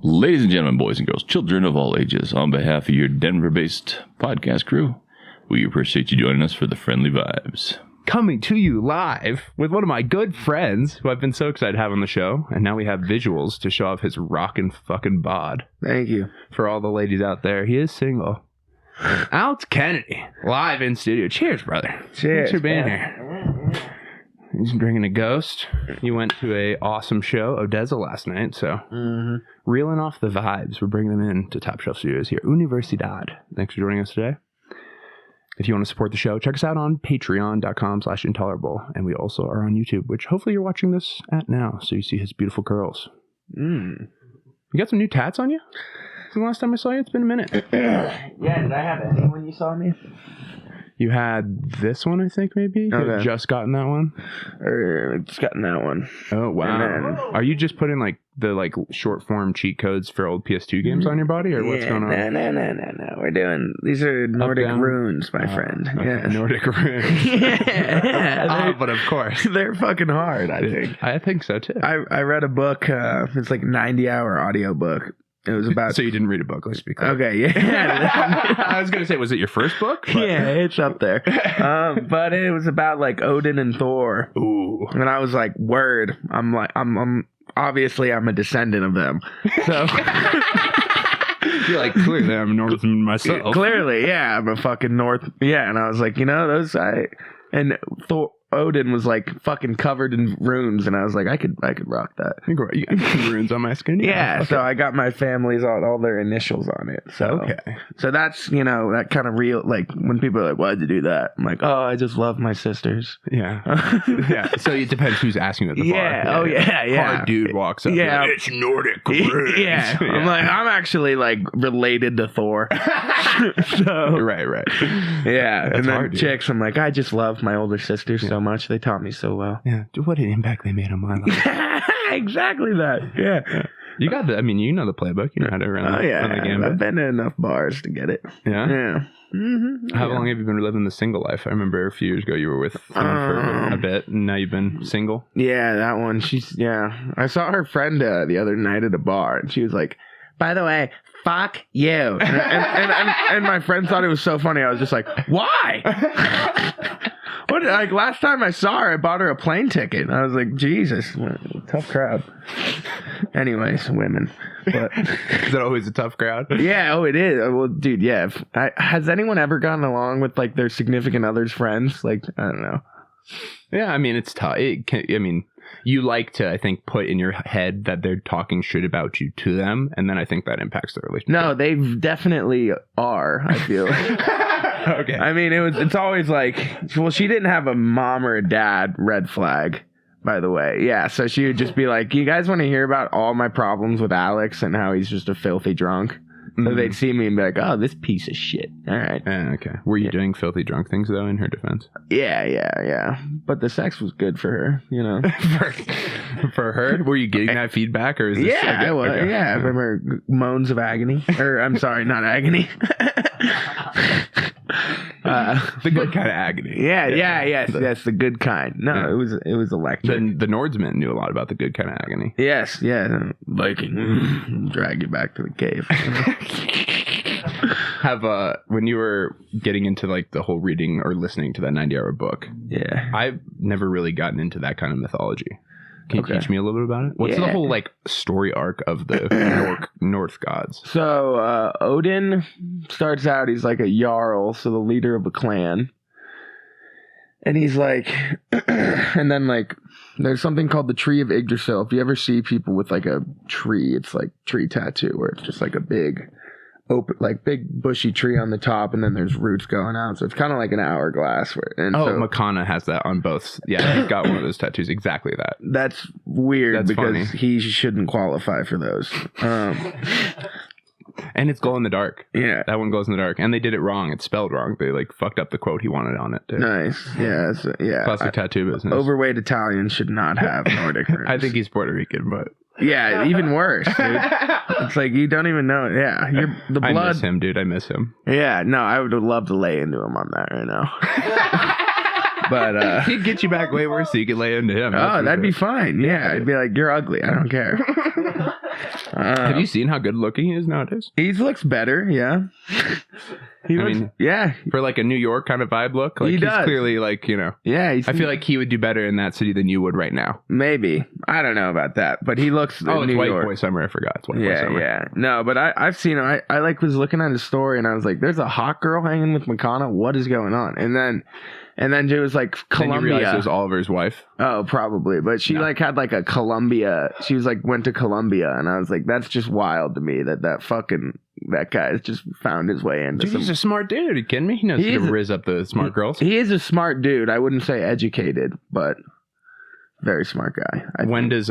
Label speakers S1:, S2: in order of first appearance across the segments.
S1: Ladies and gentlemen, boys and girls, children of all ages, on behalf of your Denver-based podcast crew, we appreciate you joining us for the Friendly Vibes.
S2: Coming to you live with one of my good friends who I've been so excited to have on the show, and now we have visuals to show off his rockin' fucking bod.
S3: Thank you.
S2: For all the ladies out there, he is single. Alex Kennedy, live in studio. Cheers, brother.
S3: Cheers.
S2: Thanks for being here. He's drinking a Ghost. You went to a awesome show, Odessa, last night, so reeling off the vibes. We're bringing them in to Top Shelf Studios here. Universidad. Thanks for joining us today. If you want to support the show, check us out on patreon.com/intolerable. And we also are on YouTube, which hopefully you're watching this at now, so you see his beautiful curls. You got some new tats on you? Since the last time I saw you, it's been a minute.
S3: Yeah, did I have any when you saw me?
S2: You had this one, I think, maybe? You had just gotten that one?
S3: Or just gotten that one.
S2: Oh, wow. Are you just putting the short form cheat codes for old PS2 games on your body, or what's going on?
S3: No. We're doing, these are Nordic runes, my friend.
S2: Okay.
S3: Yeah.
S2: Nordic runes.
S3: Yeah.
S2: But of course.
S3: They're fucking hard, I think.
S2: I think so, too.
S3: I read a book, it's like a 90-hour audio book. It was about...
S2: So you didn't read a book, let's be clear.
S3: Okay, yeah.
S2: I was going to say, was it your first book? But...
S3: Yeah, it's up there. But it was about like Odin and Thor.
S2: Ooh.
S3: And I was like, word. I'm obviously I'm a descendant of them. So
S2: you're like, clearly I'm a Northman myself.
S3: Clearly, yeah, I'm a fucking North. Yeah, and I was like, and Odin was like fucking covered in runes, and I was like, I could rock that.
S2: You got some runes on my skin.
S3: Yeah, so I got my family's all their initials on it. So
S2: okay,
S3: so that's that kind of real. Like when people are like, why'd you do that? I'm like, oh, I just love my sisters.
S2: Yeah, yeah. So it depends who's asking you at the bar.
S3: Yeah.
S2: Hard dude walks up.
S3: Yeah,
S2: like, it's Nordic runes.
S3: Yeah, I'm like, I'm actually like related to Thor. So
S2: right.
S3: Yeah,
S2: that's
S3: and then
S2: hard,
S3: chicks, I'm like, I just love my older sisters so much. They taught me so well.
S2: Yeah, what an impact they made on my life.
S3: Exactly that. Yeah.
S2: You got the. I mean, you know the playbook. You know how to run.
S3: Oh yeah,
S2: run the gambit.
S3: I've been to enough bars to get it.
S2: Yeah.
S3: Yeah.
S2: How long have you been living the single life? I remember a few years ago you were with for a bit, and now you've been single.
S3: Yeah, that one. I saw her friend the other night at a bar, and she was like, by the way, fuck you. And my friend thought it was so funny. I was just like, why? What? Like last time I saw her, I bought her a plane ticket. I was like, Jesus, tough crowd. Anyways, women. But
S2: is that always a tough crowd?
S3: Yeah. Oh, it is. Well, dude. Yeah. Has anyone ever gotten along with like their significant other's friends? Like, I don't know.
S2: Yeah, I mean, it's tough. You like to, I think, put in your head that they're talking shit about you to them, and then I think that impacts the relationship.
S3: No, they definitely are, I feel.
S2: Okay.
S3: I mean, it's always like, well, she didn't have a mom or a dad, red flag, by the way. Yeah, so she would just be like, you guys want to hear about all my problems with Alex and how he's just a filthy drunk? So they'd see me and be like, oh, this piece of shit. All right.
S2: Okay. Were you doing filthy drunk things, though, in her defense?
S3: Yeah. But the sex was good for her,
S2: For her? Were you getting that feedback? Or is this
S3: yeah, I was. Okay. Yeah, I remember moans of agony. Or, I'm sorry, not agony.
S2: The good kind of agony.
S3: Yes, the good kind. No, it was electric.
S2: The Nordsmen knew a lot about the good kind of agony.
S3: Yes, yeah. Viking, drag you back to the cave.
S2: When you were getting into like the whole reading or listening to that 90-hour book, I've never really gotten into that kind of mythology. Can you teach me a little bit about it? What's the whole like story arc of the North gods?
S3: So Odin starts out, he's like a jarl, so the leader of a clan. And he's like, and then like, there's something called the Tree of Yggdrasil. If you ever see people with like a tree, it's like tree tattoo, where it's just like a big open, like big bushy tree on the top, and then there's roots going out. So it's kind of like an hourglass.
S2: Makana has that on both. Yeah, he's got one of those tattoos. Exactly that.
S3: That's weird.
S2: That's
S3: because
S2: funny.
S3: He shouldn't qualify for those.
S2: And it's glow in the dark.
S3: Yeah,
S2: that one glows in the dark, and they did it wrong. It's spelled wrong. They like fucked up the quote he wanted on it. Too.
S3: Nice. Yeah.
S2: Classic tattoo business.
S3: Overweight Italians should not have Nordic runes.
S2: I think he's Puerto Rican, but.
S3: Yeah, even worse, dude. It's like you don't even know. Yeah, the blood.
S2: I miss him, dude. I miss him.
S3: Yeah, no, I would love to lay into him on that right now. But
S2: he'd get you back way worse, so you could lay into him.
S3: Oh, that'd be fine. Yeah, I'd be like, you're ugly. I don't care.
S2: Have you seen how good looking he is nowadays?
S3: He looks better, yeah. Yeah.
S2: For like a New York kind of vibe look, like he's clearly like, you know.
S3: Yeah,
S2: I feel like he would do better in that city than you would right now.
S3: Maybe. I don't know about that, but he looks
S2: it's
S3: New
S2: White
S3: York.
S2: Boy Summer. I forgot. It's White Boy Summer.
S3: Yeah. No, but I've seen him. I like was looking at his story and I was like, there's a hot girl hanging with McConnell. What is going on? And then it was like Columbia.
S2: Then you realized it was Oliver's wife.
S3: Oh, probably. But she like had like a Columbia. She was like went to Columbia, and I was like, that's just wild to me that guy has just found his way into.
S2: Dude, he's a smart dude. Are you kidding me? He knows to riz up the smart girls.
S3: He is a smart dude. I wouldn't say educated, but very smart guy.
S2: When does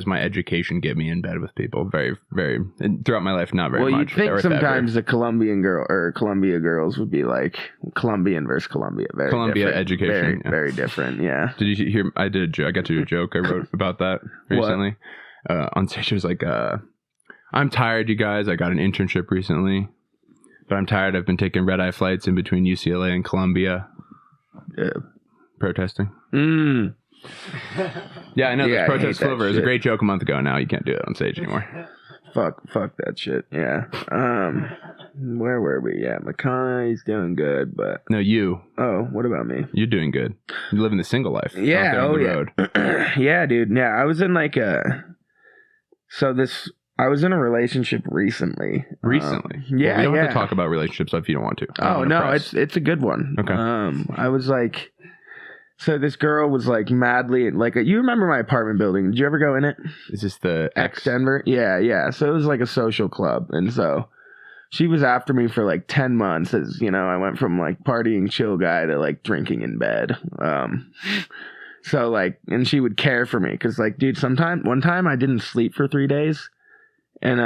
S2: my education get me in bed with people? Very, very throughout my life, not very much.
S3: Well, you'd think sometimes the Colombian girl or Columbia girls would be like Colombian versus Columbia. Very
S2: Columbia
S3: different.
S2: education,
S3: very different. Yeah.
S2: Did you hear? I got to do a joke I wrote about that recently. On stage, it was like, "I'm tired, you guys. I got an internship recently, but I'm tired. I've been taking red-eye flights in between UCLA and Columbia, protesting." Yeah, I know.
S3: Yeah,
S2: this protest flavor is a great joke a month ago. Now you can't do it on stage anymore.
S3: Fuck that shit. Yeah. Where were we? Yeah, McConaughey's doing good, but
S2: no, you.
S3: Oh, what about me?
S2: You're doing good. You're living the single life.
S3: Yeah.
S2: Out there on the road.
S3: Yeah, dude. Yeah, I was in like I was in a relationship recently.
S2: Recently?
S3: Yeah,
S2: we don't have to talk about relationships if you don't want to.
S3: Oh no, it's a good one.
S2: Okay.
S3: I was like. So this girl was like madly like you remember my apartment building? Did you ever go in it?
S2: Is this the
S3: X Denver? Yeah. So it was like a social club, and so she was after me for like 10 months. As you know, I went from like partying chill guy to like drinking in bed. So like, and she would care for me because like, dude, one time I didn't sleep for 3 days, and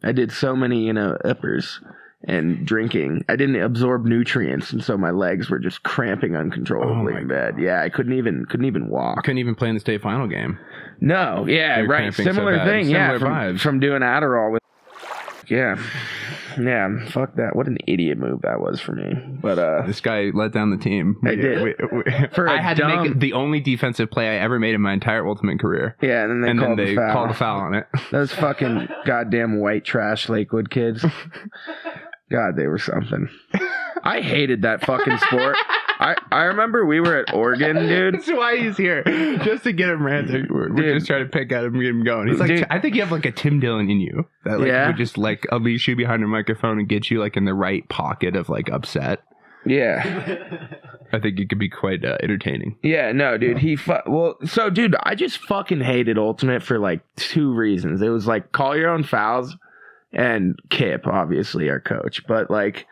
S3: I did so many uppers. And drinking, I didn't absorb nutrients, and so my legs were just cramping uncontrollably in bed. Yeah, I couldn't even walk.
S2: Couldn't even play in the state final game.
S3: No, yeah, right. Similar thing.
S2: Similar
S3: vibes. From doing Adderall with. Yeah, fuck that. What an idiot move that was for me. But
S2: this guy let down the team.
S3: I did.
S2: I had to make the only defensive play I ever made in my entire Ultimate career.
S3: Yeah, and then they
S2: called a foul on it.
S3: Those fucking goddamn white trash Lakewood kids. God, they were something. I hated that fucking sport. I remember we were at Oregon, dude.
S2: That's why he's here. Just to get him ranting. We're just trying to pick at him and get him going. He's like, dude, I think you have like a Tim Dillon in you. That like would just like unleash you behind a microphone and get you like in the right pocket of like upset.
S3: Yeah.
S2: I think it could be quite entertaining.
S3: Yeah, no, dude. So, dude, I just fucking hated Ultimate for like 2 reasons. It was like call your own fouls. And Kip, obviously, our coach. But, like,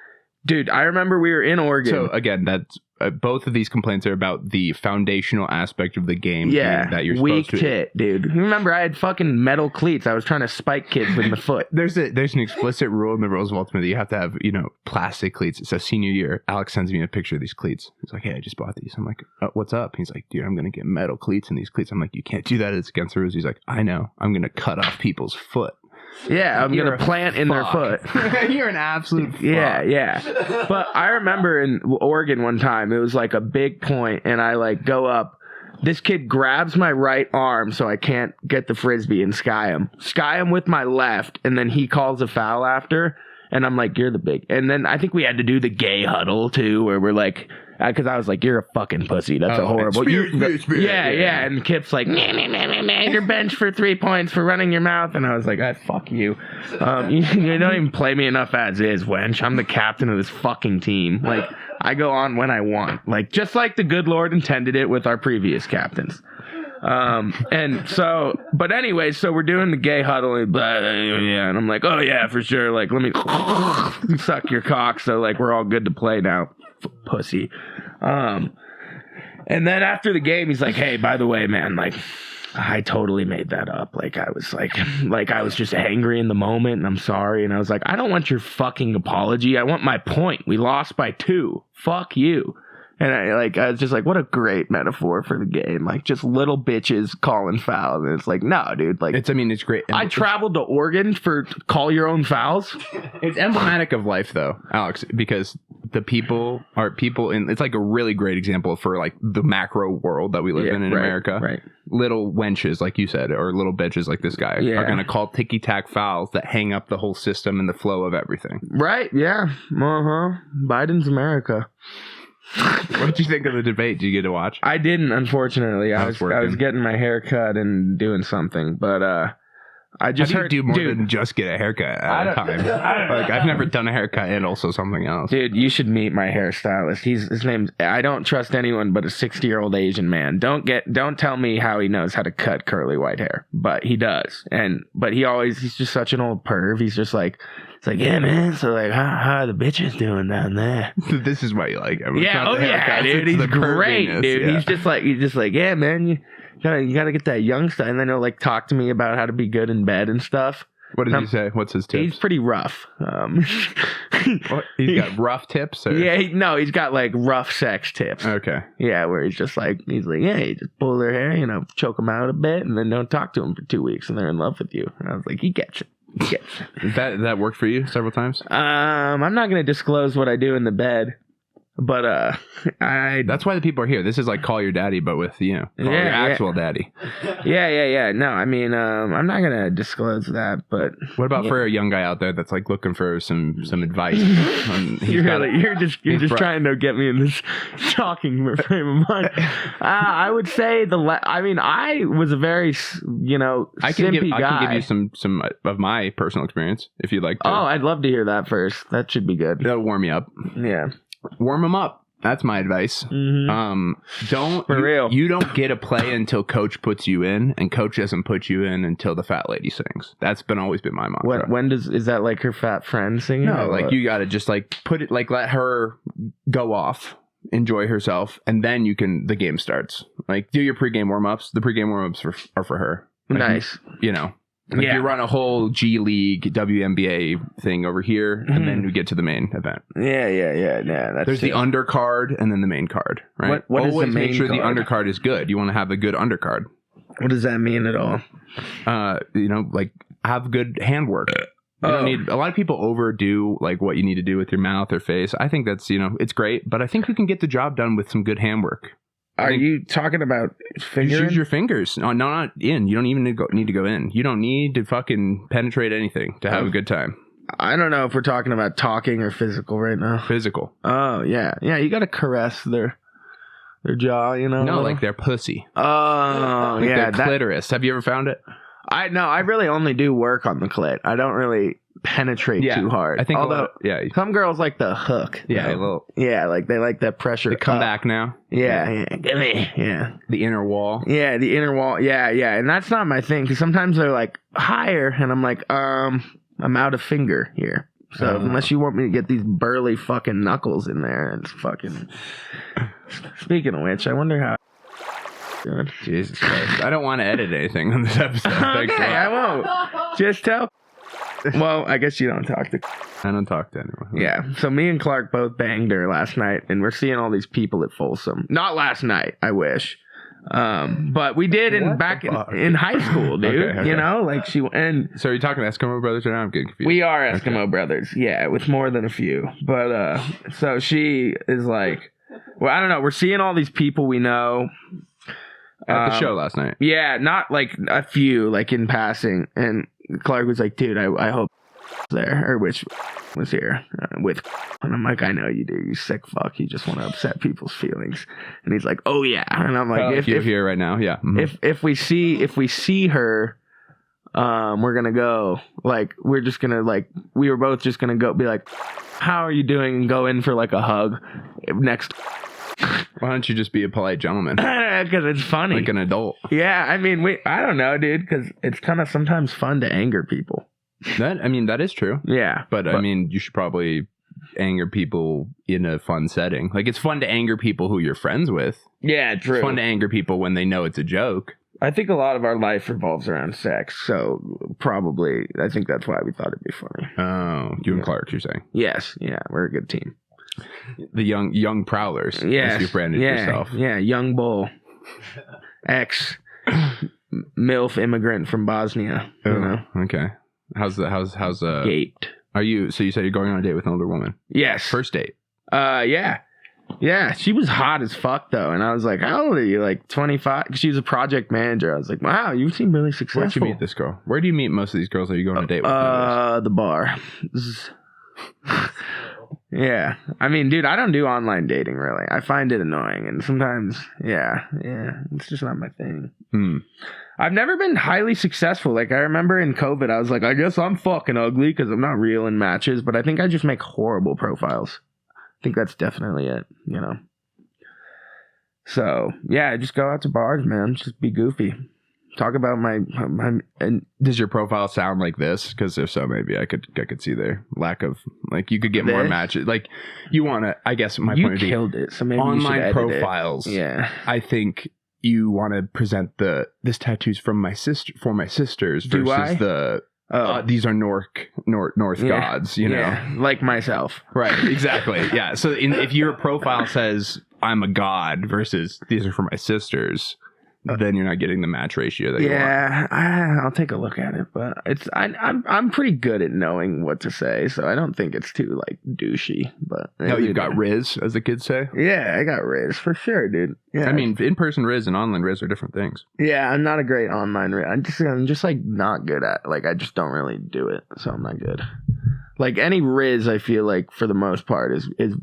S3: dude, I remember we were in Oregon.
S2: So, again, that's both of these complaints are about the foundational aspect of the game.
S3: Yeah,
S2: that you're
S3: weak
S2: supposed to.
S3: tit, dude. You remember I had fucking metal cleats. I was trying to spike kids with the foot.
S2: There's an explicit rule in the rules of Ultimate that you have to have, plastic cleats. So, senior year, Alex sends me a picture of these cleats. He's like, hey, I just bought these. I'm like, what's up? He's like, dude, I'm going to get metal cleats in these cleats. I'm like, you can't do that. It's against the rules. He's like, I know. I'm going to cut off people's foot.
S3: Yeah, I'm going to plant in their foot.
S2: You're an absolute fuck.
S3: Yeah. But I remember in Oregon one time, it was like a big point, and I like go up. This kid grabs my right arm so I can't get the frisbee and sky him with my left, and then he calls a foul after, and I'm like, you're the big. And then I think we had to do the gay huddle too, where we're like, because I was like, you're a fucking pussy. That's a horrible.
S2: Spirit.
S3: Yeah. And Kip's like, you're benched for 3 points for running your mouth. And I was like, fuck you. You don't even play me enough as is, wench. I'm the captain of this fucking team. Like, I go on when I want. Like, just like the good Lord intended it with our previous captains. And so, but anyway, so we're doing the gay huddle and and I'm like, oh yeah, for sure. Like, let me suck your cock. So like, we're all good to play now. Pussy. And then after the game, he's like, hey, by the way, man, like, I totally made that up. Like, I was just angry in the moment and I'm sorry. And I was like, I don't want your fucking apology. I want my point. We lost by 2. Fuck you. And I was just like, what a great metaphor for the game. Like, just little bitches calling fouls. And it's like, no, dude. Like,
S2: it's great.
S3: I traveled to Oregon for call your own fouls.
S2: It's emblematic of life, though, Alex, because the people are people in, it's like a really great example for like the macro world that we live in America.
S3: Right.
S2: Little wenches, like you said, or little bitches like this guy are going to call ticky-tack fouls that hang up the whole system and the flow of everything.
S3: Right. Yeah. Biden's America.
S2: What did you think of the debate? Did you get to watch?
S3: I didn't, unfortunately. I was getting my hair cut and doing something, but I just heard
S2: do more than just get a haircut at a time. Like I've never done a haircut and also something else.
S3: Dude, you should meet my hairstylist. His name's, I don't trust anyone but a 60-year-old Asian man. Don't tell me how he knows how to cut curly white hair, but he does. But he's just such an old perv. He's just like, it's like, yeah, man. So like, how are the bitches doing down there?
S2: This is why you like him.
S3: Yeah, dude. He's great, dude. Yeah. He's just like, yeah, man. You gotta get that young stuff, and then he'll like talk to me about how to be good in bed and stuff.
S2: What does he say? What's his tips?
S3: He's pretty rough.
S2: He's got rough tips? Or?
S3: Yeah, he's got like rough sex tips.
S2: Okay.
S3: Yeah, where he's like, yeah, you just pull their hair, choke them out a bit, and then don't talk to them for 2 weeks, and they're in love with you. And I was like, he gets it.
S2: That worked for you several times?
S3: I'm not gonna disclose what I do in the bed. But
S2: that's why the people are here. This is like Call Your Daddy, but with your actual daddy.
S3: Yeah. No, I mean, I'm not gonna disclose that. But
S2: what about for a young guy out there that's like looking for some advice?
S3: You're just trying to get me in this talking frame of mind. I would say I was a very simpy guy. I can give you some of my personal experience if you'd like to. Oh, I'd love to hear that first. That should be good.
S2: That'll warm you up.
S3: Yeah.
S2: Warm them up. That's my advice.
S3: Mm-hmm.
S2: You don't get a play until coach puts you in, and coach doesn't put you in until the fat lady sings. That's always been my mantra.
S3: When is that like her fat friend singing?
S2: No, like you gotta just like put it, like let her go off, enjoy herself, and then the game starts. Like do your pregame warm ups. The pregame warm ups are for her. Like,
S3: nice.
S2: Like you run a whole G League WNBA thing over here, and then we get to the main event.
S3: Yeah.
S2: There's the undercard and then the main card, right?
S3: What
S2: Always
S3: is the main
S2: make sure
S3: card?
S2: the undercard is good. You want to have a good undercard.
S3: What does that mean at all?
S2: Like have good handwork. You don't need, a lot of people overdo like what you need to do with your mouth or face. I think that's it's great, but I think you can get the job done with some good handwork.
S3: Are you talking about fingering?
S2: Use your fingers. No, not in. You don't even need to go in. You don't need to fucking penetrate anything to have a good time.
S3: I don't know if we're talking about talking or physical right now.
S2: Physical.
S3: Oh, yeah. Yeah, you got to caress their jaw,
S2: No, like their pussy.
S3: Oh,
S2: like their clitoris. Have you ever found it?
S3: I really only do work on the clit. I don't really penetrate too hard.
S2: I think
S3: some girls like the hook. Like they like that pressure.
S2: They come back now.
S3: Yeah. Give me. Yeah.
S2: The inner wall.
S3: Yeah, the inner wall. Yeah. And that's not my thing, because sometimes they're like higher, and I'm like, I'm out of finger here. So unless you want me to get these burly fucking knuckles in there, it's fucking. Speaking of which, I wonder how. Good.
S2: Jesus Christ. I don't want to edit anything on this episode.
S3: Okay, I won't. Just tell. Well, I guess you don't talk to.
S2: I don't talk to anyone.
S3: Yeah. So me and Clark both banged her last night, and we're seeing all these people at Folsom. Not last night, I wish. But we did in high school, dude.
S2: Okay.
S3: Like she and.
S2: So are you talking Eskimo brothers right now? I'm getting confused.
S3: We are Eskimo brothers, yeah, with more than a few. But so she is like, well, I don't know. We're seeing all these people we know.
S2: At the show last night.
S3: Yeah, not like a few, like in passing. And Clark was like, dude, I hope there, or which was here with. And I'm like, I know you do, you sick fuck. You just want to upset people's feelings. And he's like, oh yeah. And I'm like,
S2: if you're here right now, yeah. Mm-hmm.
S3: If we see her, we're gonna go. Like, we're just gonna we were both just gonna go be like, how are you doing? And go in for like a hug next.
S2: Why don't you just be a polite gentleman?
S3: Because it's funny.
S2: Like an adult.
S3: Yeah, I mean, I don't know, dude, because it's kind of sometimes fun to anger people.
S2: That is true.
S3: Yeah.
S2: But I mean, you should probably anger people in a fun setting. Like, it's fun to anger people who you're friends with.
S3: Yeah, true.
S2: It's fun to anger people when they know it's a joke.
S3: I think a lot of our life revolves around sex, so probably, I think that's why we thought it'd be funny.
S2: Oh, you and Clark, you're saying?
S3: Yes, yeah, we're a good team.
S2: The young prowlers.
S3: Yes.
S2: As you branded yourself.
S3: Yeah, young bull. Ex MILF immigrant from Bosnia.
S2: Okay. How's
S3: Gaped.
S2: Are you, so you said you're going on a date with an older woman?
S3: Yes.
S2: First date?
S3: Yeah, she was hot as fuck though, and I was like, "How old are you? Like 25?" She was a project manager. I was like, "Wow, you seem really successful."
S2: Where'd you meet this girl? Where do you meet most of these girls that you go on a date with?
S3: The bar. Yeah, I mean, dude, I don't do online dating really. I find it annoying, and sometimes, yeah, it's just not my thing. I've never been highly successful. Like I remember in COVID, I was like, I guess I'm fucking ugly because I'm not real in matches, but I think I just make horrible profiles. I think that's definitely it, you know. So yeah, just go out to bars, man. Just be goofy. Talk about my and
S2: does your profile sound like this? Because if so, maybe I could see their lack of like you could get more matches. Like you want to, I guess my point of view,
S3: killed it. So maybe
S2: online
S3: you
S2: profiles.
S3: Yeah,
S2: I think you want to present this tattoo's from my sister for my sisters versus these are North Gods, you know,
S3: like myself.
S2: Right, exactly. Yeah. So if your profile says I'm a god versus these are for my sisters, then you're not getting the match ratio that you want.
S3: Yeah, I'll take a look at it, but I'm pretty good at knowing what to say, so I don't think it's too like douchey. But
S2: no, you've got Riz, as the kids say.
S3: Yeah, I got Riz for sure, dude. Yeah,
S2: I mean, in-person Riz and online Riz are different things.
S3: Yeah, I'm not a great online Riz. I'm just like not good at like I just don't really do it, so I'm not good. Like any Riz, I feel like for the most part is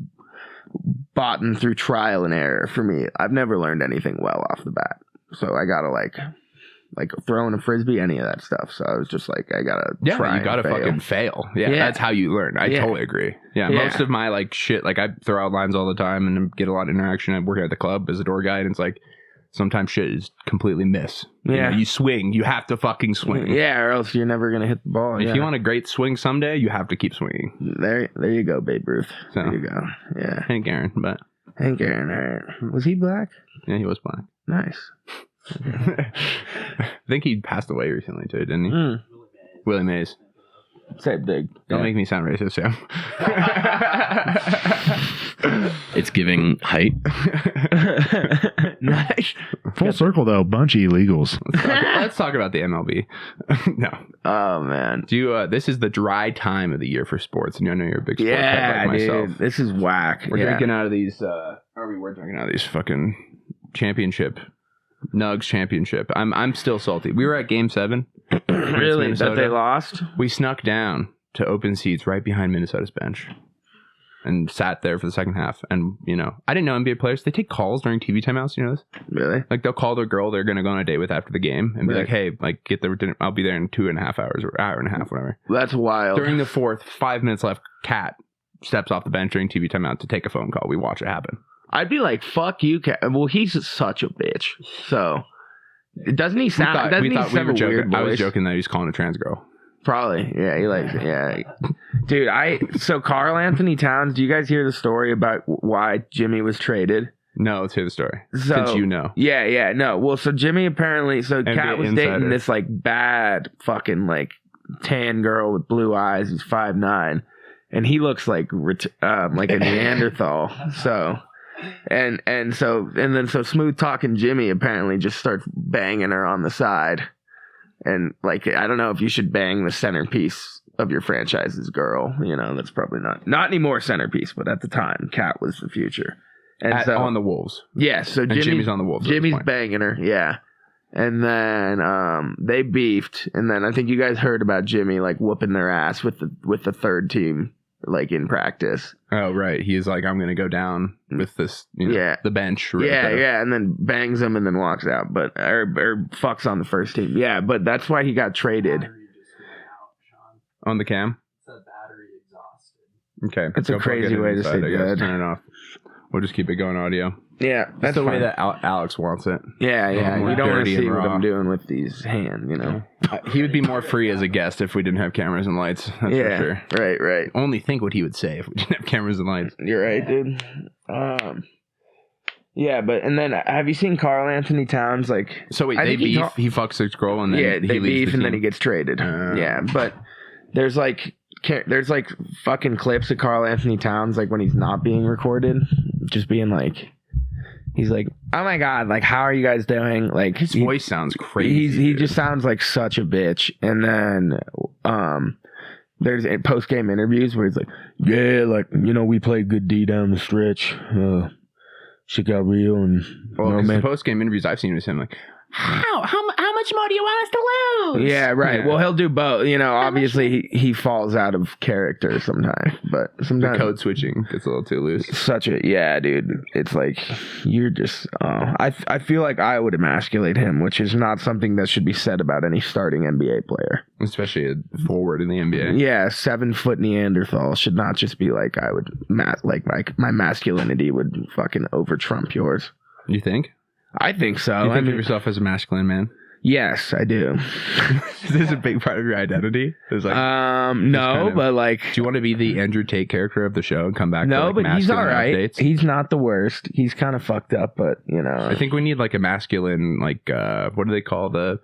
S3: bought through trial and error for me. I've never learned anything well off the bat. So I gotta like throwing a frisbee, any of that stuff. So I was just like, I gotta try.
S2: You gotta fucking fail. Yeah, that's how you learn. I totally agree. Yeah, most of my like shit, like I throw out lines all the time and get a lot of interaction. I work at the club as a door guide, and it's like sometimes shit is completely miss. You know, you swing, you have to fucking swing.
S3: Yeah, or else you're never gonna hit the ball.
S2: If you want a great swing someday, you have to keep swinging.
S3: There you go, Babe Ruth.
S2: So,
S3: there you go. Yeah,
S2: Hank Aaron, but
S3: Hank Aaron. All right, was he black?
S2: Yeah, he was black.
S3: Nice.
S2: I think he passed away recently too, didn't he? Willie Mays.
S3: Same thing.
S2: Don't make me sound racist, Sam.
S1: It's giving height.
S3: Nice.
S4: Full circle though, bunch of illegals.
S2: Let's talk about the MLB. No.
S3: Oh man.
S2: Do you? This is the dry time of the year for sports, and I know you're a big sports head like myself.
S3: Dude, this is whack.
S2: We're drinking out of these. We're drinking out of these fucking championship. Nugs championship. I'm still salty. We were at Game 7.
S3: Really? That they lost?
S2: We snuck down to open seats right behind Minnesota's bench and sat there for the second half. And, you know, I didn't know NBA players. They take calls during TV timeouts. You know this?
S3: Really?
S2: Like, they'll call their girl they're going to go on a date with after the game and be like, hey, like, get the dinner. I'll be there in 2.5 hours or hour and a half, whatever.
S3: That's wild.
S2: During the fourth, 5 minutes left, Kat steps off the bench during TV timeout to take a phone call. We watch it happen.
S3: I'd be like, fuck you, Kat. Well, he's such a bitch. So, doesn't he sound...
S2: We thought we were joking. I was joking that he's calling a trans girl.
S3: Probably. Yeah, he likes it. Yeah. Dude, so Karl Anthony Towns, do you guys hear the story about why Jimmy was traded?
S2: No, let's hear the story.
S3: So,
S2: since you know.
S3: Yeah, no. Well, so Jimmy apparently... So Kat was dating this, like, bad fucking, like, tan girl with blue eyes who's 5'9". And he looks like a Neanderthal. So... And then smooth talking Jimmy apparently just starts banging her on the side, and like I don't know if you should bang the centerpiece of your franchise's girl. You know, that's probably not anymore centerpiece, but at the time, Kat was the future. And
S2: on the Wolves,
S3: yeah. So
S2: Jimmy's on the Wolves.
S3: Jimmy's banging her, yeah. And then they beefed, and then I think you guys heard about Jimmy like whooping their ass with the third team. Like in practice.
S2: Oh, right. He's like, I'm going to go down with this, the bench. Right
S3: yeah. And then bangs him and then walks out, but or fucks on the first team. Yeah, but that's why he got traded.
S2: On the cam?
S5: Battery exhausted.
S2: Okay.
S3: That's a crazy way to say that.
S2: Turn it off. We'll just keep it going audio.
S3: Yeah,
S2: that's the way that Alex wants it.
S3: Yeah. You don't want to see what I'm doing with these hands, you know.
S2: He would be more free as a guest if we didn't have cameras and lights. That's for sure.
S3: Right.
S2: Only think what he would say if we didn't have cameras and lights.
S3: You're right, dude. Yeah, but and then have you seen Karl Anthony Towns? Like,
S2: so wait, they beef. He fucks his girl and then
S3: they beef and then he gets traded. Yeah, but there's like fucking clips of Karl Anthony Towns like when he's not being recorded, just being like. He's like, oh my god, like how are you guys doing? Like
S2: his voice sounds crazy.
S3: He just sounds like such a bitch. And then there's post game interviews where he's like, yeah, like, you know, we played good D down the stretch. Shit got real, and
S2: the post game interviews I've seen with him, like, how much more do you want us to lose?
S3: Yeah, right.
S2: Yeah.
S3: Well, he'll do both. You know, obviously he falls out of character sometimes, but
S2: The
S3: sometimes
S2: code switching gets a little too loose.
S3: dude. It's like you're just. I feel like I would emasculate him, which is not something that should be said about any starting NBA player,
S2: Especially a forward in the NBA.
S3: Yeah, 7 foot Neanderthal should not just be like I would. My masculinity would fucking over trump yours.
S2: You think?
S3: I think so.
S2: You think of yourself as a masculine man?
S3: Yes, I do.
S2: Is this a big part of your identity? It's like,
S3: no, but like,
S2: do you want to be the Andrew Tate character of the show and come back?
S3: no,
S2: to, like,
S3: but he's all right.
S2: Updates?
S3: He's not the worst. He's kind of fucked up, but you know,
S2: I think we need like a masculine, like what do they call the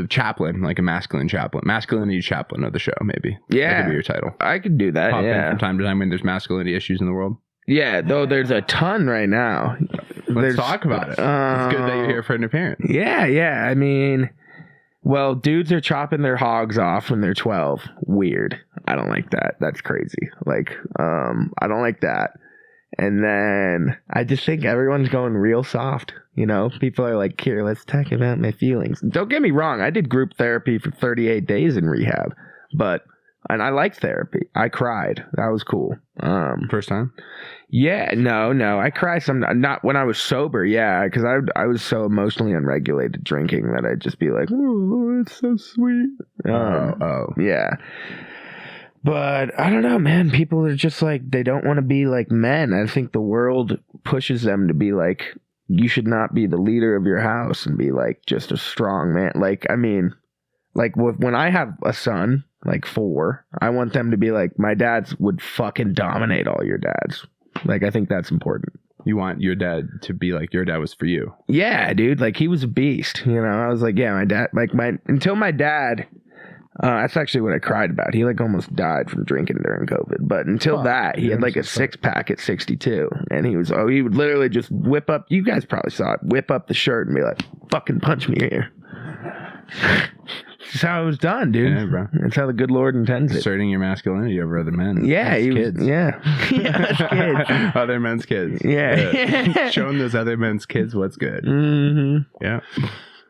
S2: chaplain, like a masculine chaplain, masculinity chaplain of the show, maybe.
S3: Yeah,
S2: that could be your title.
S3: I could do that.
S2: Pop in
S3: yeah,
S2: from time to time when there's masculinity issues in the world.
S3: Yeah, though there's a ton right now.
S2: Let's talk about it. It's good that you're here for an appearance.
S3: Yeah. I mean, well, dudes are chopping their hogs off when they're 12. Weird. I don't like that. That's crazy. Like, I don't like that. And then I just think everyone's going real soft. You know, people are like, here, let's talk about my feelings. Don't get me wrong. I did group therapy for 38 days in rehab, and I like therapy. I cried. That was cool.
S2: First time?
S3: Yeah, no. I cry not when I was sober. Yeah, because I was so emotionally unregulated drinking that I'd just be like, oh, it's so sweet. Yeah. But I don't know, man. People are just like, they don't want to be like men. I think the world pushes them to be like, you should not be the leader of your house and be like just a strong man. Like, I mean, like when I have a son, like 4, I want them to be like, my dads would fucking dominate all your dads. Like, I think that's important.
S2: You want your dad to be like your dad was for you.
S3: Yeah, dude. Like, he was a beast. You know, I was like, yeah, my dad, like until my dad, that's actually what I cried about. He like almost died from drinking during COVID. But until that, he had like a 6-pack at 62. And he would literally just whip up, you guys probably saw it, whip up the shirt and be like, fucking punch me here. That's how it was done, dude.
S2: Yeah, bro.
S3: That's how the good Lord intends it.
S2: Asserting your masculinity over other men.
S3: Yeah,
S2: As kids.
S3: Yeah, us kids.
S2: Other men's kids.
S3: Yeah.
S2: Showing those other men's kids what's good.
S3: Mm-hmm.
S2: Yeah.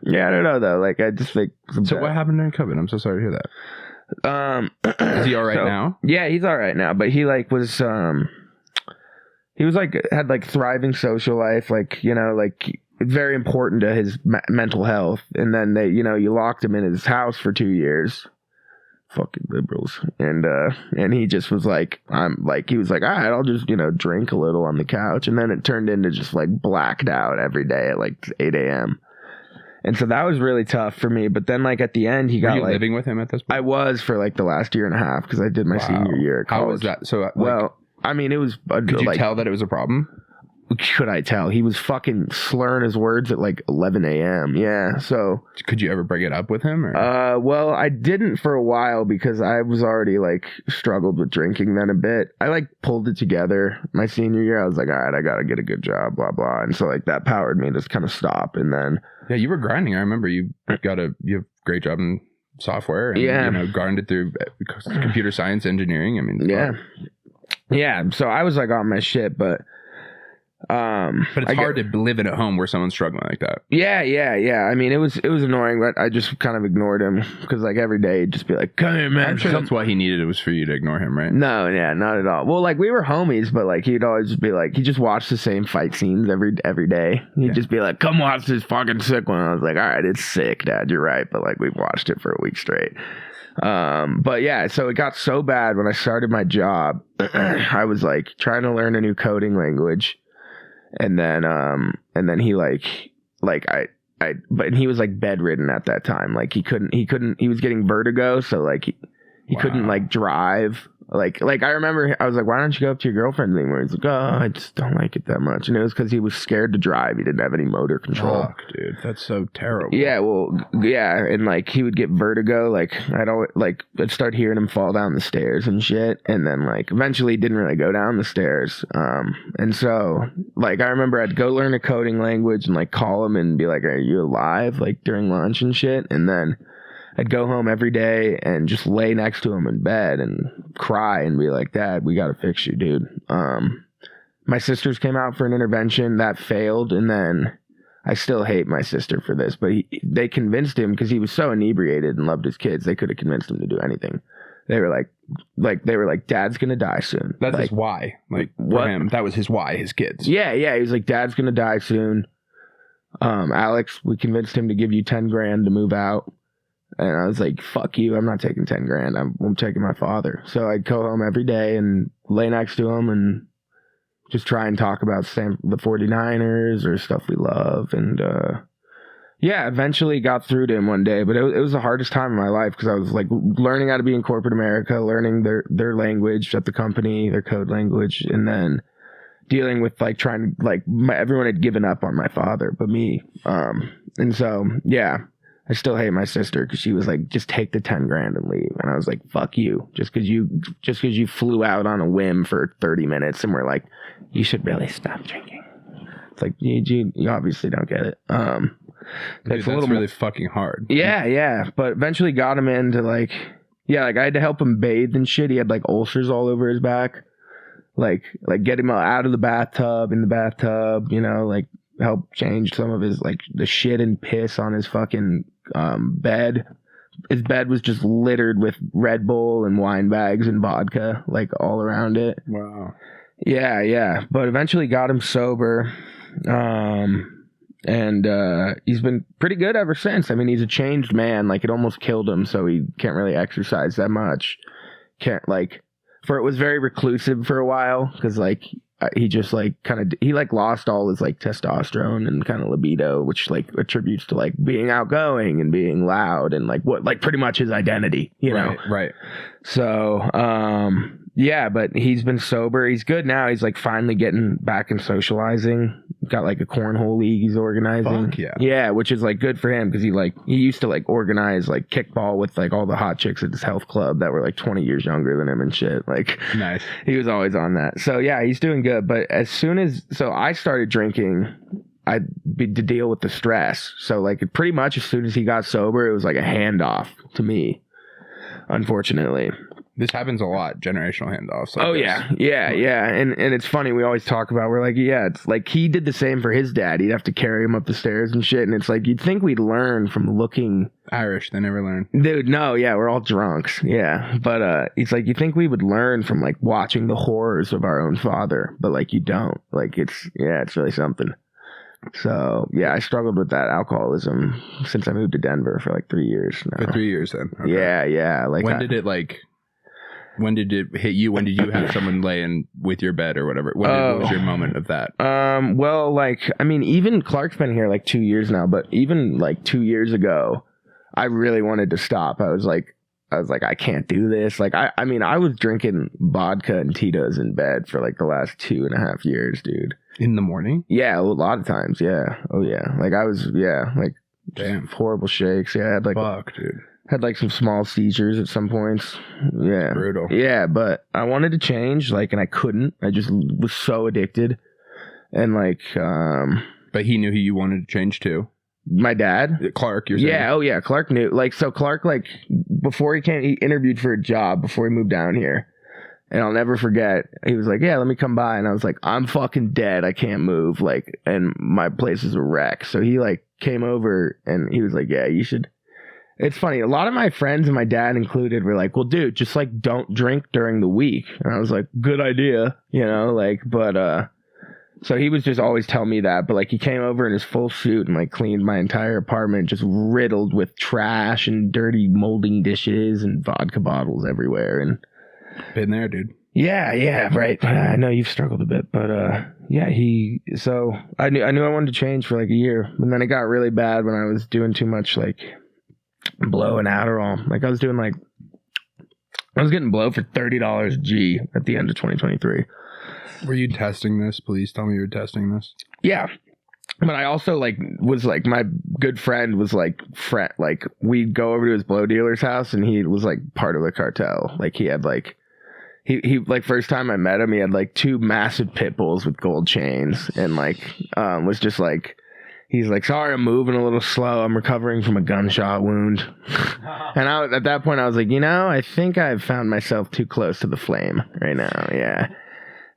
S3: Yeah, I don't know though. Like, I just think.
S2: So what happened during COVID? I'm so sorry to hear that. Is he all right now?
S3: Yeah, he's all right now. But he like was he was like had like thriving social life, like, you know, like very important to his mental health. And then you locked him in his house for 2 years. Fucking liberals. And he just was like, he was like, all right, I'll just, drink a little on the couch. And then it turned into just like blacked out every day at like 8 a.m. And so that was really tough for me. But then like at the end, he got
S2: Were you
S3: like
S2: living with him at this point?
S3: I was for like the last year and a half because I did my senior year at college.
S2: How was that? So like,
S3: well, I mean, it was
S2: could you tell that it was a problem?
S3: Could I tell? He was fucking slurring his words at like 11 a.m. Yeah, so
S2: could you ever bring it up with him? Or?
S3: Well, I didn't for a while because I was already like struggled with drinking then a bit. I like pulled it together my senior year. I was like, all right, I gotta get a good job, blah blah. And so like that powered me to kind of stop. And then
S2: you were grinding. I remember you have a great job in software. And, grinded through computer science engineering. I mean,
S3: yeah. So I was like on my shit, but
S2: it's hard to live in a home where someone's struggling like that.
S3: Yeah. I mean, it was annoying, but I just kind of ignored him because like every day he'd just be like, come here, man.
S2: I'm sure that's why he needed it, was for you to ignore him, right?
S3: No, yeah, not at all. Well, like we were homies, but like he'd always just be like, he just watched the same fight scenes every day. He'd just be like, come watch this fucking sick one. I was like, all right, it's sick, Dad, you're right. But like we've watched it for a week straight. But yeah, so it got so bad when I started my job, I was like trying to learn a new coding language. And then he but he was like bedridden at that time. Like he was getting vertigo. So like he couldn't like drive. Like I remember I was like, why don't you go up to your girlfriend anymore? He's like, oh, I just don't like it that much. And it was because he was scared to drive. He didn't have any motor control.
S2: Fuck, dude, that's so terrible.
S3: Yeah, well, yeah, and like he would get vertigo. Like I'd start hearing him fall down the stairs and shit. And then like eventually he didn't really go down the stairs. And so like I remember I'd go learn a coding language and like call him and be like, are you alive? Like during lunch and shit. And then I'd go home every day and just lay next to him in bed and cry and be like, Dad, we got to fix you, dude. My sisters came out for an intervention that failed. And then I still hate my sister for this, but they convinced him because he was so inebriated and loved his kids. They could have convinced him to do anything. They were like, Dad's going to die soon.
S2: That's
S3: like,
S2: his why. Like,
S3: what?
S2: for him, that was his why, his kids.
S3: Yeah. He was like, Dad's going to die soon. Alex, we convinced him to give you 10 grand to move out. And I was like, fuck you. I'm not taking 10 grand. I'm taking my father. So I'd go home every day and lay next to him and just try and talk about the 49ers or stuff we love. And, eventually got through to him one day, but it was the hardest time in my life because I was like learning how to be in corporate America, learning their language at the company, their code language, and then dealing with like trying to like everyone had given up on my father but me. And so, yeah, I still hate my sister because she was like, just take the 10 grand and leave. And I was like, fuck you. Just because you flew out on a whim for 30 minutes and we're like, you should really stop drinking. It's like, you obviously don't get it.
S2: Dude, that's really fucking hard.
S3: Yeah. But eventually got him into like I had to help him bathe and shit. He had like ulcers all over his back. Like get him out of the bathtub, like help change some of his like the shit and piss on his fucking bed. His bed was just littered with Red Bull and wine bags and vodka like all around it.
S2: Wow.
S3: Yeah. But eventually got him sober. And he's been pretty good ever since. I mean, he's a changed man. Like, it almost killed him, so he can't really exercise that much. It was very reclusive for a while, because, like, he just, like, he lost all his, like, testosterone and kind of libido, which, like, attributes to, like, being outgoing and being loud and, like, pretty much his identity, you know?
S2: Right.
S3: So, yeah, but he's been sober. He's good now. He's, like, finally getting back and socializing. Got, like, a cornhole league he's organizing.
S2: Fuck yeah.
S3: Yeah, which is, like, good for him, because he used to, like, organize, like, kickball with, like, all the hot chicks at his health club that were, like, 20 years younger than him and shit. Like,
S2: nice.
S3: He was always on that. So, yeah, he's doing good. But so I started drinking to deal with the stress. So, like, pretty much as soon as he got sober, it was, like, a handoff to me, unfortunately.
S2: This happens a lot, generational handoffs.
S3: Like yeah. And it's funny, we always talk about, we're like, yeah, it's like he did the same for his dad. He'd have to carry him up the stairs and shit. And it's like, you'd think we'd learn from looking
S2: Irish. They never learn.
S3: Dude, no, yeah, we're all drunks. Yeah. But it's like, you think we would learn from like watching the horrors of our own father, but like you don't. Like it's really something. So yeah, I struggled with that alcoholism since I moved to Denver for like 3 years now.
S2: For 3 years then. Okay.
S3: Yeah. Like
S2: when did it hit you? When did you have someone lay in with your bed or whatever? What was your moment of that?
S3: Well, like, I mean, even Clark's been here like 2 years now, but even like 2 years ago, I really wanted to stop. I was like, I can't do this. Like, I mean, I was drinking vodka and Tito's in bed for like the last 2.5 years, dude.
S2: In the morning?
S3: Yeah, a lot of times. Yeah. Oh yeah. Like like
S2: damn,
S3: horrible shakes. Yeah. I had like,
S2: fuck, dude.
S3: Had like some small seizures at some points. Yeah.
S2: Brutal.
S3: Yeah, but I wanted to change, like, and I couldn't. I just was so addicted. And like,
S2: but he knew you wanted to change too.
S3: My dad?
S2: Clark, you're saying?
S3: Yeah, oh yeah, Clark knew. Like, so Clark, like, before he interviewed for a job before he moved down here. And I'll never forget, he was like, yeah, let me come by. And I was like, I'm fucking dead. I can't move. Like, and my place is a wreck. So he, like, came over and he was like, yeah, you should. It's funny. A lot of my friends and my dad included were like, well, dude, just like don't drink during the week. And I was like, good idea, you know, like, but, so he was just always telling me that, but like he came over in his full suit and like cleaned my entire apartment, just riddled with trash and dirty molding dishes and vodka bottles everywhere. And
S2: been there, dude.
S3: Yeah, right. I know you've struggled a bit, but yeah, so I knew I wanted to change for like a year, and then it got really bad when I was doing too much like blow and Adderall. Like I was getting blow for $30 a G at the end of 2023.
S2: Were you testing this? Please tell me you were testing this.
S3: Yeah. But I also like was like my good friend was like we'd go over to his blow dealer's house and he was like part of the cartel. Like he had like he like first time I met him, he had like 2 massive pit bulls with gold chains and like was just like he's like, sorry, I'm moving a little slow. I'm recovering from a gunshot wound. And at that point, I was like, I think I've found myself too close to the flame right now. Yeah.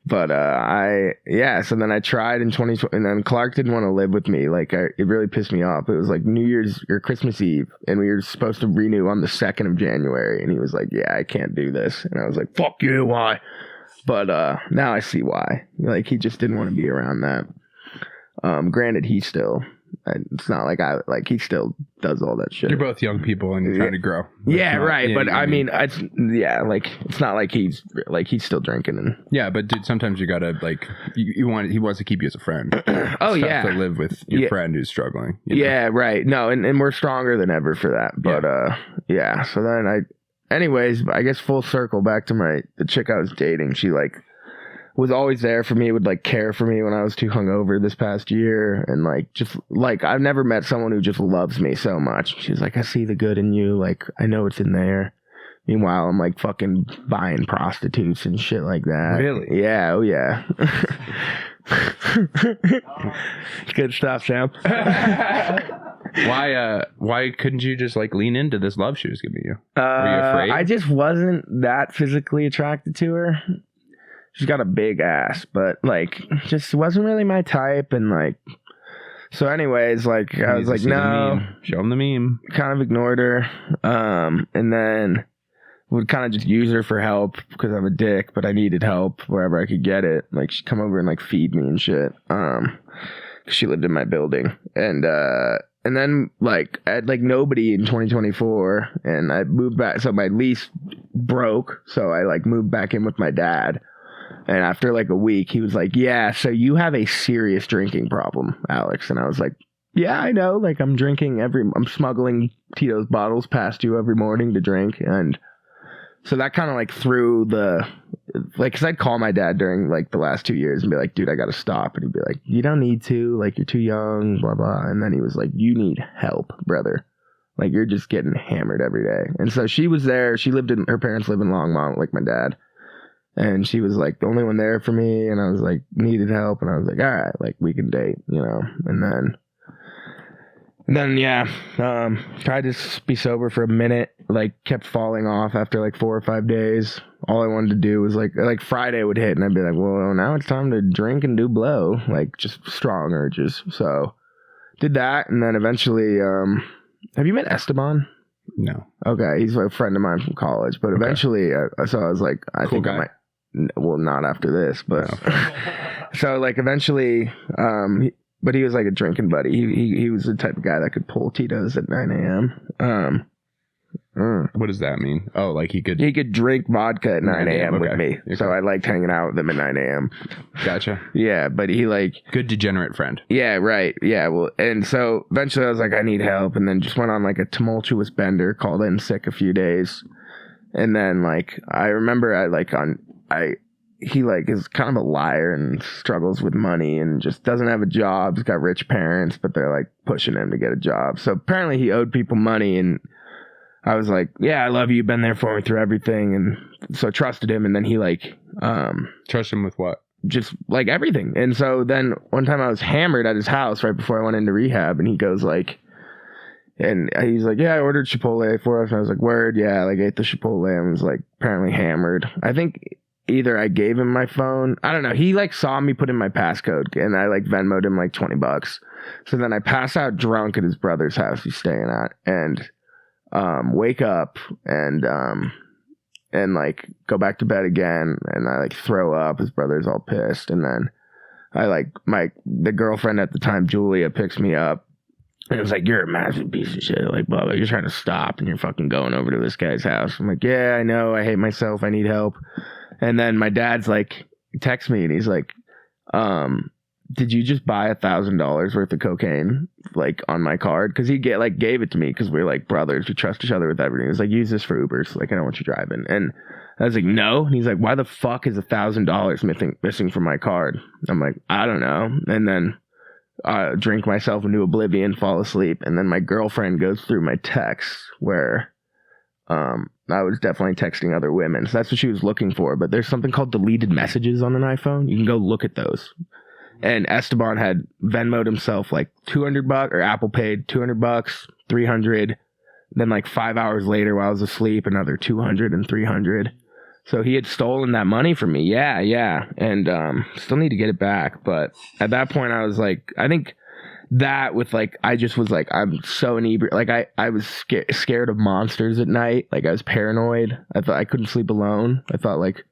S3: But so then I tried in 2020, and then Clark didn't want to live with me. Like, it really pissed me off. It was like New Year's or Christmas Eve, and we were supposed to renew on the 2nd of January, and he was like, yeah, I can't do this. And I was like, fuck you, why? But now I see why. Like, he just didn't want to be around that. Granted, it's not like he still does all that shit.
S2: You're both young people and you're trying to grow.
S3: Yeah, right. But I mean, it's not like he's still drinking. And
S2: but dude, sometimes you gotta he wants to keep you as a friend.
S3: Oh,
S2: It's
S3: yeah.
S2: tough to live with your friend who's struggling.
S3: Yeah, right. No, and we're stronger than ever for that. But so then anyways, I guess full circle back to the chick I was dating. She was always there for me, would care for me when I was too hungover this past year, and I've never met someone who just loves me so much. She's like, I see the good in you, I know it's in there. Meanwhile, I'm fucking buying prostitutes and shit like that.
S2: Really?
S3: Yeah, oh yeah. Good stuff, Sam.
S2: Why couldn't you just lean into this love she was giving you? Were you afraid?
S3: I just wasn't that physically attracted to her. She's got a big ass, but just wasn't really my type. And so anyways, I was like, no,
S2: show him the meme.
S3: Kind of ignored her. And then would kind of just use her for help because I'm a dick, but I needed help wherever I could get it. She'd come over and feed me and shit. She lived in my building. And then I had nobody in 2024, and I moved back. So my lease broke. So I moved back in with my dad. And after a week, he was like, yeah, so you have a serious drinking problem, Alex. And I was like, yeah, I know. I'm drinking I'm smuggling Tito's bottles past you every morning to drink. And so that kind of threw because I'd call my dad during the last 2 years and be like, dude, I got to stop. And he'd be like, you don't need to, you're too young, blah, blah. And then he was like, you need help, brother. You're just getting hammered every day. And so she was there. Her parents live in Longmont, like my dad. And she was the only one there for me, and I was needed help, and I was like, all right, we can date, and then yeah, tried to be sober for a minute, kept falling off after 4 or 5 days. All I wanted to do was Friday would hit, and I'd be like, well, now it's time to drink and do blow, just strong urges. So did that, and then eventually, have you met Esteban?
S2: No.
S3: Okay, he's a friend of mine from college, but eventually, I was like, I
S2: cool
S3: think
S2: guy.
S3: I might. Well, not after this, but so eventually, but he was a drinking buddy. He was the type of guy that could pull Tito's at 9 a.m.
S2: What does that mean? Oh, he could
S3: drink vodka at 9 a.m. with
S2: okay.
S3: me.
S2: Okay.
S3: So I liked hanging out with him at 9 a.m.
S2: Gotcha.
S3: Yeah, but he
S2: good degenerate friend.
S3: Yeah, right. Yeah, well, and so eventually I was like, I need help, and then just went on a tumultuous bender, called in sick a few days, and then I remember he is kind of a liar and struggles with money and just doesn't have a job. He's got rich parents, but they're pushing him to get a job. So apparently he owed people money, and I was like, yeah, I love you. Been there for me through everything. And so I trusted him, and then he
S2: trust him with what?
S3: Just everything. And so then one time I was hammered at his house right before I went into rehab, and he goes and he's like, yeah, I ordered Chipotle for us. And I was like, word, yeah, ate the Chipotle, and was apparently hammered. I think either I gave him my phone. I don't know. He saw me put in my passcode, and I Venmo'd him $20. So then I pass out drunk at his brother's house he's staying at, and wake up and go back to bed again, and I throw up. His brother's all pissed, and then I the girlfriend at the time, Julia, picks me up. And it was you're a massive piece of shit. Blah, blah, you're trying to stop, and you're fucking going over to this guy's house. I'm like, yeah, I know. I hate myself. I need help. And then my dad's texts me, and he's like, did you just buy $1,000 worth of cocaine, on my card? Because he gave it to me because we're brothers. We trust each other with everything. He was like, use this for Ubers. I don't want you driving. And I was like, no. And he's like, why the fuck is $1,000 missing from my card? I'm like, I don't know. And then drink myself into oblivion, fall asleep, and then my girlfriend goes through my texts where I was definitely texting other women. So that's what she was looking for. But there's something called deleted messages on an iPhone. You can go look at those. And Esteban had Venmo'd himself like $200 or Apple paid $200, 300. Then like 5 hours later while I was asleep, another 200 and 300. So he had stolen that money from me. Yeah. And still need to get it back. But at that point I was like, I think that with like, I just was like, I'm so inebriated. Like I was scared of monsters at night. Like I was paranoid. I thought I couldn't sleep alone. I thought like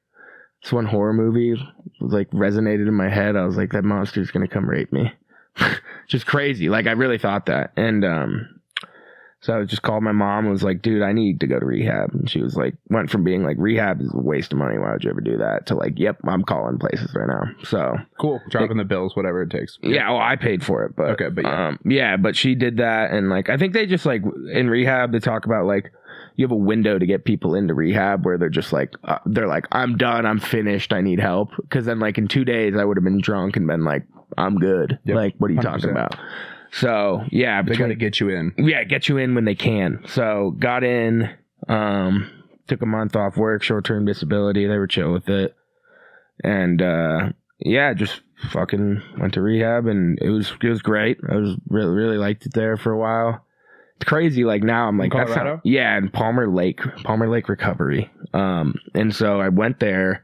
S3: this one horror movie was like resonated in my head. I was like, that monster's going to come rape me. Just crazy. Like I really thought that. And, so I just called my mom and was like, dude, I need to go to rehab. And she was like, went from being like, rehab is a waste of money. Why would you ever do that? To like, yep, I'm calling places right now. So
S2: cool. Dropping the bills, whatever it takes.
S3: Yeah. Well, I paid for it, but
S2: okay, but
S3: but she did that. And like, I think they just like in rehab, they talk about like, you have a window to get people into rehab where they're just like, they're like, I'm done. I'm finished. I need help. Cause then like in 2 days I would have been drunk and been like, I'm good. Yep, like, what are you 100%. Talking about? So yeah,
S2: they gotta get you in.
S3: Yeah, get you in when they can. So got in, took a month off work, short-term disability. They were chill with it, and just fucking went to rehab, and it was great. I was really liked it there for a while. It's crazy. Like now I'm like,
S2: in Colorado?
S3: In Palmer Lake Recovery. And so I went there.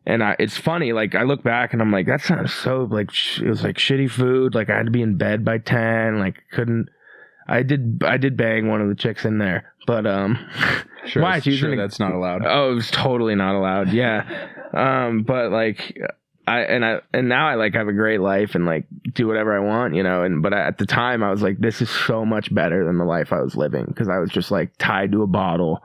S3: And it's funny, like, I look back and I'm like, that sounds so, like, it was, like, shitty food. Like, I had to be in bed by 10. Like, I did bang one of the chicks in there. But,
S2: sure,
S3: why?
S2: Sure, that's not allowed.
S3: Oh, it was totally not allowed. Yeah. But, like, I now I, like, have a great life and, like, do whatever I want, you know. But at the time, I was like, this is so much better than the life I was living. Because I was just, like, tied to a bottle.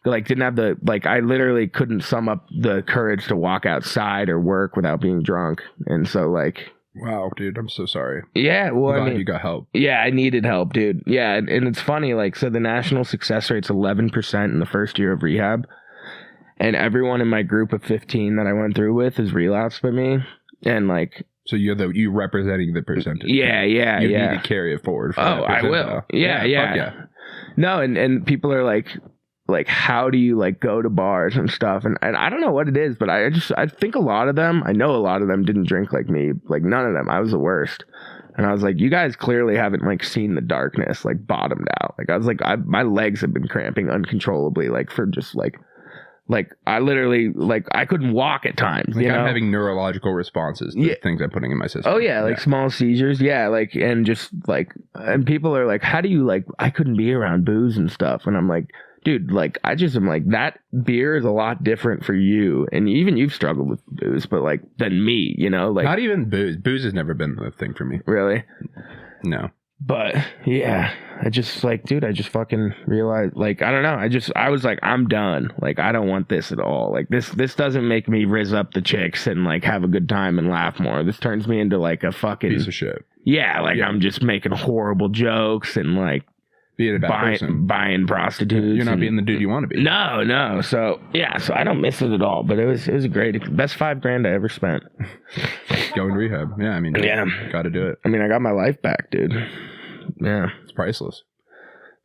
S3: Like, didn't have the, like, I literally couldn't sum up the courage to walk outside or work without being drunk. And so, like...
S2: Wow, dude, I'm so sorry.
S3: Yeah, well,
S2: I'm glad you got help.
S3: Yeah, I needed help, dude. Yeah, and it's funny, like, so the national success rate's 11% in the first year of rehab. And everyone in my group of 15 that I went through with is relapsed by me. And, like...
S2: So you representing the percentage.
S3: Yeah.
S2: You need to carry it forward. For
S3: I will. Yeah. No, and people are like, how do you like go to bars and stuff? And I don't know what it is, but I think a lot of them, I know a lot of them didn't drink like me. Like none of them. I was the worst. And I was like, you guys clearly haven't like seen the darkness, like bottomed out. Like I was like, my legs have been cramping uncontrollably, like for just like I literally like I couldn't walk at times.
S2: Like
S3: you know?
S2: I'm having neurological responses to things I'm putting in my system.
S3: Oh yeah, like small seizures. Yeah, like and just like and people are like, how do you like? I couldn't be around booze and stuff, and I'm like, dude, like I just am like that beer is a lot different for you, and even you've struggled with booze, but like than me, you know, like
S2: not even booze. Booze has never been the thing for me.
S3: Really?
S2: No.
S3: But yeah, I just like, dude, I just fucking realized, like, I don't know. I was like, I'm done. Like, I don't want this at all. Like, this doesn't make me rizz up the chicks and like have a good time and laugh more. This turns me into like a fucking
S2: piece of shit.
S3: Yeah, like I'm just making horrible jokes and like
S2: being a bad person.
S3: Buying prostitutes.
S2: You're not being the dude you want to be.
S3: No. So yeah, so I don't miss it at all. But it was a great, best $5,000 I ever spent.
S2: Go in rehab. Yeah, I mean, got to do it.
S3: I mean, I got my life back, dude. Yeah,
S2: it's priceless.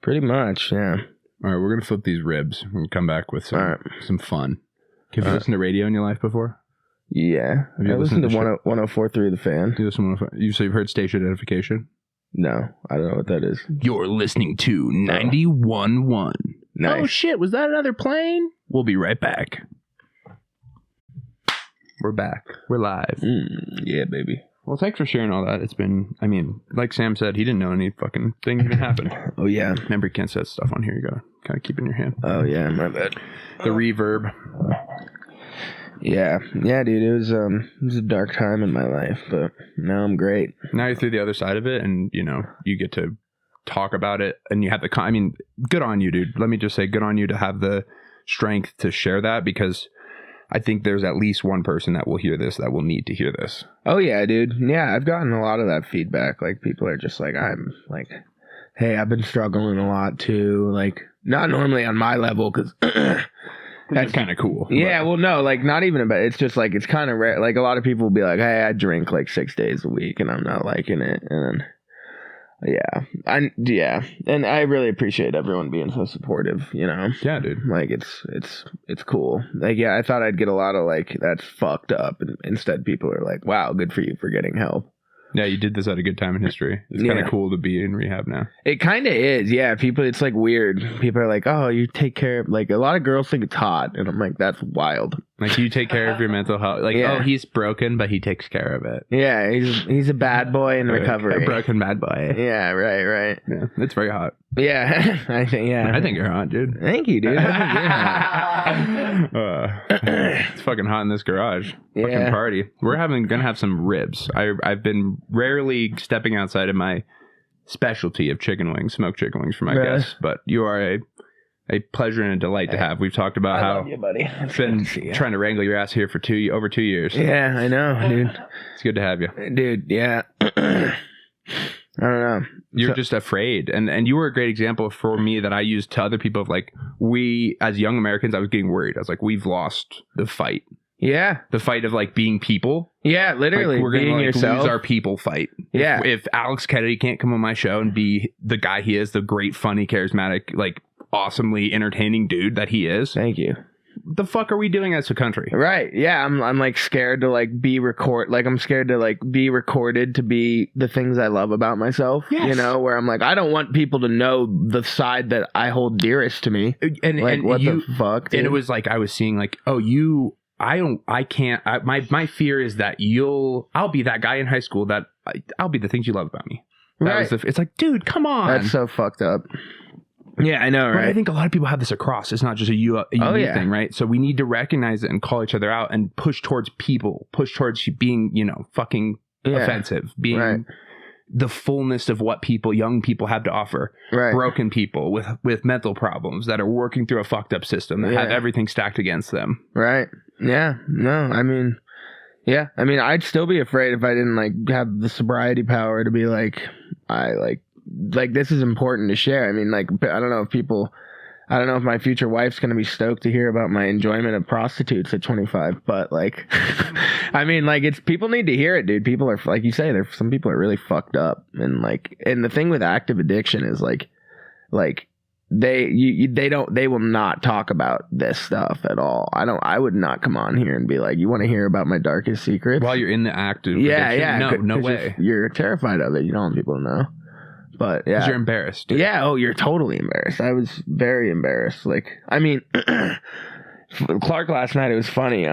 S3: Pretty much, yeah.
S2: All right, we're gonna flip these ribs and come back with some fun. Have you listened to radio in your life before?
S3: Yeah, I listened to 104.3 The Fan.
S2: You've heard station identification?
S3: No, I don't know what that is.
S2: You're listening to 91.1.
S3: Nice.
S2: Oh shit, was that another plane? We'll be right back. We're back. We're live.
S3: Yeah, baby.
S2: Well, thanks for sharing all that. It's been, I mean, like Sam said, he didn't know any fucking thing even happened.
S3: Oh, yeah.
S2: Remember, you can't set stuff on here. You gotta kind of keep it in your hand.
S3: Oh, yeah, my bad.
S2: The reverb.
S3: Yeah, dude, it was a dark time in my life, but now I'm great.
S2: Now you're through the other side of it, and, you know, you get to talk about it, and you have the, I mean, good on you, dude. Let me just say, good on you to have the strength to share that, because I think there's at least one person that will hear this that will need to hear this.
S3: Oh, yeah, dude. Yeah, I've gotten a lot of that feedback. Like, people are just like, I'm like, hey, I've been struggling a lot, too. Like, not normally on my level, because
S2: that's kind of cool.
S3: Yeah, well, no, like, not even about it's just like, it's kind of rare. Like, a lot of people will be like, hey, I drink like 6 days a week, and I'm not liking it. And Yeah, and I really appreciate everyone being so supportive. You know,
S2: Yeah, dude.
S3: like it's cool. Like, yeah, I thought I'd get a lot of like that's fucked up, and instead people are like, wow, good for you for getting help.
S2: Yeah, you did this at a good time in history. It's kind of cool to be in rehab now.
S3: It kind of is, yeah. People, it's like weird. People are like, oh, you take care of, like, a lot of girls think it's hot, and I'm like, that's wild.
S2: Like, you take care of your mental health. Like, oh, he's broken, but he takes care of it.
S3: Yeah, he's a bad boy in recovery.
S2: A broken bad boy.
S3: Yeah, right.
S2: Yeah, it's very hot.
S3: Yeah, I think you're
S2: hot, dude.
S3: Thank you, dude. I think you're hot.
S2: It's fucking hot in this garage. Fucking party. We're gonna have some ribs. I've been rarely stepping outside of my specialty of chicken wings, smoked chicken wings for my guests, but you are a pleasure and a delight to have. We've talked about how
S3: love you, buddy.
S2: I've been trying to wrangle your ass here for over 2 years.
S3: Yeah, I know, dude.
S2: It's good to have you.
S3: Dude, yeah. I don't know.
S2: You're just afraid. And you were a great example for me that I used to other people of like, we, as young Americans, I was getting worried. I was like, we've lost the fight.
S3: Yeah.
S2: The fight of like being people.
S3: Yeah, literally.
S2: Like, we're going to like
S3: yourself.
S2: lose our people fight.
S3: Yeah.
S2: If Alex Kennedy can't come on my show and be the guy he is, the great, funny, charismatic, like awesomely entertaining dude that he is.
S3: Thank you.
S2: The fuck are we doing as a country?
S3: Right. Yeah. I'm like scared to like I'm scared to like be recorded to be the things I love about myself.
S2: Yes.
S3: You know, where I'm like, I don't want people to know the side that I hold dearest to me.
S2: And
S3: like, what the fuck? Dude?
S2: And it was like, I was seeing like, oh, my fear is that I'll be that guy in high school that I'll be the things you love about me. Right. It's like, dude, come on.
S3: That's so fucked up. Yeah, I know, right?
S2: But I think a lot of people have this across. It's not just a you thing, right? So we need to recognize it and call each other out and push towards people, push towards being, fucking offensive, being the fullness of what young people have to offer.
S3: Right.
S2: Broken people with mental problems that are working through a fucked up system that have everything stacked against them.
S3: Right. Yeah. No, I mean, I'd still be afraid if I didn't like have the sobriety power to be like, like this is important to share. I mean, like, I don't know if my future wife's going to be stoked to hear about my enjoyment of prostitutes at 25, but like, I mean, like, people need to hear it, dude. People are, like you say, some people are really fucked up. And like, and the thing with active addiction is like they will not talk about this stuff at all. I would not come on here and be like, you want to hear about my darkest secrets?
S2: While you're in the active addiction? No way.
S3: You're terrified of it. You don't want people to know. But yeah,
S2: because you're embarrassed. Dude.
S3: Yeah. Oh, you're totally embarrassed. I was very embarrassed. Like, I mean, Clark last night, it was funny.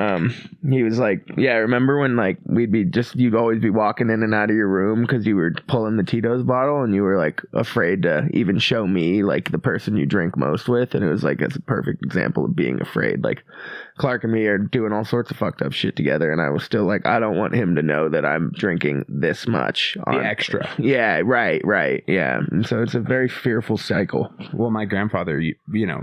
S3: He was like, yeah, remember when like you'd always be walking in and out of your room because you were pulling the Tito's bottle and you were like afraid to even show me like the person you drink most with. And it was like, that's a perfect example of being afraid. Like, Clark and me are doing all sorts of fucked up shit together, and I was still like, I don't want him to know that I'm drinking this much.
S2: The extra.
S3: Yeah, right, yeah. And so it's a very fearful cycle.
S2: Well, my grandfather,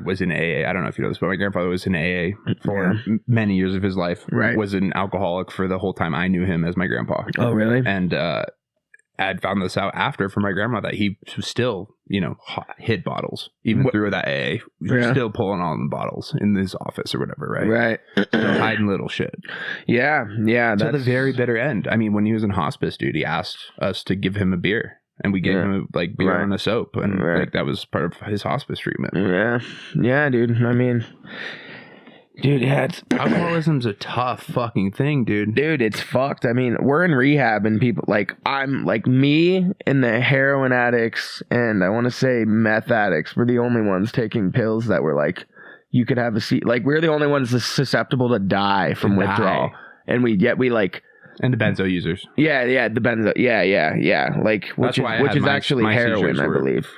S2: was in AA. I don't know if you know this, but my grandfather was in AA for many years of his life.
S3: Right.
S2: Was an alcoholic for the whole time I knew him as my grandpa.
S3: Oh, really?
S2: And I'd found this out after from my grandma that he was still, hid bottles even through that AA. Still pulling all the bottles in his office or whatever, right?
S3: Right.
S2: Still hiding little shit.
S3: Yeah.
S2: To the very bitter end. I mean, when he was in hospice, dude, he asked us to give him a beer. And we gave him like beer on a soap. And like that was part of his hospice treatment.
S3: Yeah. Yeah, dude. I mean... Dude, yeah,
S2: alcoholism's a tough fucking thing, dude.
S3: Dude, it's fucked. I mean, we're in rehab and people I'm like me and the heroin addicts and I want to say meth addicts were the only ones taking pills that were like, you could have a seat. Like, we're the only ones susceptible to die from withdrawal. And we like.
S2: And the benzo users.
S3: Yeah, the benzo. Yeah. Like, which is actually heroin, I believe.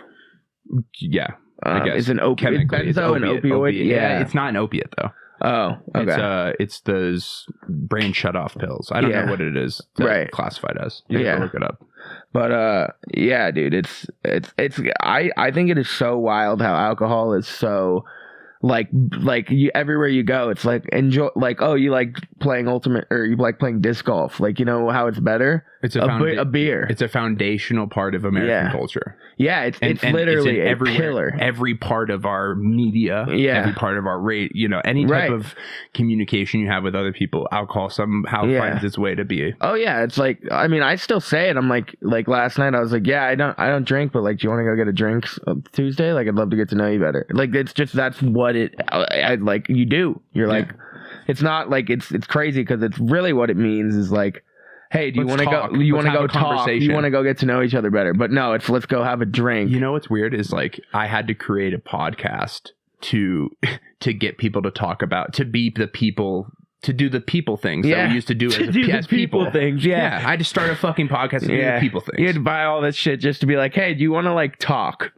S2: Yeah. I guess.
S3: It's an opiate. Benzo and opioid. Yeah.
S2: It's not an opiate though.
S3: Oh, okay.
S2: It's those brain shut-off pills. I don't know what it is classified as. You have to look it up.
S3: But dude, it's I think it is so wild how alcohol is so like you everywhere you go, it's like enjoy, like, oh, you like playing ultimate, or you like playing disc golf, like, you know how it's better?
S2: It's
S3: a beer.
S2: It's a foundational part of American culture.
S3: Yeah, it's literally
S2: it's
S3: a killer.
S2: Every part of our media, every part of our rate, you know, any type of communication you have with other people, alcohol somehow finds its way to be.
S3: Oh yeah, it's like, I mean, I still say it. I'm like last night I was like, yeah, I don't drink, but like, do you want to go get a drink Tuesday? Like, I'd love to get to know you better. Like, it's just, that's what I like, you do. You're like, it's not like it's crazy, because it's really what it means is like, hey, do you want to go? You want to go talk? You want to go get to know each other better? But no, it's let's go have a drink.
S2: You know what's weird is like I had to create a podcast to get people to talk about, to be the people, to do the people things that we used to do as people
S3: things. Yeah,
S2: I just started a fucking podcast to do the people things.
S3: You had to buy all this shit just to be like, hey, do you want to like talk?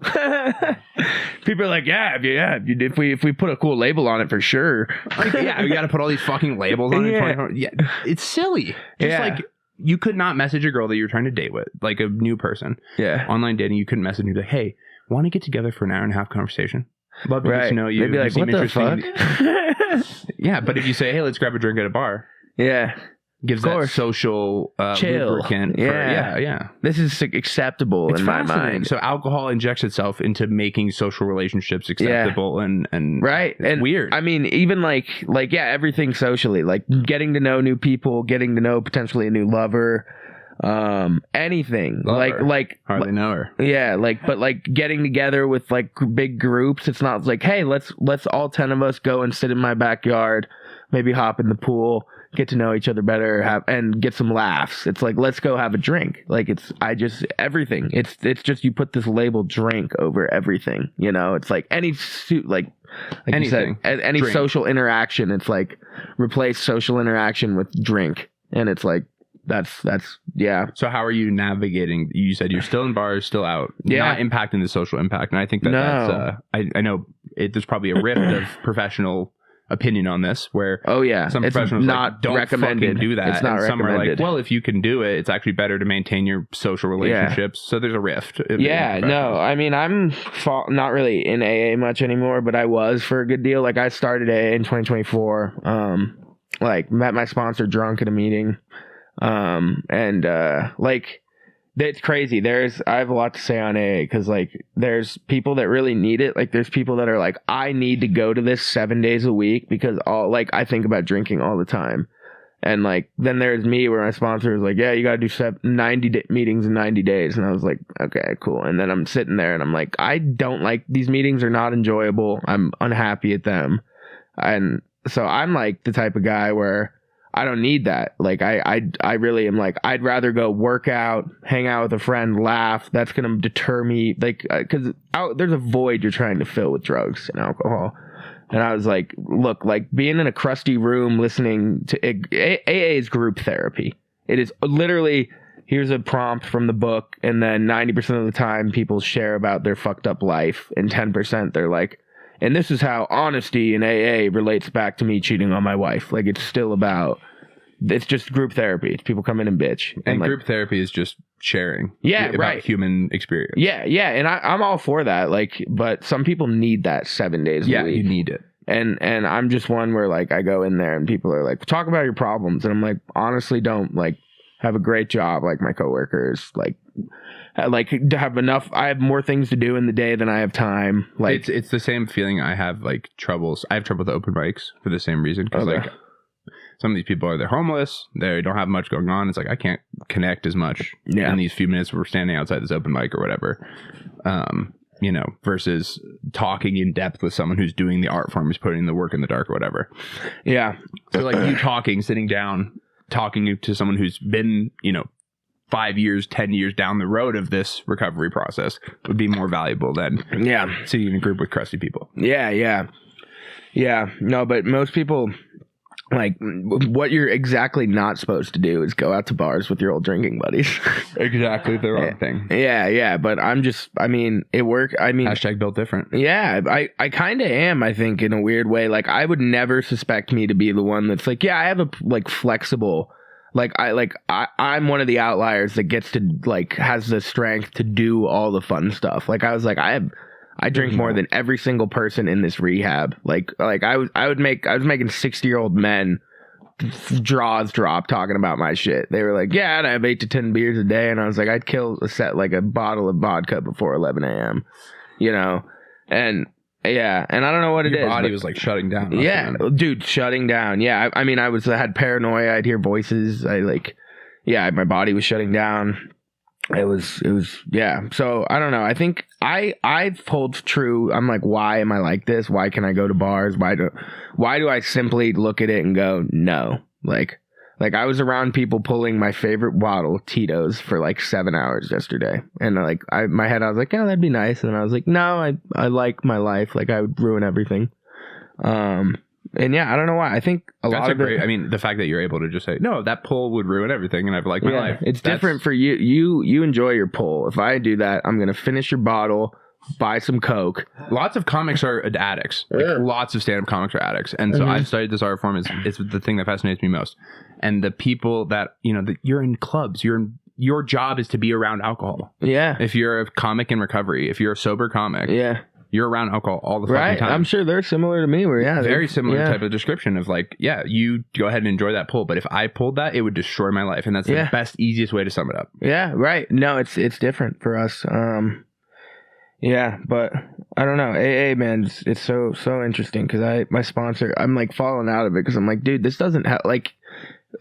S3: People are like, if we put a cool label on it, for sure.
S2: Like, we got to put all these fucking labels on it. Yeah, it's silly. Just like, you could not message a girl that you're trying to date with, like a new person. Yeah. Online dating, you couldn't message me like, hey, want to get together for an hour and a half conversation? Love to get to know you.
S3: They'd be like, what the fuck?
S2: Yeah, but if you say, hey, let's grab a drink at a bar.
S3: Yeah.
S2: Gives that social
S3: chill.
S2: Lubricant. Yeah.
S3: This is acceptable in my mind.
S2: So alcohol injects itself into making social relationships acceptable and
S3: right. And
S2: weird.
S3: I mean, even like everything socially, like getting to know new people, getting to know potentially a new lover, anything. Like
S2: hardly know her.
S3: Yeah, but getting together with like big groups. It's not like, hey, let's all 10 of us go and sit in my backyard, maybe hop in the pool, get to know each other better, and get some laughs. It's like, let's go have a drink. Like, everything. It's just, you put this label drink over everything, you know? It's like any anything. You said, any drink. Social interaction. It's like, replace social interaction with drink. And it's like, that's
S2: So how are you navigating? You said you're still in bars, still out, not impacting the social impact. And I think that's, I know there's probably a rift of professional opinion on this, where some professionals
S3: not
S2: don't
S3: recommended.
S2: Fucking do that.
S3: It's not
S2: and some
S3: recommended.
S2: are like, well, if you can do it, it's actually better to maintain your social relationships. So there's a rift.
S3: I mean, I'm not really in AA much anymore, but I was for a good deal. Like, I started AA in 2024. Like, met my sponsor drunk at a meeting. It's crazy. I have a lot to say on AA, because like, there's people that really need it. Like, there's people that are like, I need to go to this 7 days a week because I think about drinking all the time. And like, then there's me, where my sponsor is like, yeah, you got to do 90 meetings in 90 days. And I was like, okay, cool. And then I'm sitting there and I'm like, I don't like, these meetings are not enjoyable. I'm unhappy at them. And so I'm like the type of guy where I don't need that. Like, I really am like, I'd rather go work out, hang out with a friend, laugh. That's going to deter me. Like, because there's a void you're trying to fill with drugs and alcohol. And I was like, look, like, being in a crusty room listening to AA is group therapy. It is literally, here's a prompt from the book, and then 90% of the time people share about their fucked up life, and 10% they're like, and this is how honesty in AA relates back to me cheating on my wife. Like, it's still about, it's just group therapy. It's people come in and bitch.
S2: And like, group therapy is just sharing.
S3: About
S2: human experience.
S3: Yeah. And I'm all for that. Like, but some people need that 7 days a week.
S2: Yeah, you need it.
S3: And I'm just one where like, I go in there and people are like, talk about your problems. And I'm like, honestly, don't like have a great job. Like, my coworkers, like to have enough. I have more things to do in the day than I have time. Like,
S2: it's the same feeling. I have like troubles. I have trouble with open mics for the same reason. Because like, some of these people they're homeless. They don't have much going on. It's like, I can't connect as much in these few minutes we're standing outside this open mic or whatever. You know, versus talking in depth with someone who's doing the art form, is putting the work in the dark or whatever. Yeah. So like, you sitting down, talking to someone who's been, 5 years, 10 years down the road of this recovery process would be more valuable than sitting in a group with crusty people.
S3: Yeah. No, but most people, like, what you're exactly not supposed to do is go out to bars with your old drinking buddies.
S2: Exactly the wrong thing.
S3: Yeah. But it worked.
S2: Hashtag built different.
S3: Yeah, I kind of am, I think, in a weird way. Like, I would never suspect me to be the one that's like, I have a like flexible. I'm one of the outliers that gets to like has the strength to do all the fun stuff. Like, I was like, I I drink more than every single person in this rehab. Like I was making 60-year-old men draws drop talking about my shit. They were like, yeah, I'd have 8 to 10 beers a day, and I was like, I'd kill a bottle of vodka before 11 a.m. You know, and yeah, and I don't know what
S2: Your
S3: it is.
S2: body was like shutting down.
S3: Yeah, dude, shutting down. Yeah, I mean, I had paranoia. I'd hear voices. My body was shutting down. It was yeah. So I don't know. I think I hold true. I'm like, why am I like this? Why can I go to bars? Why do I simply look at it and go no? Like I was around people pulling my favorite bottle of Tito's for like 7 hours yesterday, and like my head I was like, yeah, that'd be nice, and I was like, no, I like my life. Like I would ruin everything. And yeah, I don't know why. I think
S2: I mean, the fact that you're able to just say, no, that pull would ruin everything, and I've liked my life.
S3: It's different for you. You enjoy your pull. If I do that, I'm going to finish your bottle, buy some Coke.
S2: Lots of comics are addicts. Like, lots of stand-up comics are addicts. And so I've studied this art form. It's the thing that fascinates me most. And the people that, you're in clubs, your job is to be around alcohol.
S3: Yeah.
S2: If you're a comic in recovery, if you're a sober comic.
S3: Yeah.
S2: You're around alcohol all the fucking time.
S3: I'm sure they're similar to me.
S2: Very similar type of description of like, yeah, you go ahead and enjoy that pull, but if I pulled that, it would destroy my life, and that's the best, easiest way to sum it up.
S3: Yeah, right. No, it's different for us. Yeah, but I don't know. AA, man, it's so interesting because my sponsor, I'm like falling out of it because I'm like, dude, this doesn't have like.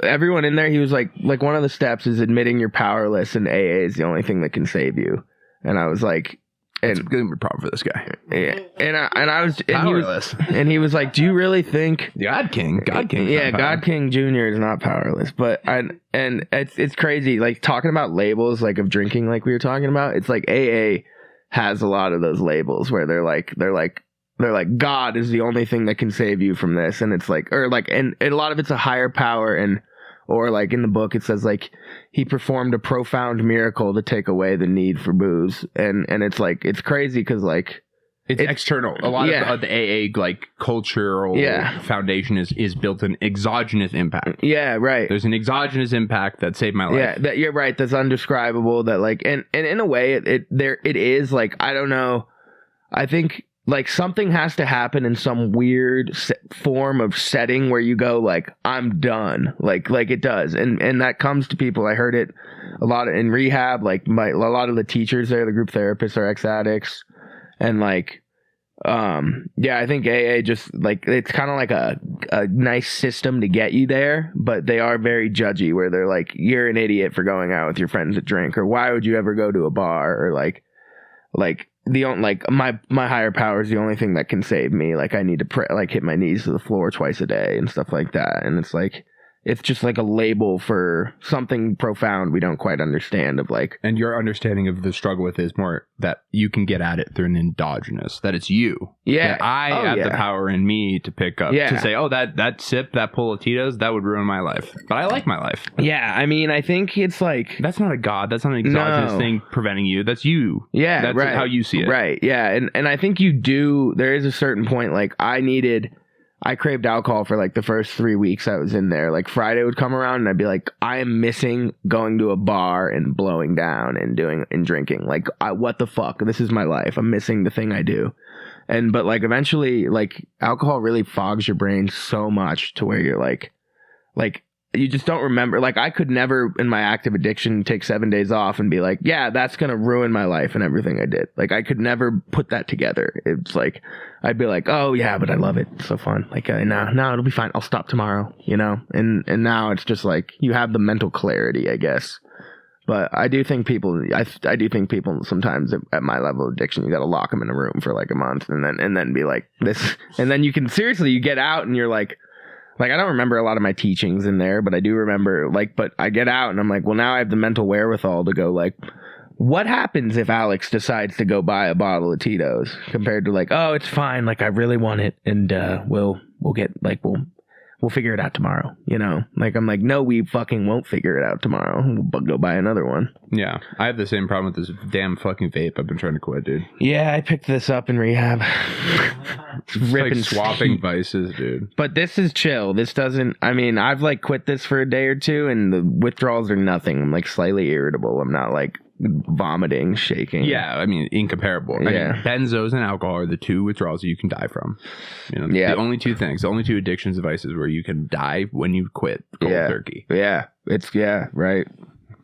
S3: Everyone in there, he was like one of the steps is admitting you're powerless, and AA is the only thing that can save you. And I was like.
S2: It's going to be a problem for this guy.
S3: Yeah, and I was
S2: powerless.
S3: And he was like, "Do you really think
S2: God King?
S3: Yeah, God King Jr. is not powerless." But it's crazy. Like talking about labels, like of drinking, like we were talking about. It's like AA has a lot of those labels where they're like God is the only thing that can save you from this, and it's like and a lot of it's a higher power or like in the book it says like he performed a profound miracle to take away the need for booze, and it's like it's crazy because like
S2: it's external. A lot of the AA like cultural foundation is built in exogenous impact.
S3: Yeah, right.
S2: There's an exogenous impact that saved my life.
S3: Yeah, you're right. That's undescribable. That like and in a way it is like I don't know. I think. Like something has to happen in some weird form of setting where you go like I'm done, like it does, and that comes to people. I heard it a lot in rehab. Like a lot of the teachers there, the group therapists are ex-addicts, and like I think AA just like it's kind of like a nice system to get you there, but they are very judgy where they're like you're an idiot for going out with your friends to drink, or why would you ever go to a bar, or like. My higher power is the only thing that can save me. Like I need to hit my knees to the floor twice a day and stuff like that. And it's like it's just like a label for something profound we don't quite understand of like.
S2: And your understanding of the struggle with it is more that you can get at it through an endogenous, that it's you.
S3: Yeah.
S2: That I have the power in me to pick up, to say, oh, that sip, that pull of Tito's, that would ruin my life. But I like my life.
S3: Yeah. I mean, I think it's like.
S2: That's not a God. That's not an exogenous thing preventing you. That's you.
S3: Yeah.
S2: That's
S3: right.
S2: how you see it.
S3: Right. Yeah. And I think you do. There is a certain point like I craved alcohol for like the first 3 weeks I was in there. Like Friday would come around and I'd be like, I am missing going to a bar and blowing down and drinking. Like, what the fuck? This is my life. I'm missing the thing I do. But like eventually, like alcohol really fogs your brain so much to where you're like you just don't remember. Like I could never in my active addiction take 7 days off and be like, yeah, that's going to ruin my life and everything I did. Like I could never put that together. It's like, I'd be like, oh yeah, but I love it. It's so fun. Like, no, it'll be fine. I'll stop tomorrow, And now it's just like, you have the mental clarity, I guess. But I do think people sometimes at my level of addiction, you got to lock them in a room for like a month and then be like this. And then you get out and you're like I don't remember a lot of my teachings in there, but I do remember but I get out and I'm like, well, now I have the mental wherewithal to go like, what happens if Alex decides to go buy a bottle of Tito's compared to like, oh, it's fine. Like I really want it. And, we'll figure it out tomorrow. Like, I'm like, no, we fucking won't figure it out tomorrow. We'll go buy another one.
S2: Yeah. I have the same problem with this damn fucking vape I've been trying to quit, dude.
S3: Yeah. I picked this up in rehab.
S2: It's ripping, like swapping vices, dude.
S3: But this is chill. This doesn't, I've like quit this for a day or two and the withdrawals are nothing. I'm like slightly irritable. I'm not like vomiting, shaking.
S2: Yeah, I mean, incomparable.
S3: Yeah.
S2: I mean, benzos and alcohol are the two withdrawals you can die from. You know,
S3: Yeah.
S2: the only two things, the only two addictions devices where you can die when you quit cold turkey.
S3: Yeah. It's, right.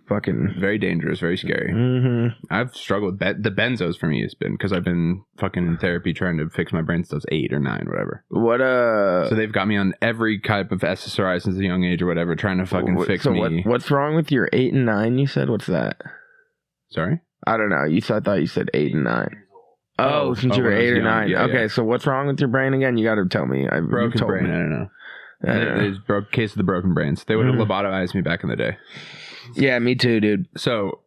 S3: Fucking.
S2: Very dangerous, very scary.
S3: Mm-hmm.
S2: I've struggled. The benzos for me has been because I've been fucking in therapy trying to fix my brain since I was 8 or 9, whatever. So they've got me on every type of SSRI since a young age or whatever, trying to fucking fix me.
S3: What's wrong with your 8 and 9? You said, what's that?
S2: Sorry?
S3: I don't know. I thought you said 8 and 9. Oh, since you were
S2: when I was
S3: 8 or
S2: young.
S3: 9.
S2: Yeah,
S3: okay,
S2: yeah.
S3: so what's wrong with your brain again? You got to tell me.
S2: Broken
S3: told
S2: brain.
S3: me.
S2: I don't know.
S3: I don't know.
S2: There's case of the broken brains. They would have lobotomized me back in the day.
S3: Yeah, me too, dude.
S2: So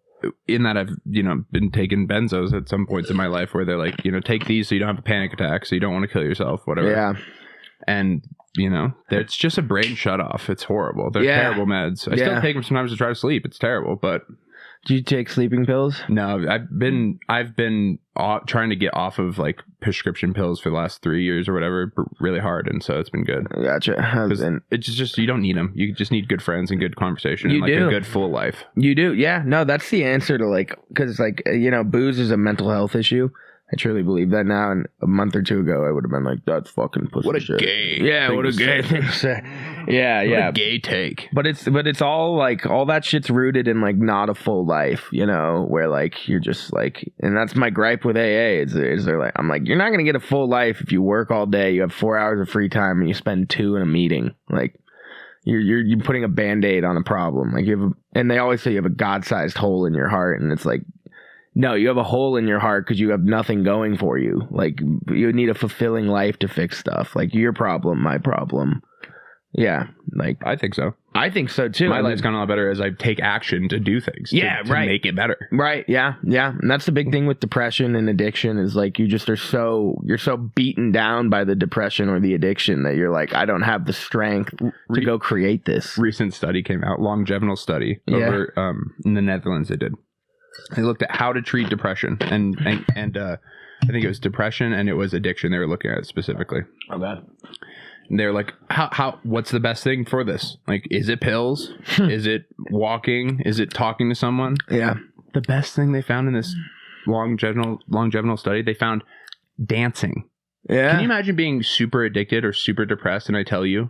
S2: in that I've, been taking benzos at some points in my life where they're like, take these so you don't have a panic attack, so you don't want to kill yourself, whatever.
S3: Yeah.
S2: And, it's just a brain shut off. It's horrible. They're terrible meds. I still take them sometimes to try to sleep. It's terrible, but...
S3: Do you take sleeping pills?
S2: No, I've been trying to get off of like prescription pills for the last 3 years or whatever, really hard, and so it's been good.
S3: Gotcha.
S2: It's just you don't need them. You just need good friends and good conversation
S3: You
S2: and like
S3: do.
S2: a good full life.
S3: You do, yeah. No, that's the answer to because booze is a mental health issue. I truly believe that now. And a month or two ago, I would have been like, "That's fucking pussy
S2: What a
S3: shit."
S2: gay,
S3: Yeah,
S2: thing
S3: what a
S2: to
S3: gay
S2: say.
S3: thing to say. Yeah,
S2: What
S3: yeah.
S2: a gay take.
S3: But it's all all that shit's rooted in not a full life, where you're just and that's my gripe with AA is they're like, I'm like, you're not gonna get a full life if you work all day, you have 4 hours of free time, and you spend 2 in a meeting. You're putting a Band-Aid on a problem. And they always say you have a God-sized hole in your heart, and it's like, no, you have a hole in your heart because you have nothing going for you. You need a fulfilling life to fix stuff. Your problem, my problem. Yeah,
S2: I think so.
S3: I think so too.
S2: My life's gone a lot better as I take action to do things.
S3: Yeah,
S2: to
S3: right.
S2: make it better.
S3: Right. Yeah. Yeah. And that's the big thing with depression and addiction is you just you're so beaten down by the depression or the addiction that you're like, I don't have the strength to go create this.
S2: Recent study came out, longitudinal study over in the Netherlands. They did. They looked at how to treat depression and I think it was depression and it was addiction. They were looking at it specifically.
S3: Oh God.
S2: And they're like, what's the best thing for this? Is it pills? Is it walking? Is it talking to someone?
S3: Yeah.
S2: The best thing they found in this longitudinal study, they found dancing.
S3: Yeah.
S2: Can you imagine being super addicted or super depressed and I tell you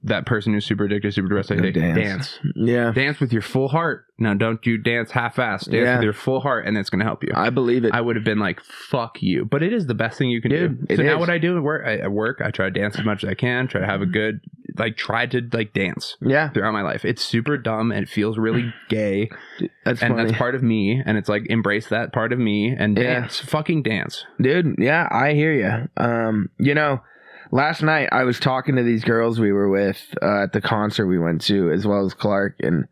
S2: that person who's super addicted, super depressed, I say, dance.
S3: Yeah.
S2: Dance with your full heart. Now, don't you dance half-assed. Dance with your full heart, and it's going to help you.
S3: I believe it.
S2: I would have been like, fuck you. But it is the best thing you can do.
S3: It
S2: So now
S3: is.
S2: what I do at work, I try to dance as much as I can, try to have a good, try to dance
S3: Yeah.
S2: throughout my life. It's super dumb, and it feels really gay.
S3: That's
S2: and
S3: funny.
S2: that's part of me, and it's embrace that part of me, and dance. Fucking dance.
S3: Dude, yeah, I hear you. Last night I was talking to these girls we were with at the concert we went to, as well as Clark, and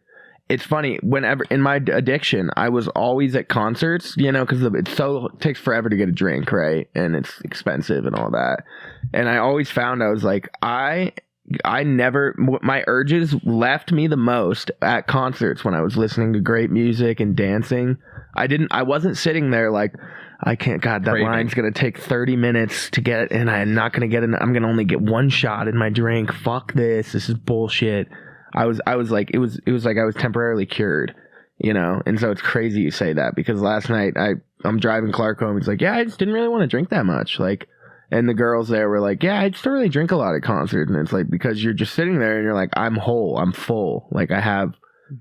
S3: it's funny, whenever in my addiction, I was always at concerts, because it takes forever to get a drink, right? And it's expensive and all that. And I always found I was like, I never, my urges left me the most at concerts when I was listening to great music and dancing. I wasn't sitting there I can't, God, that line's going to take 30 minutes to get, and I'm not going to get I'm going to only get one shot in my drink. Fuck this. This is bullshit. I was like, it was like I was temporarily cured, and so it's crazy you say that because last night I'm driving Clark home. He's like, yeah, I just didn't really want to drink that much. And the girls there were like, yeah, I just don't really drink a lot at concerts. And it's because you're just sitting there and you're like, I'm whole. I'm full.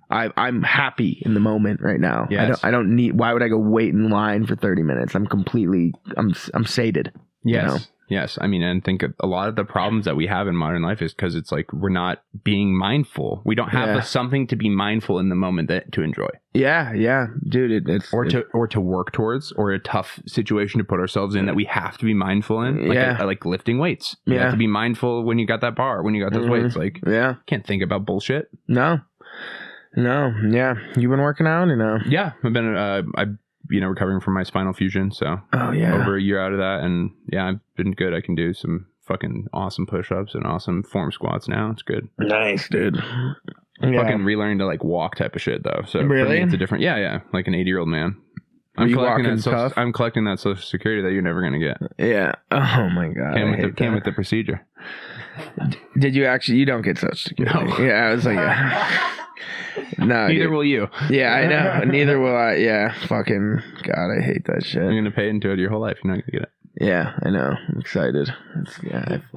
S3: I'm happy in the moment right now.
S2: Yes.
S3: I don't need, why would I go wait in line for 30 minutes? I'm sated.
S2: Yes. Yes. I mean, and think a lot of the problems that we have in modern life is because it's we're not being mindful. We don't have something to be mindful in the moment to enjoy.
S3: Yeah. Yeah. Dude,
S2: or to work towards, or a tough situation to put ourselves in that we have to be mindful in. Like lifting weights. You have to be mindful when you got that bar, when you got those weights. Can't think about bullshit.
S3: No. Yeah. You been working out or no?
S2: Yeah. I've been, recovering from my spinal fusion. So over a year out of that. And yeah, I've been good. I can do some fucking awesome push-ups and awesome form squats now. It's good.
S3: Nice, dude.
S2: Fucking relearning to walk type of shit though. So
S3: really?
S2: For me, it's a different, like an 80-year-old man. I'm collecting that social security that you're never going to get.
S3: Yeah. Oh my God.
S2: Came with the procedure.
S3: Did you actually, you don't get social security?
S2: No.
S3: Yeah. I was like, No,
S2: Neither
S3: dude.
S2: will you.
S3: Yeah, I know. Neither will I. Yeah, fucking God, I hate that shit.
S2: You're gonna pay into it your whole life. You're not gonna get it.
S3: Yeah, I know. I'm excited.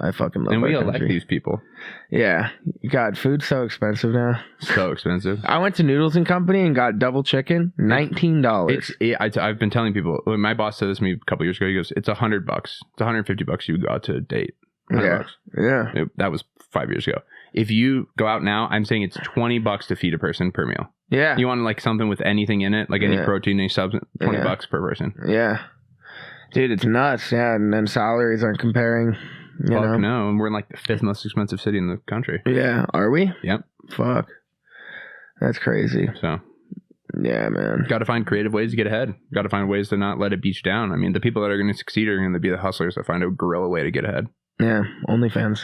S3: I fucking love
S2: And we
S3: our
S2: elect
S3: country.
S2: these people.
S3: Yeah. God, food's so expensive now.
S2: So expensive.
S3: I went to Noodles and Company and got double chicken, $19.
S2: I've been telling people. When my boss said this to me a couple years ago. He goes, "It's $100. It's $150. You would go out to a date. $100.
S3: Yeah.
S2: That was 5 years ago. If you go out now, I'm saying it's $20 to feed a person per meal.
S3: Yeah.
S2: You want like something with anything in it, like any
S3: Yeah.
S2: protein, any substance, $20
S3: Yeah.
S2: per person.
S3: Yeah. Dude, it's nuts. Yeah, and then salaries aren't comparing. You know?
S2: Fuck no, and we're in like the 5th most expensive city in the country.
S3: Yeah, are we?
S2: Yep.
S3: Fuck. That's crazy.
S2: So
S3: Yeah, man.
S2: got to find creative ways to get ahead. Got to find ways to not let it beat you down. I mean, the people that are going to succeed are going to be the hustlers that find a guerrilla way to get ahead.
S3: Yeah, OnlyFans.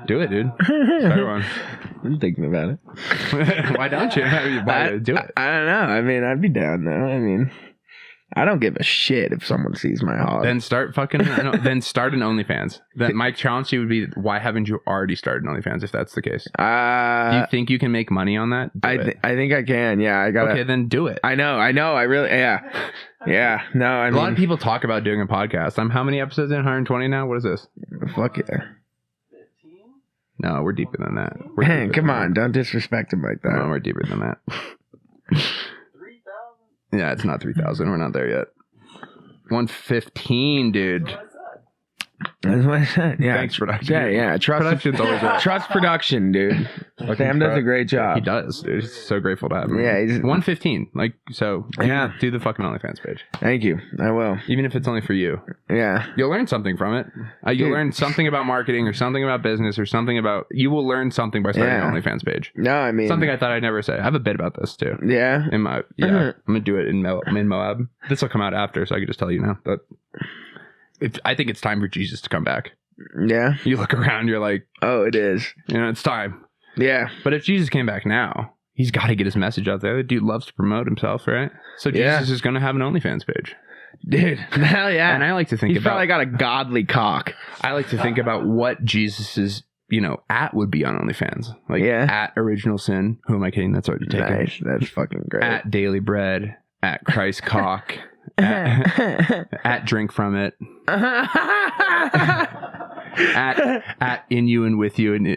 S2: Do it, dude. Start one.
S3: I'm thinking about it.
S2: Why don't you? Why do it?
S3: I don't know. I mean, I'd be down though. I mean, I don't give a shit if someone sees my hog.
S2: Then start fucking. Then start an OnlyFans. Then my challenge to you would be, why haven't you already started an OnlyFans? If that's the case, do you think you can make money on that? Do it.
S3: I think I can. Yeah, I gotta.
S2: Okay, then do it.
S3: I know. I really. Yeah. No, I mean,
S2: A lot of people talk about doing a podcast. I'm how many episodes in? 120 now. What is this?
S3: fuck yeah.
S5: 15?
S2: No, we're deeper than that. We're
S3: Man,
S2: deeper
S3: come
S2: than
S3: on, don't disrespect him like
S2: that. No,
S3: that.
S2: we're deeper than that.
S5: 3,000?
S2: Yeah, it's not 3,000. We're not there yet. 115, dude.
S5: What I said.
S3: That's what I said. Yeah,
S2: Thanks, production.
S3: Yeah. Trust
S2: Production's always right.
S3: Trust production, dude. Sam does a great job.
S2: He does, dude. He's so grateful to have him.
S3: Yeah, he's-
S2: 115. Like, so
S3: Yeah.
S2: do the fucking OnlyFans page.
S3: Thank you. I will.
S2: Even if it's only for you.
S3: Yeah.
S2: You'll learn something from it. You'll
S3: Dude.
S2: learn something about marketing or something about business or something about... You will learn something by starting
S3: Yeah.
S2: an OnlyFans page.
S3: No, I mean
S2: Something I thought I'd never say. I have a bit about this, too.
S3: Yeah.
S2: In my... Yeah. I'm going to do it in Moab. This will come out after, so I can just tell you now. But I think it's time for Jesus to come back.
S3: Yeah.
S2: You look around, you're like,
S3: Oh, it is.
S2: it's time.
S3: Yeah.
S2: But if Jesus came back now, he's got to get his message out there. The dude loves to promote himself, right? So
S3: Yeah.
S2: Jesus is going to have an OnlyFans page.
S3: Dude. Hell yeah.
S2: And I like to think
S3: He's
S2: about...
S3: probably got a godly cock.
S2: I like to think about what Jesus's, at would be on OnlyFans. Like,
S3: Yeah.
S2: at Original Sin. Who am I kidding? That's already taken.
S3: Nice. That's fucking great.
S2: At Daily Bread. At Christ Cock. at Drink From It. At In You and With You. And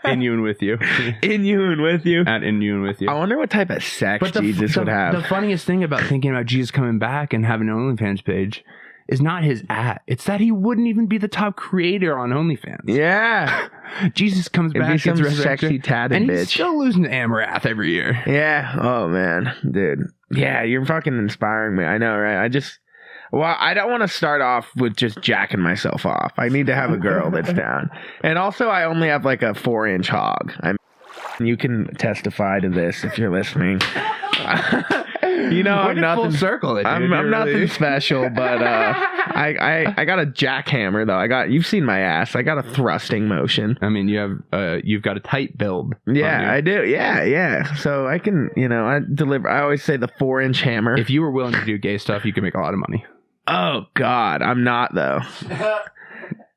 S2: In You and With You.
S3: In you and with you.
S2: At In You and With You.
S3: I wonder what type of sex
S2: But
S3: Jesus would have.
S2: The funniest thing about thinking about Jesus coming back and having an OnlyFans page is not his It's that he wouldn't even be the top creator on OnlyFans.
S3: Yeah.
S2: Jesus comes
S3: It'd
S2: back,
S3: be some
S2: gets resurrected,
S3: sexy tatted
S2: and
S3: bitch.
S2: he's still losing to Amarath every year.
S3: Yeah. Oh man, dude. Yeah, you're fucking inspiring me. I know, right? I don't want to start off with just jacking myself off. I need to have a girl that's down. And also, I only have like a 4-inch hog. You can testify to this if you're listening. I'm nothing.
S2: Full circle.
S3: I'm nothing special, but I got a jackhammer though. You've seen my ass. I got a thrusting motion.
S2: I mean, you've got a tight build.
S3: Yeah, I do. Yeah. So I can, I deliver. I always say the 4-inch hammer.
S2: If you were willing to do gay stuff, you could make a lot of money.
S3: Oh God, I'm not though.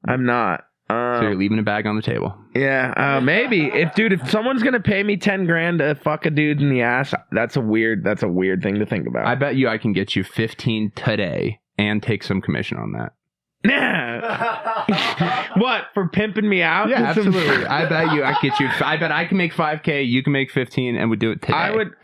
S3: I'm not.
S2: So you're leaving a bag on the table.
S3: Yeah, maybe if someone's gonna pay me $10,000 to fuck a dude in the ass, that's a weird thing to think about.
S2: I bet you I can get you 15 today and take some commission on that.
S3: Nah. What, for pimping me out?
S2: Yeah, absolutely. I bet you I can get you. I bet I can make 5K. You can make 15, and we do it today.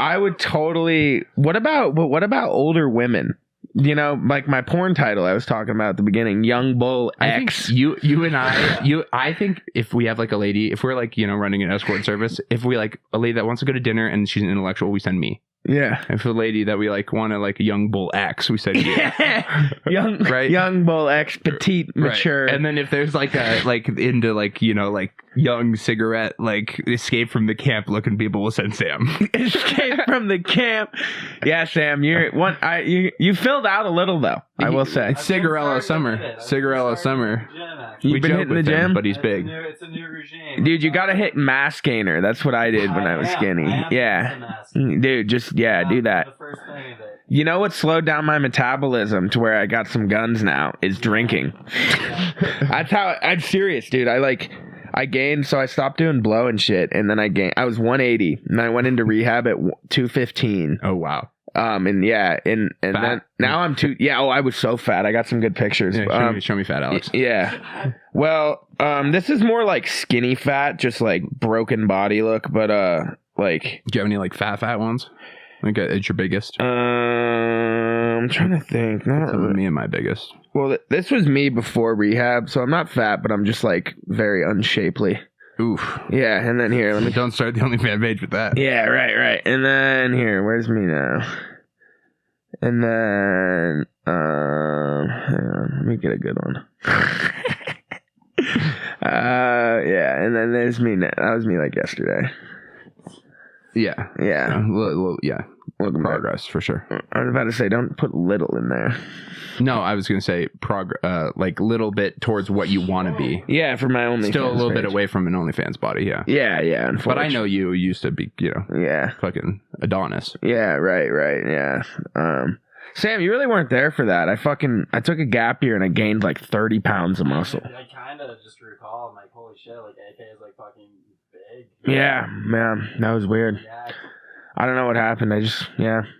S3: I would totally. What about older women? Like my porn title I was talking about at the beginning, Young Bull X.
S2: I think you and I think if we have like a lady, if we're like, running an escort service, if we like a lady that wants to go to dinner and she's an intellectual, we send me.
S3: Yeah.
S2: And for the lady that we like want to like a Young Bull X, we send you.
S3: Young Bull X, petite, mature.
S2: Right. And then if there's like a into like young cigarette, like escape from the camp looking people, will send Sam.
S3: Escape from the camp. Yeah, Sam, you filled out a little though. I will say.
S2: Cigarella Summer.
S3: You've
S2: We
S3: been
S2: joke
S3: hitting the
S2: with him,
S3: gym?
S2: but he's big.
S5: It's a new regime.
S3: Dude, you gotta hit mass gainer. That's what I did when I was skinny. Yeah. Dude, just do that.
S5: The first thing of it.
S3: You know what slowed down my metabolism to where I got some guns now is drinking. That's how I'm serious, dude. I gained, so I stopped doing blow and shit, and then I was 180, and I went into rehab at 215.
S2: Oh wow.
S3: And then now I'm I was so fat. I got some good pictures.
S2: Yeah, show me fat, Alex.
S3: Yeah. Well, this is more like skinny fat, just like broken body look, but like.
S2: Do you have any like fat ones? Like it's your biggest?
S3: I'm trying to think. Not
S2: That's
S3: really.
S2: me and my biggest.
S3: Well, this was me before rehab, so I'm not fat, but I'm just like very unshapely.
S2: Oof.
S3: Yeah, and then here, let me.
S2: Don't start the OnlyFans page with that.
S3: Yeah, right. And then here, where's me now? And then, hang on, let me get a good one. Yeah, and then there's me now. That was me like yesterday.
S2: Yeah.
S3: Yeah.
S2: Yeah.
S3: Welcome back.
S2: Progress for sure.
S3: I was about to say, don't put little in there.
S2: No, I was going to say like little bit towards what you want to be.
S3: Yeah, for my OnlyFans.
S2: Still a little bit
S3: page.
S2: away from an OnlyFans body, yeah.
S3: Yeah.
S2: But I know you used to be,
S3: Yeah.
S2: fucking Adonis.
S3: Yeah, right, yeah. Sam, you really weren't there for that. I took a gap year and I gained like 30 pounds of muscle.
S5: I kind of just recall, I'm like, holy shit, like AK is like fucking big.
S3: Yeah, man, that was weird.
S5: Yeah.
S3: I don't know what happened.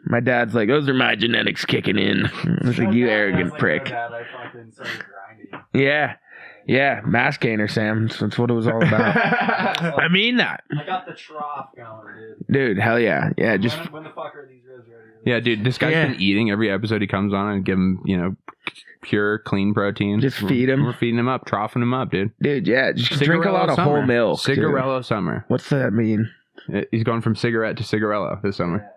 S3: My dad's like, those are my genetics kicking in. I was like, you arrogant prick.
S5: I fucking started grinding.
S3: Yeah, mass gainer, Sam. That's what it was all about. I mean that.
S5: I got the trough going, dude.
S3: Dude, hell yeah. Yeah, just...
S5: When the fuck are these ribs ready?
S2: Yeah, dude, this guy's been eating every episode he comes on and give him, pure, clean protein.
S3: Just feed him.
S2: We're feeding him up, troughing him up, dude.
S3: Dude, yeah, just drink a lot of whole milk.
S2: Cigarello summer.
S3: What's that mean?
S2: He's going from cigarette to cigarello this summer.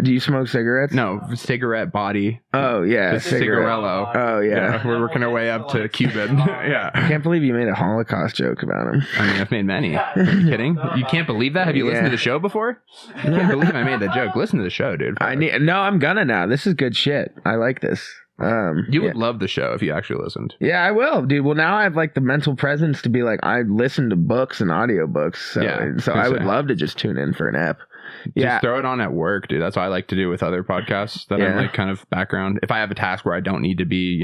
S3: Do you smoke cigarettes?
S2: No, cigarette body.
S3: Oh, yeah.
S2: To cigarello.
S3: Oh, yeah.
S2: We're working our way up to Cuban. Yeah.
S3: I can't believe you made a Holocaust joke about him.
S2: I mean, I've made many. Are you kidding? You can't believe that? Have you listened to the show before? I can't believe I made that joke. Listen to the show, dude.
S3: I'm gonna now. This is good shit. I like this.
S2: You would love the show if you actually listened.
S3: Yeah, I will, dude. Well, now I have like the mental presence to be like, I listen to books and audiobooks. So I would love to just tune in for an app.
S2: Just throw it on at work, dude. That's what I like to do with other podcasts that I'm like kind of background. If I have a task where I don't need to be,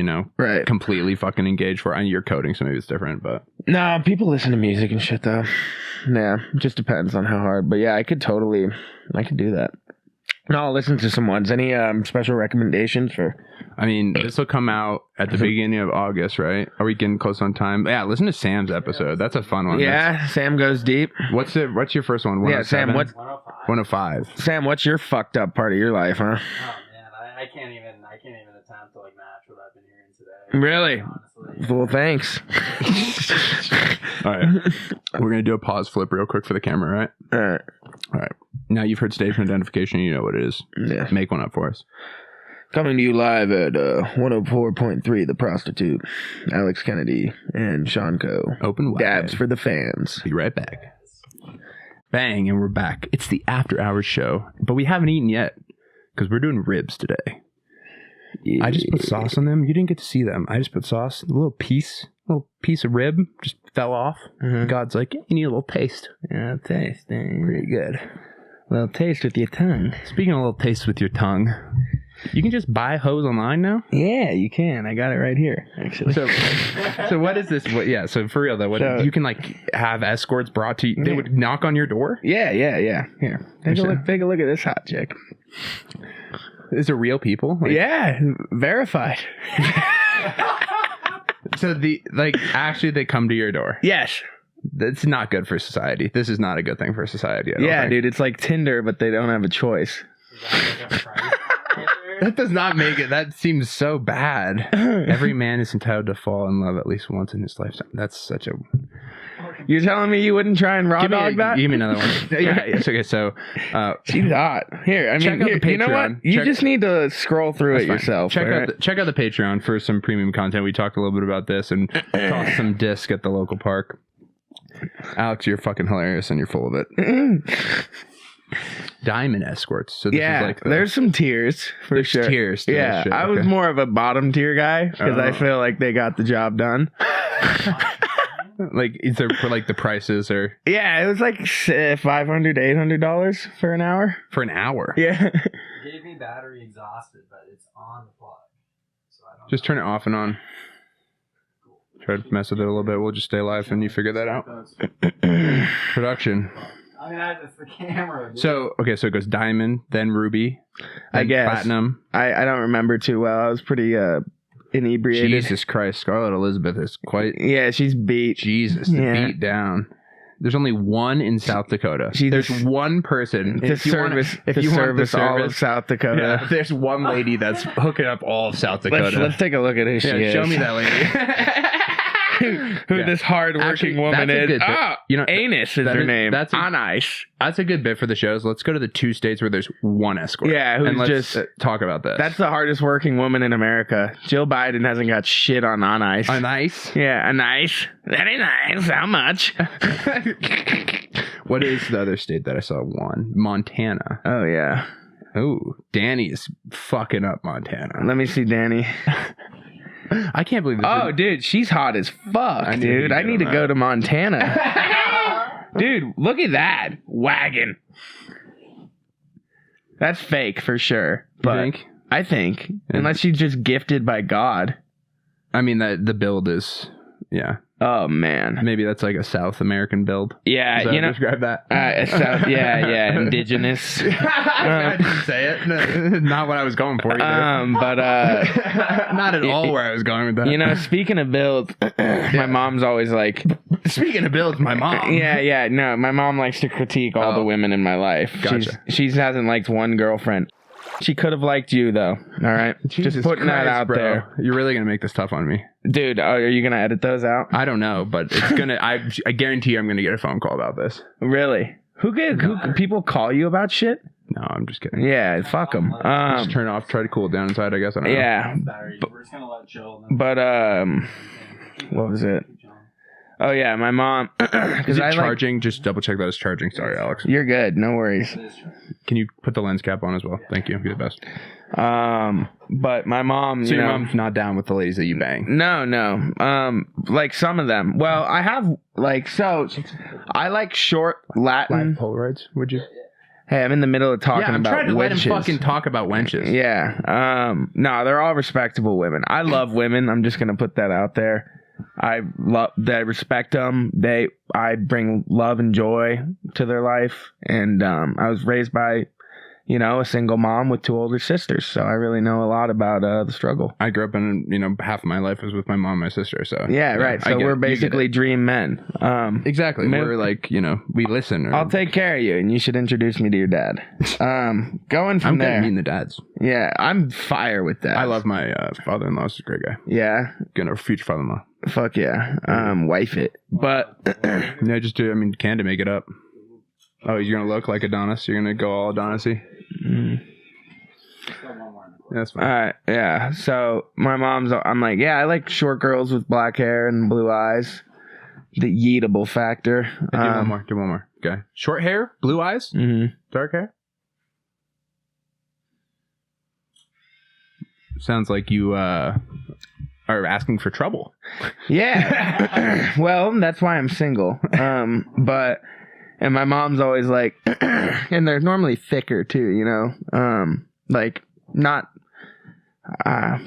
S2: completely fucking engaged for, you're coding, so maybe it's different, but.
S3: No, people listen to music and shit though. Yeah, it just depends on how hard. But yeah, I could do that. No, I'll listen to some ones. Any special recommendations for?
S2: I mean, this will come out at the beginning of August, right? Are we getting close on time? Yeah, listen to Sam's episode. That's a fun one.
S3: Yeah, Sam goes deep.
S2: What's your first one?
S3: Yeah, Sam,
S2: 105.
S3: Sam, what's your fucked up part of your life, huh?
S5: Oh man, I can't even attempt to like match what I've been hearing today.
S3: Really?
S5: Honestly.
S3: Well, thanks.
S2: All right. We're going to do a pause flip real quick for the camera, right? All right. Now you've heard station identification. You know what it is.
S3: Yeah.
S2: Make one up for us.
S3: Coming to you live at 104.3 The Prostitute. Alex Kennedy and Sean Co.
S2: Open wide.
S3: Dabs for the fans.
S2: Be right back. Bang, and we're back. It's the after hours show, but we haven't eaten yet because we're doing ribs today.
S3: Yeah.
S2: I just put sauce on them. You didn't get to see them. I just put sauce. A little piece of rib just fell off.
S3: Mm-hmm.
S2: God's like, you need a little taste.
S3: Yeah, taste.
S2: Pretty good.
S3: A little taste with your tongue.
S2: Speaking of a little taste with your tongue, you can just buy hose online now?
S3: Yeah, you can. I got it right here, actually.
S2: So what is this? So for real though, you can like have escorts brought to you. They would knock on your door?
S3: Yeah. Here. Take a look at this hot chick.
S2: Is it real people?
S3: Yeah, verified.
S2: So actually they come to your door.
S3: Yes.
S2: That's not good for society. This is not a good thing for society.
S3: Yeah, dude, it's like Tinder, but they don't have a choice.
S2: That does not make it. That seems so bad. Every man is entitled to fall in love at least once in his lifetime. That's such a...
S3: You're telling me you wouldn't try and raw dog that?
S2: Give me another one. Yeah, it's okay. So,
S3: she's hot. Here,
S2: check out the Patreon.
S3: You know what? You just need to scroll through it yourself.
S2: Check out the Patreon for some premium content. We talked a little bit about this and tossed some disc at the local park. Alex, you're fucking hilarious and you're full of it. Diamond escorts. So this is like
S3: there's some tiers for sure.
S2: Tiers.
S3: Yeah, I was more of a bottom tier guy because I feel like they got the job done.
S2: Like, is there for like the prices or?
S3: Yeah, it was like $500 to $800 for an hour.
S2: For an hour.
S3: Yeah.
S5: It gave me battery exhausted, but it's on the plug. So I don't
S2: just turn it off and on.
S5: Cool.
S2: Try to mess with it a little bit. We'll just stay live and you figure that out. Production.
S5: I mean, it's the camera. Dude.
S2: So it goes diamond, then ruby,
S3: I
S2: then
S3: guess.
S2: platinum.
S3: I don't remember too well. I was pretty inebriated.
S2: Jesus Christ, Scarlet Elizabeth is quite...
S3: Yeah, she's beat.
S2: Jesus, beat down. There's only one in South Dakota. There's one person.
S3: To service all of South Dakota.
S2: Yeah, there's one lady that's hooking up all of South Dakota.
S3: Let's take a look at who she is.
S2: Show me that lady.
S3: who this hard-working woman is. Anus is her name.
S2: That's
S3: on ice.
S2: That's a good bit for the shows. Let's go to the 2 states where there's one escort.
S3: Yeah, who's
S2: and let's
S3: just
S2: talk about this.
S3: That's the hardest working woman in America. Jill Biden hasn't got shit on ice.
S2: On ice?
S3: Yeah, on ice. Very nice. How much?
S2: What is the other state that I saw one? Montana.
S3: Oh yeah.
S2: Oh, Danny is fucking up Montana.
S3: Let me see Danny.
S2: I can't believe this.
S3: Oh, dude, she's hot as fuck, dude. I need to go to Montana. Dude, look at that wagon. That's fake for sure. But
S2: You think?
S3: I think, unless she's just gifted by God.
S2: I mean, the build is, yeah.
S3: Oh man,
S2: Maybe that's like a South American build.
S3: yeah,
S2: Does that describe that?
S3: indigenous.
S2: I didn't say it. No, not what I was going for either.
S3: But
S2: Not at all where I was going with that.
S3: Speaking of builds, my mom's always like,
S2: Speaking of builds, my mom.
S3: no, my mom likes to critique all the women in my life.
S2: Gotcha.
S3: She hasn't liked one girlfriend. She could have liked you though. All right,
S2: Jesus
S3: just putting that
S2: Christ,
S3: out
S2: bro.
S3: there,
S2: You're really gonna make this tough on me,
S3: dude. Are you gonna edit those out?
S2: I don't know, but it's gonna. I guarantee you, I'm gonna get a phone call about this.
S3: Really? Who people call you about shit?
S2: No, I'm just kidding.
S3: Yeah, fuck them.
S2: Just turn it off. Try to cool it down inside. I guess. I don't know.
S3: Yeah,
S5: We're just gonna let Jill.
S3: but what was it? Oh yeah, my mom.
S2: Is it charging? Just double check that it's charging. Sorry, Alex.
S3: You're good. No worries.
S2: Can you put the lens cap on as well? Thank you. You're the best.
S3: But my mom.
S2: So your mom's not down with the ladies that you bang.
S3: No. Like some of them. Well, I have I like short Latin.
S2: Live Polaroids? Would you?
S3: Hey, I'm in the middle of talking
S2: I'm
S3: about
S2: trying to let him
S3: wenches.
S2: fucking talk about wenches.
S3: Yeah. No, they're all respectable women. I love women. I'm just gonna put that out there. I respect them. I bring love and joy to their life, and I was raised by, a single mom with 2 older sisters, so I really know a lot about the struggle.
S2: I grew up in, half of my life was with my mom and my sister, so
S3: yeah, right. So we're basically dream men.
S2: Exactly. We're like, we listen.
S3: I'll take care of you, and you should introduce me to your dad. Going from
S2: I'm
S3: there.
S2: meeting the dads.
S3: Yeah, I'm fire with that.
S2: I love my father-in-law. He's a great guy.
S3: Yeah.
S2: Gonna future father-in-law.
S3: Fuck yeah. Wife it. But
S2: no, just do. I mean, can to make it up. Oh, you're gonna look like Adonis. You're gonna go all Adonis-y. That's fine.
S3: All right, yeah. So my I'm like, yeah, I like short girls with black hair and blue eyes. The yeetable factor.
S2: Do one more. Do one more. Okay. Short hair, blue eyes, dark hair. Sounds like you are asking for trouble.
S3: Yeah. Well, that's why I'm single. And my mom's always like, and they're normally thicker too, like not.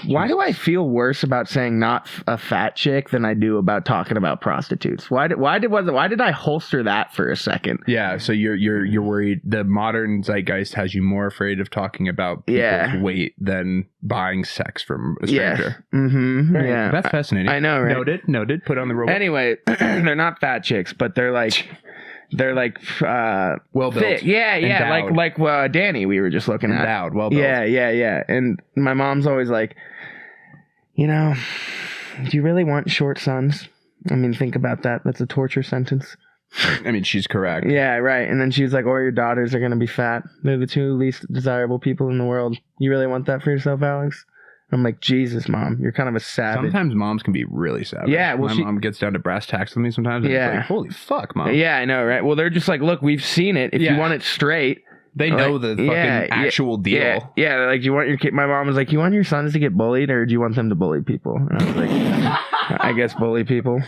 S3: Why do I feel worse about saying not a fat chick than I do about talking about prostitutes? Why did I holster that for a second?
S2: Yeah, so you're worried. The modern zeitgeist has you more afraid of talking about people's weight than buying sex from a stranger.
S3: Yeah. Mm-hmm. Yeah.
S2: That's fascinating.
S3: I know, right?
S2: Noted. Put on the robot.
S3: Anyway, they're not fat chicks, but they're like
S2: well built.
S3: Thick. Yeah,
S2: Endowed.
S3: like Danny we were just looking at.
S2: Endowed, well built.
S3: Yeah. And my mom's always like, do you really want short sons? I mean, think about that. That's a torture sentence.
S2: I mean, she's correct.
S3: Yeah, right. And then she's like, or your daughters are going to be fat. They're the 2 least desirable people in the world. You really want that for yourself, Alex? I'm like, Jesus, Mom, you're kind of a savage.
S2: Sometimes moms can be really savage.
S3: Yeah, well,
S2: my mom gets down to brass tacks with me sometimes. And it's like, holy fuck, Mom.
S3: Yeah, I know, right? Well, they're just like, look, we've seen it. If you want it straight,
S2: they know the fucking actual deal.
S3: Yeah. They're like, do you want your kid? My mom was like, you want your sons to get bullied, or do you want them to bully people? And I was like, I guess bully people.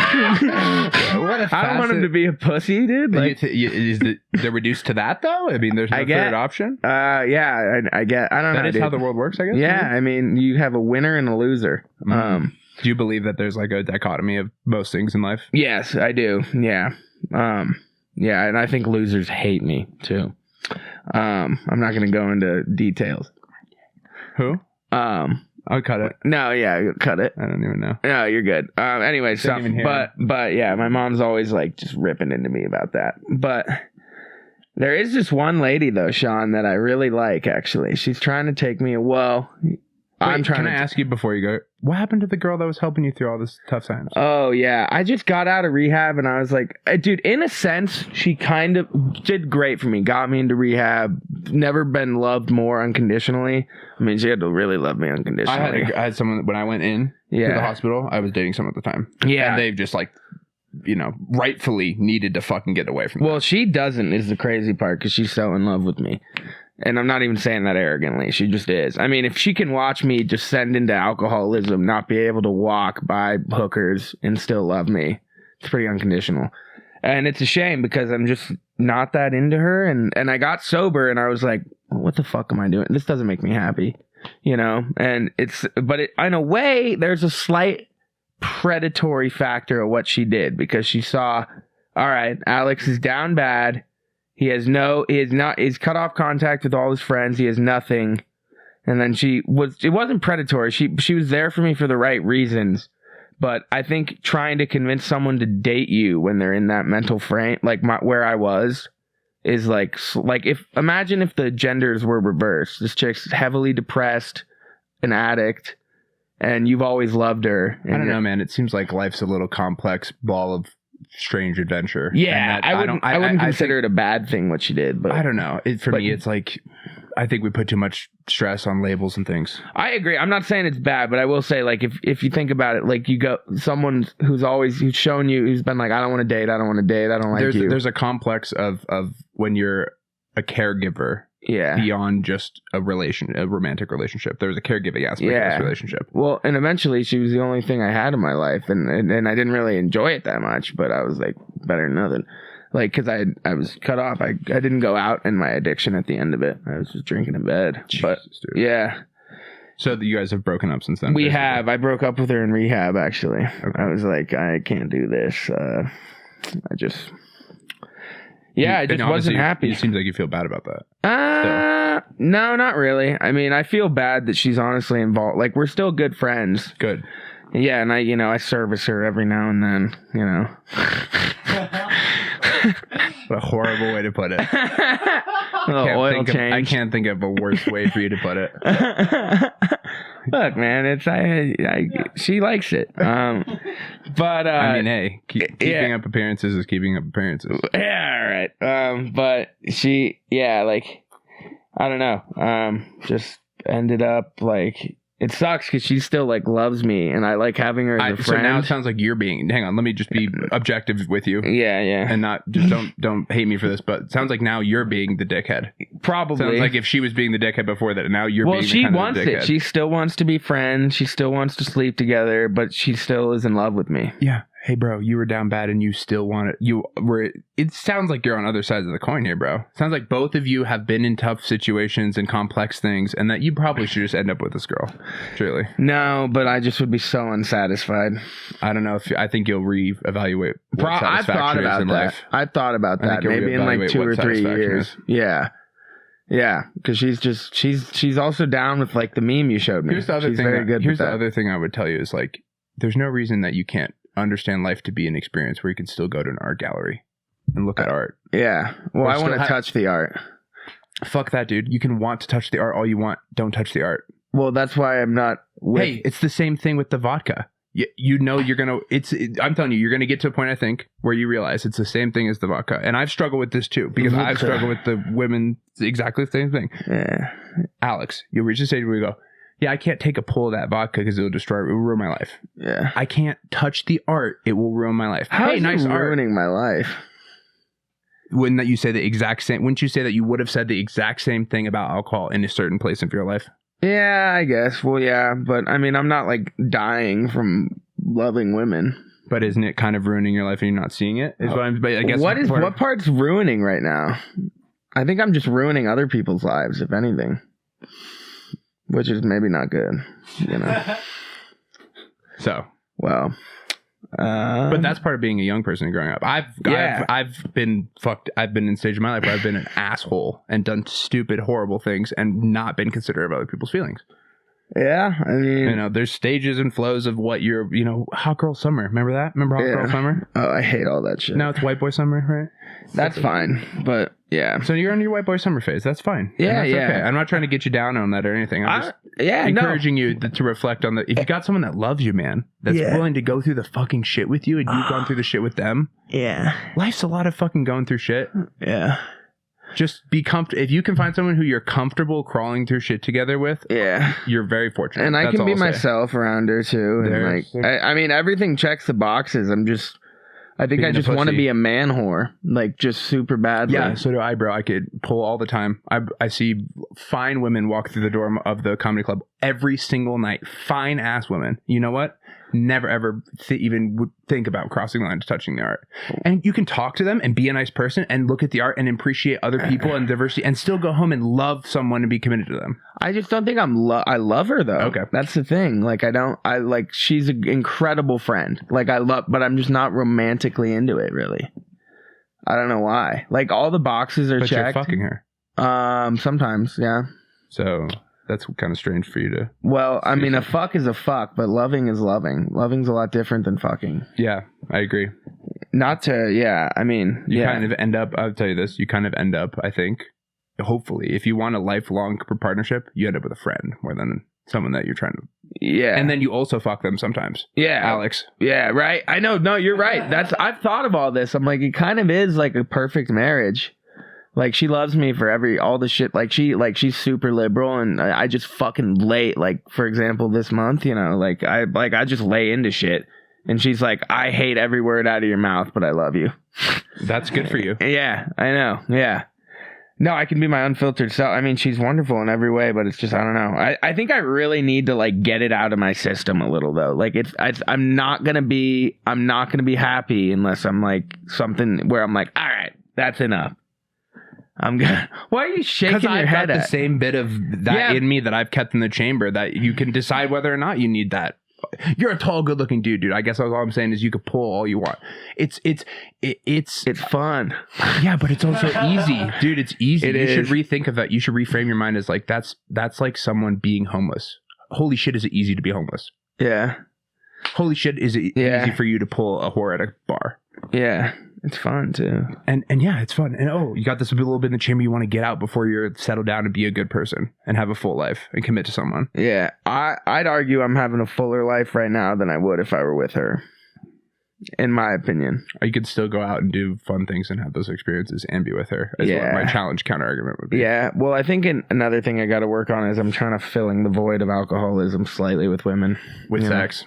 S3: I don't want him to be a pussy, dude. Like,
S2: they're reduced to that though? I mean, there's no third option.
S3: Yeah, I get. I don't know.
S2: That is how the world works, I guess.
S3: Yeah, I mean, you have a winner and a loser.
S2: Do you believe that there's like a dichotomy of most things in life?
S3: Yes, I do. Yeah. Yeah, and I think losers hate me too. I'm not going to go into details.
S2: Who? I'll cut it.
S3: No, yeah, cut it.
S2: I don't even know.
S3: No, you're good. Anyway, so
S2: Didn't even hear
S3: but yeah, my mom's always like just ripping into me about that. But there is just one lady though, Sean, that I really like. Actually, she's trying to take me. Well, I'm trying.
S2: Can I ask you before you go? What happened to the girl that was helping you through all this tough times?
S3: Oh yeah, I just got out of rehab and I was like, dude, in a sense, she kind of did great for me. Got me into rehab. Never been loved more unconditionally. I mean, she had to really love me unconditionally.
S2: I had someone when I went in to the hospital. I was dating someone at the time.
S3: Yeah,
S2: and they've just like, rightfully needed to fucking get away from.
S3: Well, she doesn't is the crazy part because she's so in love with me. And I'm not even saying that arrogantly. She just is. I mean, if she can watch me descend into alcoholism, not be able to walk by hookers and still love me, it's pretty unconditional. And it's a shame because I'm just not that into her. And I got sober and I was like, what the fuck am I doing? This doesn't make me happy, And in a way, there's a slight predatory factor of what she did because she saw, all right, Alex is down bad. He's cut off contact with all his friends. He has nothing. And then it wasn't predatory. She was there for me for the right reasons. But I think trying to convince someone to date you when they're in that mental frame, like where I was, is like imagine if the genders were reversed. This chick's heavily depressed, an addict, and you've always loved her.
S2: I don't know, man. It seems like life's a little complex ball of strange adventure.
S3: Yeah, I wouldn't consider it a bad thing what she did, but
S2: I don't know. For me, it's like I think we put too much stress on labels and things.
S3: I agree. I'm not saying it's bad, but I will say, like, if you think about it, like, you go someone who's shown you, who's been like, I don't want to date, I don't like you.
S2: There's a complex of when you're a caregiver.
S3: Yeah.
S2: Beyond just a romantic relationship. There was a caregiving aspect of this relationship.
S3: Well, and eventually she was the only thing I had in my life, and I didn't really enjoy it that much, but I was like, better than nothing. Like, because I was cut off. I didn't go out in my addiction at the end of it. I was just drinking in bed. But
S2: dude.
S3: Yeah.
S2: So you guys have broken up since then?
S3: We have. I broke up with her in rehab, actually. Okay. I was like, I can't do this. I just wasn't happy.
S2: It seems like you feel bad about that.
S3: No, not really. I mean, I feel bad that she's honestly involved. Like, we're still good friends.
S2: Good.
S3: Yeah, and I service her every now and then,
S2: What a horrible way to put it. I can't think of a worse way for you to put it.
S3: Look, man, she likes it. But
S2: I mean, hey, keeping up appearances is keeping up appearances.
S3: Yeah, all right. But she, I don't know. Just ended up like. It sucks because she still loves me, and I like having her as a friend.
S2: So now it sounds like you're being. Hang on, let me just be objective with you.
S3: Yeah,
S2: and not just don't hate me for this, but it sounds like now you're being the dickhead.
S3: Probably
S2: sounds like if she was being the dickhead before that, now you're.
S3: Well,
S2: being
S3: she
S2: the
S3: wants
S2: of the
S3: it. She still wants to be friends. She still wants to sleep together, but she still is in love with me.
S2: Yeah. Hey, bro, you were down bad, and you still want it. You were. It sounds like you're on other sides of the coin here, bro. Sounds like both of you have been in tough situations and complex things, and that you probably should just end up with this girl. Truly.
S3: No, but I just would be so unsatisfied.
S2: I don't know if I think you'll reevaluate.
S3: I've thought about that.
S2: Life.
S3: I've thought about that. Maybe in like 2 or 3 years. Yeah. Yeah, because she's also down with like the meme you showed me.
S2: Here's the other
S3: she's
S2: thing.
S3: Very good.
S2: Here's the other thing I would tell you is like, there's no reason that you can't understand life to be an experience where you can still go to an art gallery and look at art.
S3: Yeah. Well, I want to touch the art.
S2: Fuck that, dude. You can want to touch the art all you want. Don't touch the art.
S3: Well, that's why I'm not.
S2: Hey, it's the same thing with the vodka. You're gonna. I'm telling you, you're gonna get to a point, I think, where you realize it's the same thing as the vodka. And I've struggled with this too because I've struggled with the women. It's exactly the same thing.
S3: Yeah.
S2: Alex, you reach a stage where you go, yeah, I can't take a pull of that vodka because it will ruin my life.
S3: Yeah.
S2: I can't touch the art. It will ruin my life.
S3: How
S2: hey,
S3: is
S2: nice
S3: it
S2: art.
S3: Ruining my life?
S2: Wouldn't you say the exact same? Wouldn't you say that you would have said the exact same thing about alcohol in a certain place of your life?
S3: Yeah, I guess. Well, yeah, but I mean, I'm not like dying from loving women.
S2: But isn't it kind of ruining your life and you're not seeing it? I guess
S3: what part's ruining right now? I think I'm just ruining other people's lives, if anything. Which is maybe not good,
S2: So,
S3: Well,
S2: but that's part of being a young person and growing up. I've been fucked. I've been in a stage of my life where I've been an asshole and done stupid, horrible things and not been considerate of other people's feelings.
S3: yeah, I mean,
S2: You know, there's stages and flows of what you're, you know, hot girl summer. Remember that? Remember hot girl summer?
S3: Oh, I hate all that shit.
S2: Now it's white boy summer, right?
S3: That's fine, but yeah.
S2: So you're on your white boy summer phase. That's fine.
S3: Yeah,
S2: And that's
S3: yeah.
S2: Okay. I'm not trying to get you down on that or anything. I'm just encouraging you to reflect on the. If you got someone that loves you, man, that's willing to go through the fucking shit with you, and you've gone through the shit with them.
S3: Yeah.
S2: Life's a lot of fucking going through shit.
S3: Yeah.
S2: Just be comfortable. If you can find someone who you're comfortable crawling through shit together with,
S3: Yeah.
S2: you're very fortunate.
S3: And I
S2: That's
S3: can
S2: all
S3: be
S2: I'll say.
S3: myself around her too. And I mean, everything checks the boxes. I think
S2: Being
S3: I
S2: a
S3: just want to
S2: pussy.
S3: be a man whore, like just super badly.
S2: Yeah, so do I, bro. I could pull all the time. I see fine women walk through the door of the comedy club every single night. Fine ass women. You know what? Never ever even would think about crossing the line to touching the art. And you can talk to them and be a nice person and look at the art and appreciate other people and diversity and still go home and love someone and be committed to them.
S3: I just don't think I love her though.
S2: Okay.
S3: That's the thing. Like she's an incredible friend. Like but I'm just not romantically into it really. I don't know why. Like all the boxes are
S2: But
S3: checked.
S2: you're fucking her.
S3: Sometimes, yeah.
S2: So that's kind of strange for you to.
S3: Well, I mean, a fuck is a fuck, but loving is loving. Loving's a lot different than fucking.
S2: Yeah, I agree.
S3: Not to, yeah. I mean,
S2: You kind of end up, I'll tell you this, you kind of end up, I think, hopefully, if you want a lifelong partnership, you end up with a friend more than someone that you're trying to.
S3: Yeah.
S2: And then you also fuck them sometimes.
S3: Yeah.
S2: Alex.
S3: Yeah, right. I know. No, you're right. I've thought of all this. I'm like, it kind of is like a perfect marriage. Like she loves me for all the shit. She's super liberal, and I just fucking lay. Like for example, this month, you know, I just lay into shit, and she's like, I hate every word out of your mouth, but I love you.
S2: That's good for you.
S3: Yeah, I know. Yeah. No, I can be my unfiltered self. I mean, she's wonderful in every way, but it's just, I don't know. I think I really need to like get it out of my system a little though. Like I'm not gonna be happy unless I'm like something where I'm like, all right, that's enough. I'm gonna. Why are you shaking your
S2: I've
S3: head
S2: got the
S3: at?
S2: same bit of that in me that I've kept in the chamber that you can decide whether or not you need that. You're a tall, good-looking dude. I guess all I'm saying is you could pull all you want. It's
S3: fun.
S2: Yeah, but it's also easy, dude. It's easy.
S3: It
S2: You
S3: is.
S2: should rethink of that. You should reframe your mind as like that's like someone being homeless. Holy shit, is it easy to be homeless?
S3: Yeah.
S2: Holy shit, is it easy for you to pull a whore at a bar?
S3: Yeah. It's fun too.
S2: And yeah, it's fun. And you got this a little bit in the chamber. You want to get out before you're settled down and be a good person and have a full life and commit to someone.
S3: Yeah. I'd argue I'm having a fuller life right now than I would if I were with her. In my opinion.
S2: Or you could still go out and do fun things and have those experiences and be with her. Is what my challenge counter argument would be.
S3: Yeah. Well, I think another thing I got to work on is I'm trying to filling the void of alcoholism slightly with women.
S2: With
S3: you know?
S2: sex.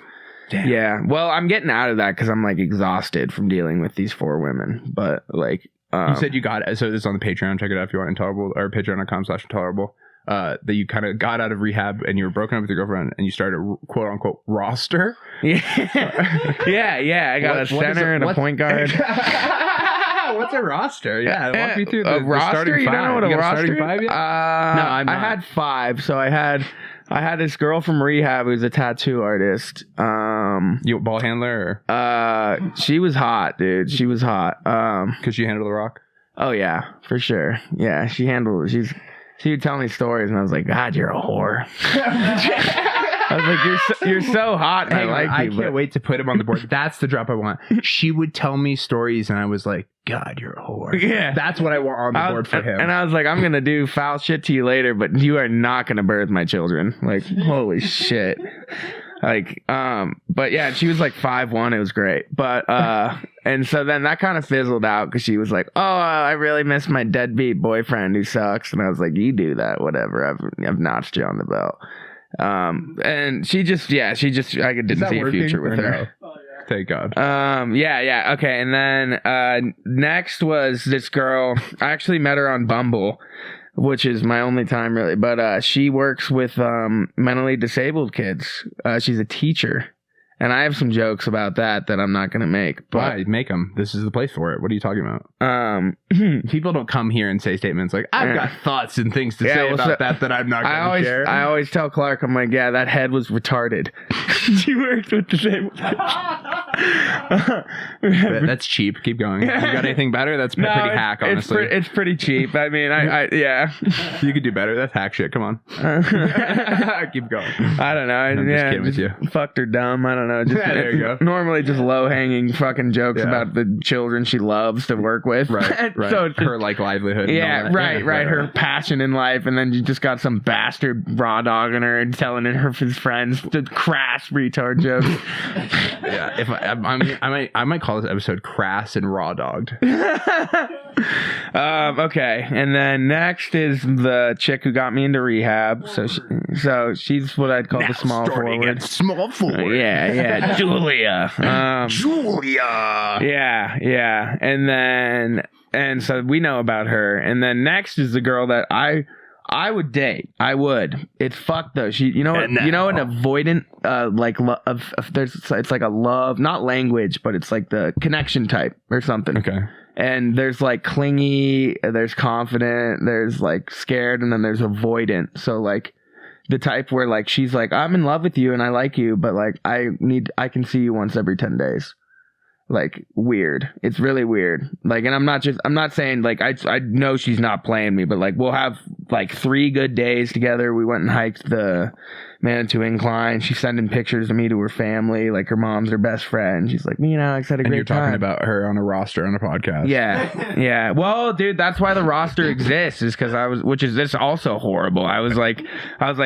S2: Damn.
S3: Yeah. Well, I'm getting out of that because I'm like exhausted from dealing with these 4 women. But like,
S2: you said you got it. So this is on the Patreon. Check it out if you want. Intolerable or patreon.com/intolerable. That you kind of got out of rehab and you were broken up with your girlfriend and you started a quote unquote roster.
S3: Yeah. yeah. I got a center and a point guard.
S2: What's a roster? Yeah, walk me through
S3: a roster.
S2: starting
S3: You don't know what a
S2: got
S3: roster
S2: starting five yet?
S3: No,
S2: I'm not.
S3: I had 5. So I had this girl from rehab who's a tattoo artist.
S2: You ball handler or
S3: She was hot, dude. She was hot.
S2: because you handle the rock?
S3: Oh yeah, for sure. Yeah, she would tell me stories, and I was like, God, you're a whore. I was like, you're so hot. And I like you.
S2: I can't wait to put him on the board. That's the drop I want. She would tell me stories, and I was like, God, you're a whore.
S3: Yeah.
S2: That's what I want on the board for him.
S3: And I was like, I'm gonna do foul shit to you later, but you are not gonna birth my children. Like, holy shit. Like, but yeah, she was like 5'1". It was great. But, and so then that kind of fizzled out because she was like, oh, I really miss my deadbeat boyfriend who sucks. And I was like, you do that, whatever. I've notched you on the belt. And she just, I didn't see a future with her.
S2: No? Thank God.
S3: Yeah. Okay. And then, next was this girl. I actually met her on Bumble, which is my only time really, but she works with mentally disabled kids. She's a teacher, And I have some jokes about that I'm not going to make. But,
S2: Why? Make them. This is the place for it. What are you talking about? People don't come here and say statements like, I've got thoughts and things to say about that I'm not going to share.
S3: I always tell Clark, I'm like, yeah, that head was retarded. She worked with the same.
S2: That's cheap. Keep going. You got anything better? That's pretty hack, honestly.
S3: It's pretty cheap. I mean, yeah.
S2: You could do better. That's hack shit. Come on. Keep going.
S3: I don't know.
S2: I'm just kidding with you.
S3: Fucked her dumb. I don't know. Just,
S2: there you go.
S3: Normally just low hanging fucking jokes about the children she loves to work with.
S2: Right.
S3: So it's
S2: her like livelihood.
S3: Yeah, right. Her passion in life, and then you just got some bastard raw dogging her and telling her his friends the crass retard jokes.
S2: Yeah, if I might call this episode crass and raw dogged.
S3: Okay, and then next is the chick who got me into rehab. So she's what I'd call the small forward.
S2: Small forward.
S3: Yeah, Julia.
S2: Julia.
S3: Yeah, and so we know about her. And then next is the girl that I would date. I would. It's fucked though. She, an avoidant, it's like a love, not language, but it's like the connection type or something.
S2: Okay.
S3: And there's like clingy, there's confident, there's like scared, and then there's avoidant. So like the type where like she's like, I'm in love with you and I like you, but like I can see you once every 10 days. Like weird. It's really weird. Like, and I'm not saying like I know she's not playing me, but like we'll have like 3 good days together. We went and hiked the Manitou Incline. She's sending pictures of me to her family. Like her mom's her best friend. She's like, me and Alex had a great time.
S2: And you're talking about her on a roster on a podcast.
S3: Yeah. Well, dude, that's why the roster exists, is because this also horrible. I was like,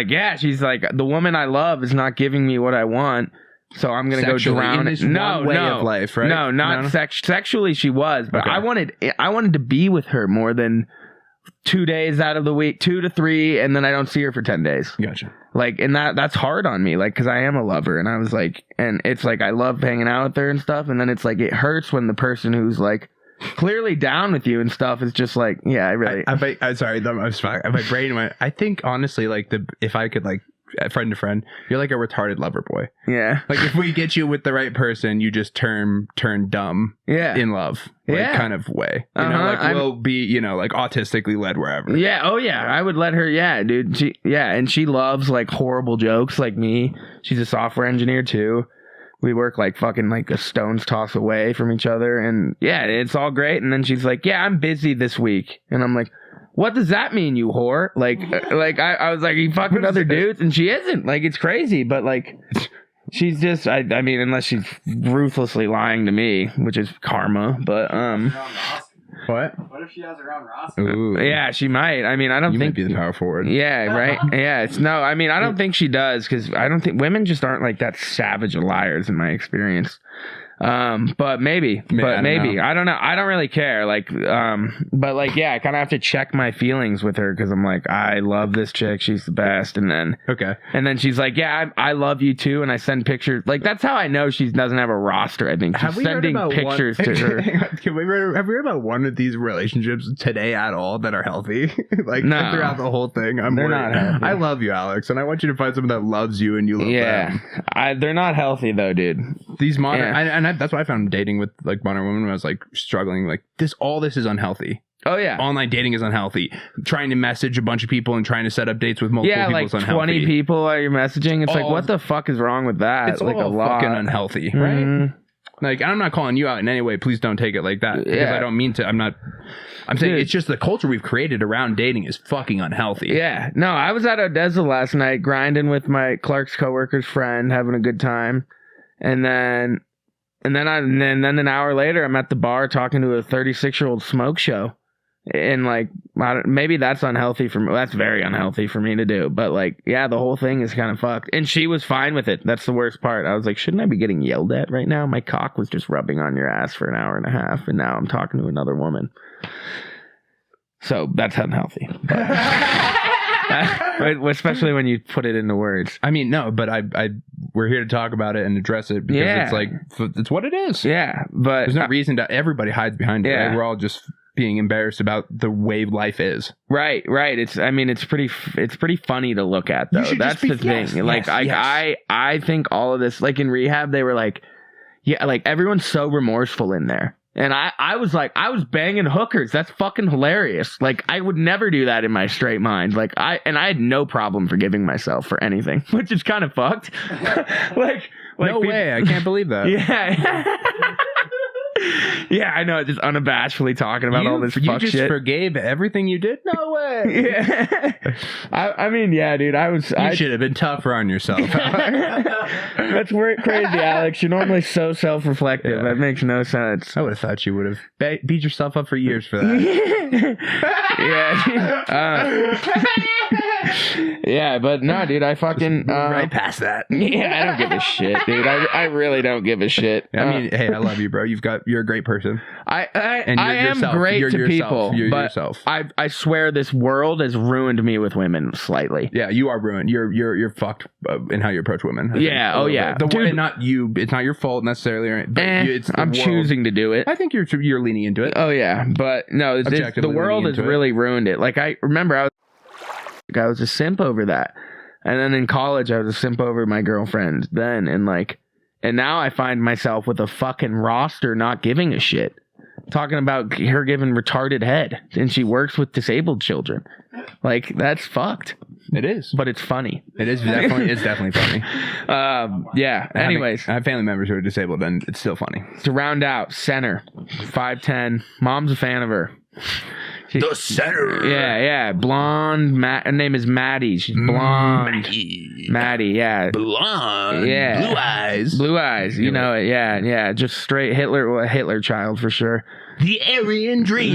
S3: yeah, she's like, the woman I love is not giving me what I want. So I'm gonna go drown it.
S2: No, way of life, right?
S3: No, not sexually. She was, but okay. I wanted to be with her more than 2 days out of the week, 2 to 3, and then I don't see her for 10 days.
S2: Gotcha.
S3: Like, and that's hard on me, like, because I am a lover, and I was like, and it's like I love hanging out with her and stuff, and then it's like it hurts when the person who's like clearly down with you and stuff is just like, yeah, I really.
S2: I'm sorry, my brain went. I think honestly, like if I could like. Friend to friend, you're like a retarded lover boy.
S3: Yeah.
S2: Like if we get you with the right person, you just turn dumb.
S3: Yeah.
S2: In love. Like kind of way. You know, like we'll be, like autistically led wherever.
S3: Yeah. Oh yeah. I would let her. Yeah, dude. And she loves like horrible jokes like me. She's a software engineer too. We work like fucking like a stone's toss away from each other, and yeah, it's all great. And then she's like, yeah, I'm busy this week. And I'm like, what does that mean, you whore? Like I was like, are you fucking other dudes? And she isn't. Like, it's crazy, but like, she's just, I mean, unless she's ruthlessly lying to me, which is karma, but,
S2: What
S5: if she has her own Ross?
S2: Ooh.
S3: Yeah, she might. I mean, I don't think.
S2: You might be the power forward.
S3: Yeah, right? Yeah, I mean, I don't think she does, because I don't think women just aren't like that savage of liars in my experience. But maybe. I don't know. I don't really care. Like, but like, yeah, I kind of have to check my feelings with her, because I'm like, I love this chick. She's the best. And then, she's like, yeah, I love you too. And I send pictures. Like, that's how I know she doesn't have a roster. I think she's sending pictures to her.
S2: Have we heard about one of these relationships today at all that are healthy? Like, no. Throughout the whole thing, they're not healthy. I love you, Alex, and I want you to find someone that loves you and you love them.
S3: They're not healthy though, dude.
S2: These modern, that's why I found dating with like modern women when I was like struggling. Like all this is unhealthy.
S3: Oh yeah,
S2: online dating is unhealthy. Trying to message a bunch of people and trying to set up dates with multiple people is unhealthy. 20
S3: people are you messaging? It's like, what the fuck is wrong with that?
S2: It's
S3: like
S2: all
S3: a lot.
S2: Fucking unhealthy, right? Mm-hmm. Like, I'm not calling you out in any way. Please don't take it like that, because I don't mean to. I'm saying it's just the culture we've created around dating is fucking unhealthy.
S3: Yeah. No, I was at Odessa last night grinding with my Clark's coworker's friend, having a good time, and then an hour later, I'm at the bar talking to a 36-year-old smoke show. And like, maybe that's unhealthy for me. That's very unhealthy for me to do. But like, yeah, the whole thing is kind of fucked. And she was fine with it. That's the worst part. I was like, shouldn't I be getting yelled at right now? My cock was just rubbing on your ass for an hour and a half, and now I'm talking to another woman. So that's unhealthy. Especially when you put it into words.
S2: I mean, no, but we're here to talk about it and address it, because it's like, it's what it is.
S3: Yeah, but
S2: there's no reason to. Everybody hides behind it. Right? We're all just being embarrassed about the way life is.
S3: Right. It's pretty funny to look at though. That's the thing. I think all of this, like in rehab, they were like, yeah, like everyone's so remorseful in there. And I was like, I was banging hookers. That's fucking hilarious. Like, I would never do that in my straight mind. Like, I had no problem forgiving myself for anything, which is kind of fucked. like
S2: no way. I can't believe that.
S3: Yeah. Yeah, I know. Just unabashedly talking about all this fuck shit.
S2: You just forgave everything you did? No way.
S3: Yeah. I mean, yeah, dude.
S2: You should have been tougher on yourself.
S3: That's crazy, Alex. You're normally so self-reflective. Yeah. That makes no sense.
S2: I would have thought you would have beat yourself up for years for that.
S3: Yeah, but no, dude. I fucking
S2: right past that.
S3: Yeah, I don't give a shit, dude. I really don't give a shit.
S2: I mean, hey, I love you, bro. You're a great person.
S3: I am great to people, but I swear this world has ruined me with women slightly.
S2: Yeah, you are ruined. You're fucked in how you approach women.
S3: Yeah. Oh yeah.
S2: Dude, not you. It's not your fault necessarily. But
S3: I'm choosing to do it.
S2: I think you're leaning into it.
S3: Oh yeah, but no, the world has really ruined it. Like I remember, I was a simp over that, and then in college I was a simp over my girlfriend then, and now I find myself with a fucking roster not giving a shit. Talking about her giving retarded head, and she works with disabled children. Like, that's fucked.
S2: It is.
S3: But it's funny.
S2: It's definitely funny.
S3: Yeah. Anyways.
S2: I have family members who are disabled, and it's still funny.
S3: To round out, center, 5'10". Mom's a fan of her.
S2: The center.
S3: Yeah. Blonde. Her name is Maddie. She's blonde. Maddie, yeah.
S2: Blonde.
S3: Yeah. Blue eyes. You know it. Yeah. Just straight Hitler child for sure.
S2: The Aryan Dream.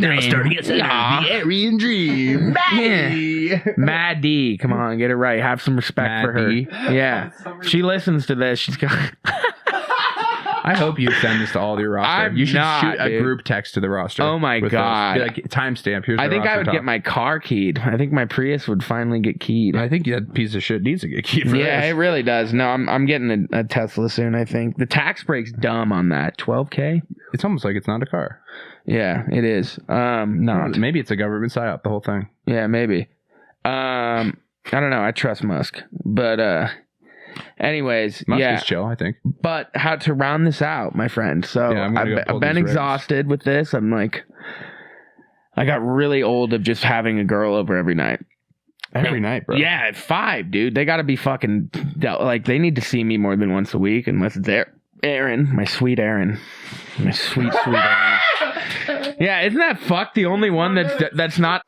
S2: Now starting at center. The Aryan Dream. Maddie.
S3: Maddie. Come on, get it right. Have some respect for her. Yeah. She listens to this. She's got...
S2: I hope you send this to all your roster. You should shoot a group text to the roster.
S3: Oh my god!
S2: Be like, timestamp. Here's.
S3: I think I would get my car keyed. I think my Prius would finally get keyed.
S2: I think that piece of shit needs to get keyed.
S3: Yeah, it really does. No, I'm getting a Tesla soon. I think the tax break's dumb on that. $12,000.
S2: It's almost like it's not a car.
S3: Yeah, it is. Not.
S2: Maybe it's a government psyop. The whole thing.
S3: Yeah, maybe. I don't know. I trust Musk, but anyways,
S2: Musk is chill, I think.
S3: But how to round this out, my friend? So I've been exhausted with this. I'm like, I got really old of just having a girl over every night.
S2: Every night, bro.
S3: Yeah, at 5, dude. They got to be fucking like they need to see me more than once a week, unless it's Aaron, my sweet Aaron, my sweet Aaron. Yeah, isn't that fucked? The only one that's not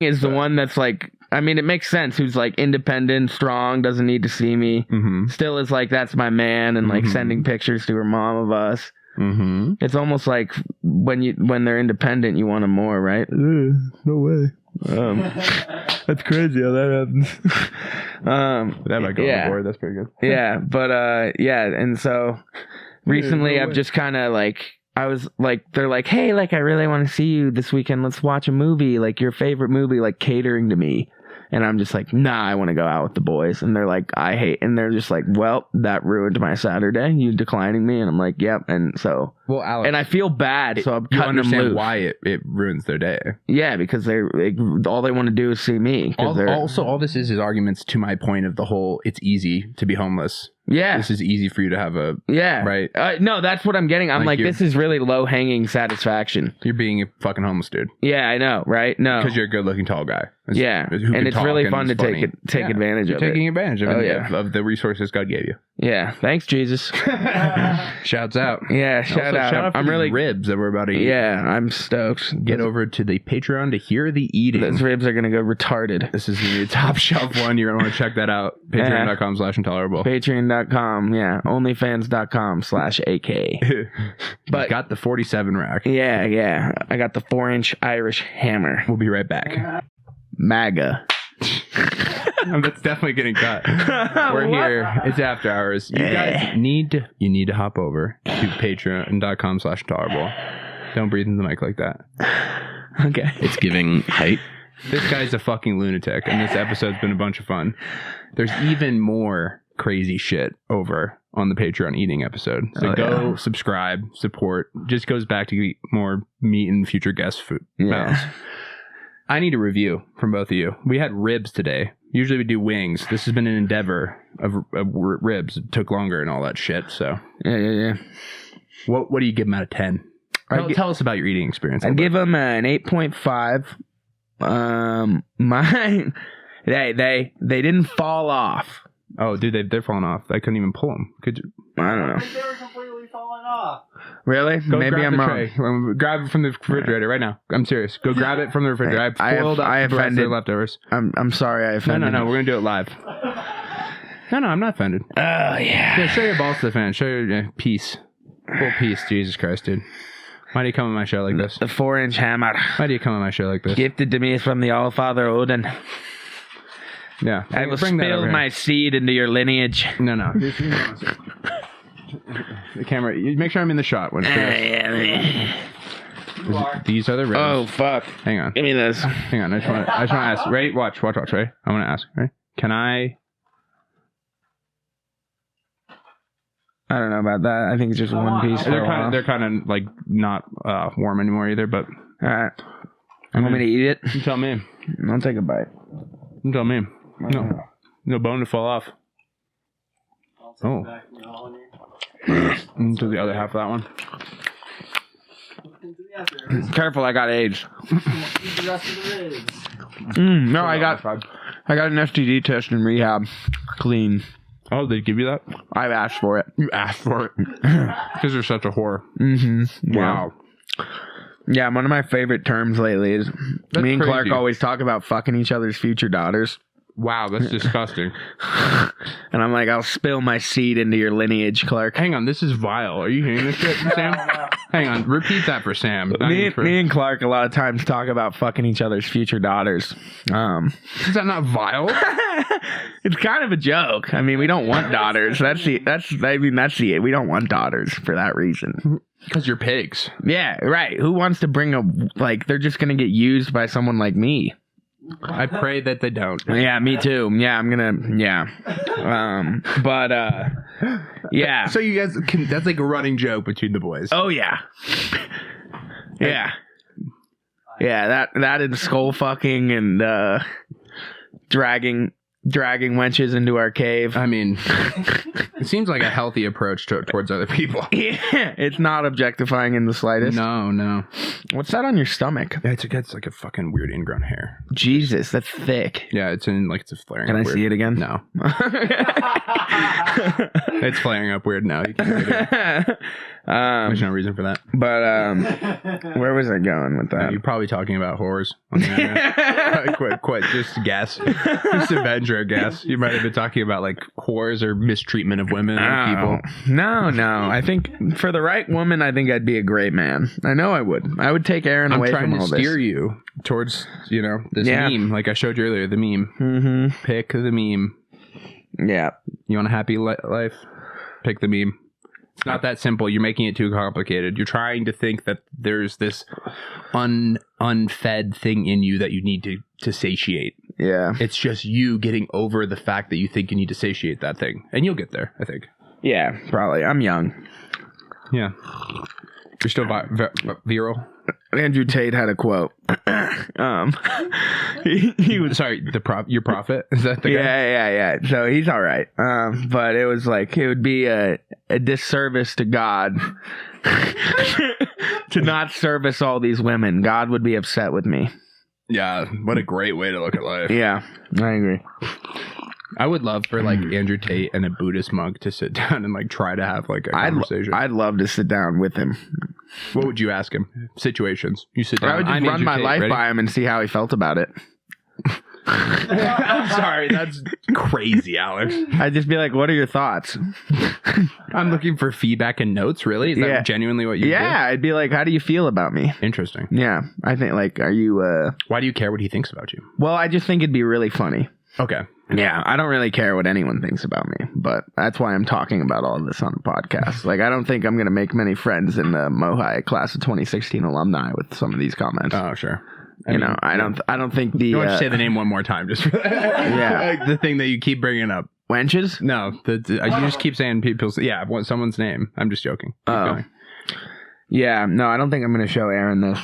S3: is the one that's like. I mean, it makes sense. Who's like independent, strong, doesn't need to see me. Mm-hmm. Still is like, that's my man, and like sending pictures to her mom of us. Mm-hmm. It's almost like when they're independent, you want them more, right? No way. That's crazy how that happens.
S2: That might go overboard. That's pretty good.
S3: Yeah, but and so recently I've just kind of like. I was like, they're like, hey, like, I really want to see you this weekend. Let's watch a movie, like your favorite movie, like catering to me. And I'm just like, nah, I want to go out with the boys. And they're like, and they're just like, well, that ruined my Saturday. You declining me. And I'm like, yep. And so,
S2: well, Alex,
S3: and I feel bad. So I'm cutting them loose.
S2: You understand why it ruins their day.
S3: Yeah, because all they want to do is see me.
S2: All this is arguments to my point of the whole, it's easy to be homeless.
S3: Yeah.
S2: This is easy for you to have a...
S3: Yeah.
S2: Right?
S3: No, that's what I'm getting. I'm like this is really low-hanging satisfaction.
S2: You're being a fucking homeless dude.
S3: Yeah, I know, right? No.
S2: Because you're a good-looking tall guy.
S3: And it's really fun to take advantage of it.
S2: Taking advantage of the resources God gave you.
S3: Yeah. Thanks, Jesus.
S2: Shouts out.
S3: Yeah, shout out.
S2: I'm really ribs that we're about to eat.
S3: Yeah, I'm stoked.
S2: Get over to the Patreon to hear the eating.
S3: Those ribs are going to go retarded.
S2: This is going to be a top shelf one. You're going to want to check that out. Patreon.com/intolerable.
S3: Patreon.com, yeah. Onlyfans.com/AK. But
S2: got the 47 rack.
S3: Yeah. I got the 4-inch Irish hammer.
S2: We'll be right back.
S3: MAGA.
S2: That's definitely getting cut. We're here. It's after hours. You guys need to hop over to patreon.com/intolerable. Don't breathe in the mic like that.
S3: Okay.
S1: It's giving height.
S2: This guy's a fucking lunatic, and this episode's been a bunch of fun. There's even more crazy shit over on the Patreon eating episode. So go subscribe, support. Just goes back to eat more meat and future guest food.
S3: Yeah.
S2: I need a review from both of you. We had ribs today. Usually we do wings. This has been an endeavor of ribs. It took longer and all that shit. So
S3: Yeah.
S2: what do you give them out of 10? Tell us about your eating experience.
S3: I'd give them an 8.5. Mine, they didn't fall off.
S2: Oh, dude, they're falling off. I couldn't even pull them. Could you?
S3: I don't know.
S5: I think they were completely falling off.
S3: Really?
S2: Go
S3: Maybe
S2: grab
S3: I'm
S2: the
S3: wrong.
S2: tray. Grab it from the refrigerator right now. I'm serious. Go grab it from the refrigerator.
S3: I
S2: I
S3: offended.
S2: leftovers.
S3: I'm sorry I offended.
S2: No. We're gonna do it live. No, I'm not offended.
S3: Oh yeah.
S2: Yeah, show your balls to the fan. Show your peace. Full peace. Jesus Christ, dude. Why do you come on my show like this?
S3: The 4-inch hammer.
S2: Why do you come on my show like this?
S3: Gifted to me from the All-Father Odin.
S2: Yeah.
S3: I will
S2: Bring that over
S3: spill
S2: here.
S3: my seed into your lineage.
S2: No. The camera. You make sure I'm in the shot when these are the ribs.
S3: Oh fuck!
S2: Hang on.
S3: Give me this.
S2: Hang on. I just want to ask. Ready? Watch. Ready? I want to ask. Ready? Can I?
S3: I don't know about that. I think it's just one piece.
S2: They're kind of like not warm anymore either. But
S3: all right. You want me to eat it?
S2: you tell me.
S3: I'll take a bite.
S2: You tell me. No bone to fall off.
S5: I'll take
S2: Oh.
S5: it back from the holiday.
S2: Into the other half of that one.
S5: Into the after.
S3: Careful, I got AIDS.
S5: Eat the rest of the ribs.
S3: No, I got an STD test in rehab. Clean.
S2: Oh, they give you that?
S3: I've asked for it.
S2: You asked for it because you're such a whore.
S3: Mm-hmm.
S2: Wow.
S3: Yeah, one of my favorite terms lately is me and Clark
S2: crazy.
S3: always talk about fucking each other's future daughters.
S2: Wow, that's disgusting.
S3: And I'm like, I'll spill my seed into your lineage, Clark.
S2: Hang on, this is vile. Are you hearing this shit, Sam? Hang on, repeat that for Sam.
S3: Me and Clark a lot of times talk about fucking each other's future daughters.
S2: Is that not vile?
S3: It's kind of a joke. I mean, we don't want daughters. We don't want daughters for that reason.
S2: Because you're pigs.
S3: Yeah, right. Who wants to bring they're just going to get used by someone like me.
S2: I pray that they don't.
S3: Yeah, me too. Yeah, I'm going to, yeah. Yeah.
S2: So you guys that's like a running joke between the boys.
S3: Oh, yeah. Yeah. Yeah, that and skull fucking and dragging wenches into our cave.
S2: I mean, it seems like a healthy approach towards other people.
S3: Yeah, it's not objectifying in the slightest.
S2: No.
S3: What's that on your stomach?
S2: It's like a fucking weird ingrown hair.
S3: Jesus, that's thick.
S2: Yeah, it's a flaring
S3: Can
S2: up
S3: I
S2: weird.
S3: see it again?
S2: No. It's flaring up weird now. You can't see it. There's no reason for that.
S3: But where was I going with that?
S2: You're probably talking about whores on the internet. quit. Just guess. Just adventure guess. You might have been talking about like whores or mistreatment of women or people.
S3: No. I think for the right woman, I think I'd be a great man. I know I would. I would take Aaron away from all
S2: I'm
S3: this.
S2: trying to steer you towards, this meme. Like I showed you earlier, the meme.
S3: Mm-hmm.
S2: Pick the meme.
S3: Yeah.
S2: You want a happy life? Pick the meme. It's not that simple. You're making it too complicated. You're trying to think that there's this unfed thing in you that you need to satiate.
S3: Yeah.
S2: It's just you getting over the fact that you think you need to satiate that thing. And you'll get there, I think.
S3: Yeah, probably. I'm young.
S2: Yeah. You're still viral?
S3: Andrew Tate had a quote. He was
S2: Sorry, your prophet? Is that the guy?
S3: yeah. So he's all right. But it was like it would be a disservice to God to not service all these women. God would be upset with me.
S2: Yeah, what a great way to look at life.
S3: Yeah, I agree.
S2: I would love for like Andrew Tate and a Buddhist monk to sit down and like try to have like a conversation.
S3: I'd love to sit down with him.
S2: What would you ask him? Situations. You sit down.
S3: I would just run my life by him and see how he felt about it.
S2: I'm sorry, that's crazy, Alex.
S3: I'd just be like, "What are your thoughts?"
S2: I'm looking for feedback and notes. Really? Is that genuinely what you?
S3: Yeah, I'd be like, "How do you feel about me?"
S2: Interesting.
S3: Yeah, I think like, are you?
S2: Why do you care what he thinks about you?
S3: Well, I just think it'd be really funny.
S2: Okay.
S3: Yeah, I don't really care what anyone thinks about me, but that's why I'm talking about all of this on the podcast. Like, I don't think I'm going to make many friends in the Mohai class of 2016 alumni with some of these comments.
S2: Oh, sure.
S3: I don't think the.
S2: You want to say the name one more time, just for that?
S3: Yeah.
S2: Like the thing that you keep bringing up
S3: Wenches?
S2: No, you just keep saying someone's name. I'm just joking. Keep going.
S3: Yeah, no, I don't think I'm going to show Erin this.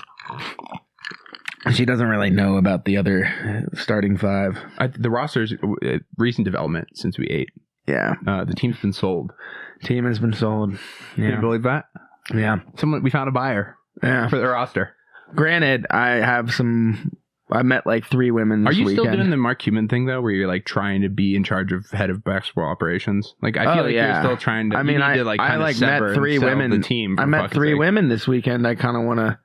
S3: She doesn't really know about the other starting 5.
S2: The roster's recent development since we ate.
S3: Yeah.
S2: The team's been sold.
S3: Team has been sold.
S2: Can you believe that?
S3: Yeah.
S2: We found a buyer
S3: Yeah.
S2: for the roster.
S3: Granted, I met like 3 women this weekend.
S2: Are you still doing the Mark Cuban thing, though, where you're like trying to be in charge of head of basketball operations? Like, I feel you're still trying to.
S3: I mean, I met 3 women.
S2: The team.
S3: I met 3 women this weekend. I kind of want to.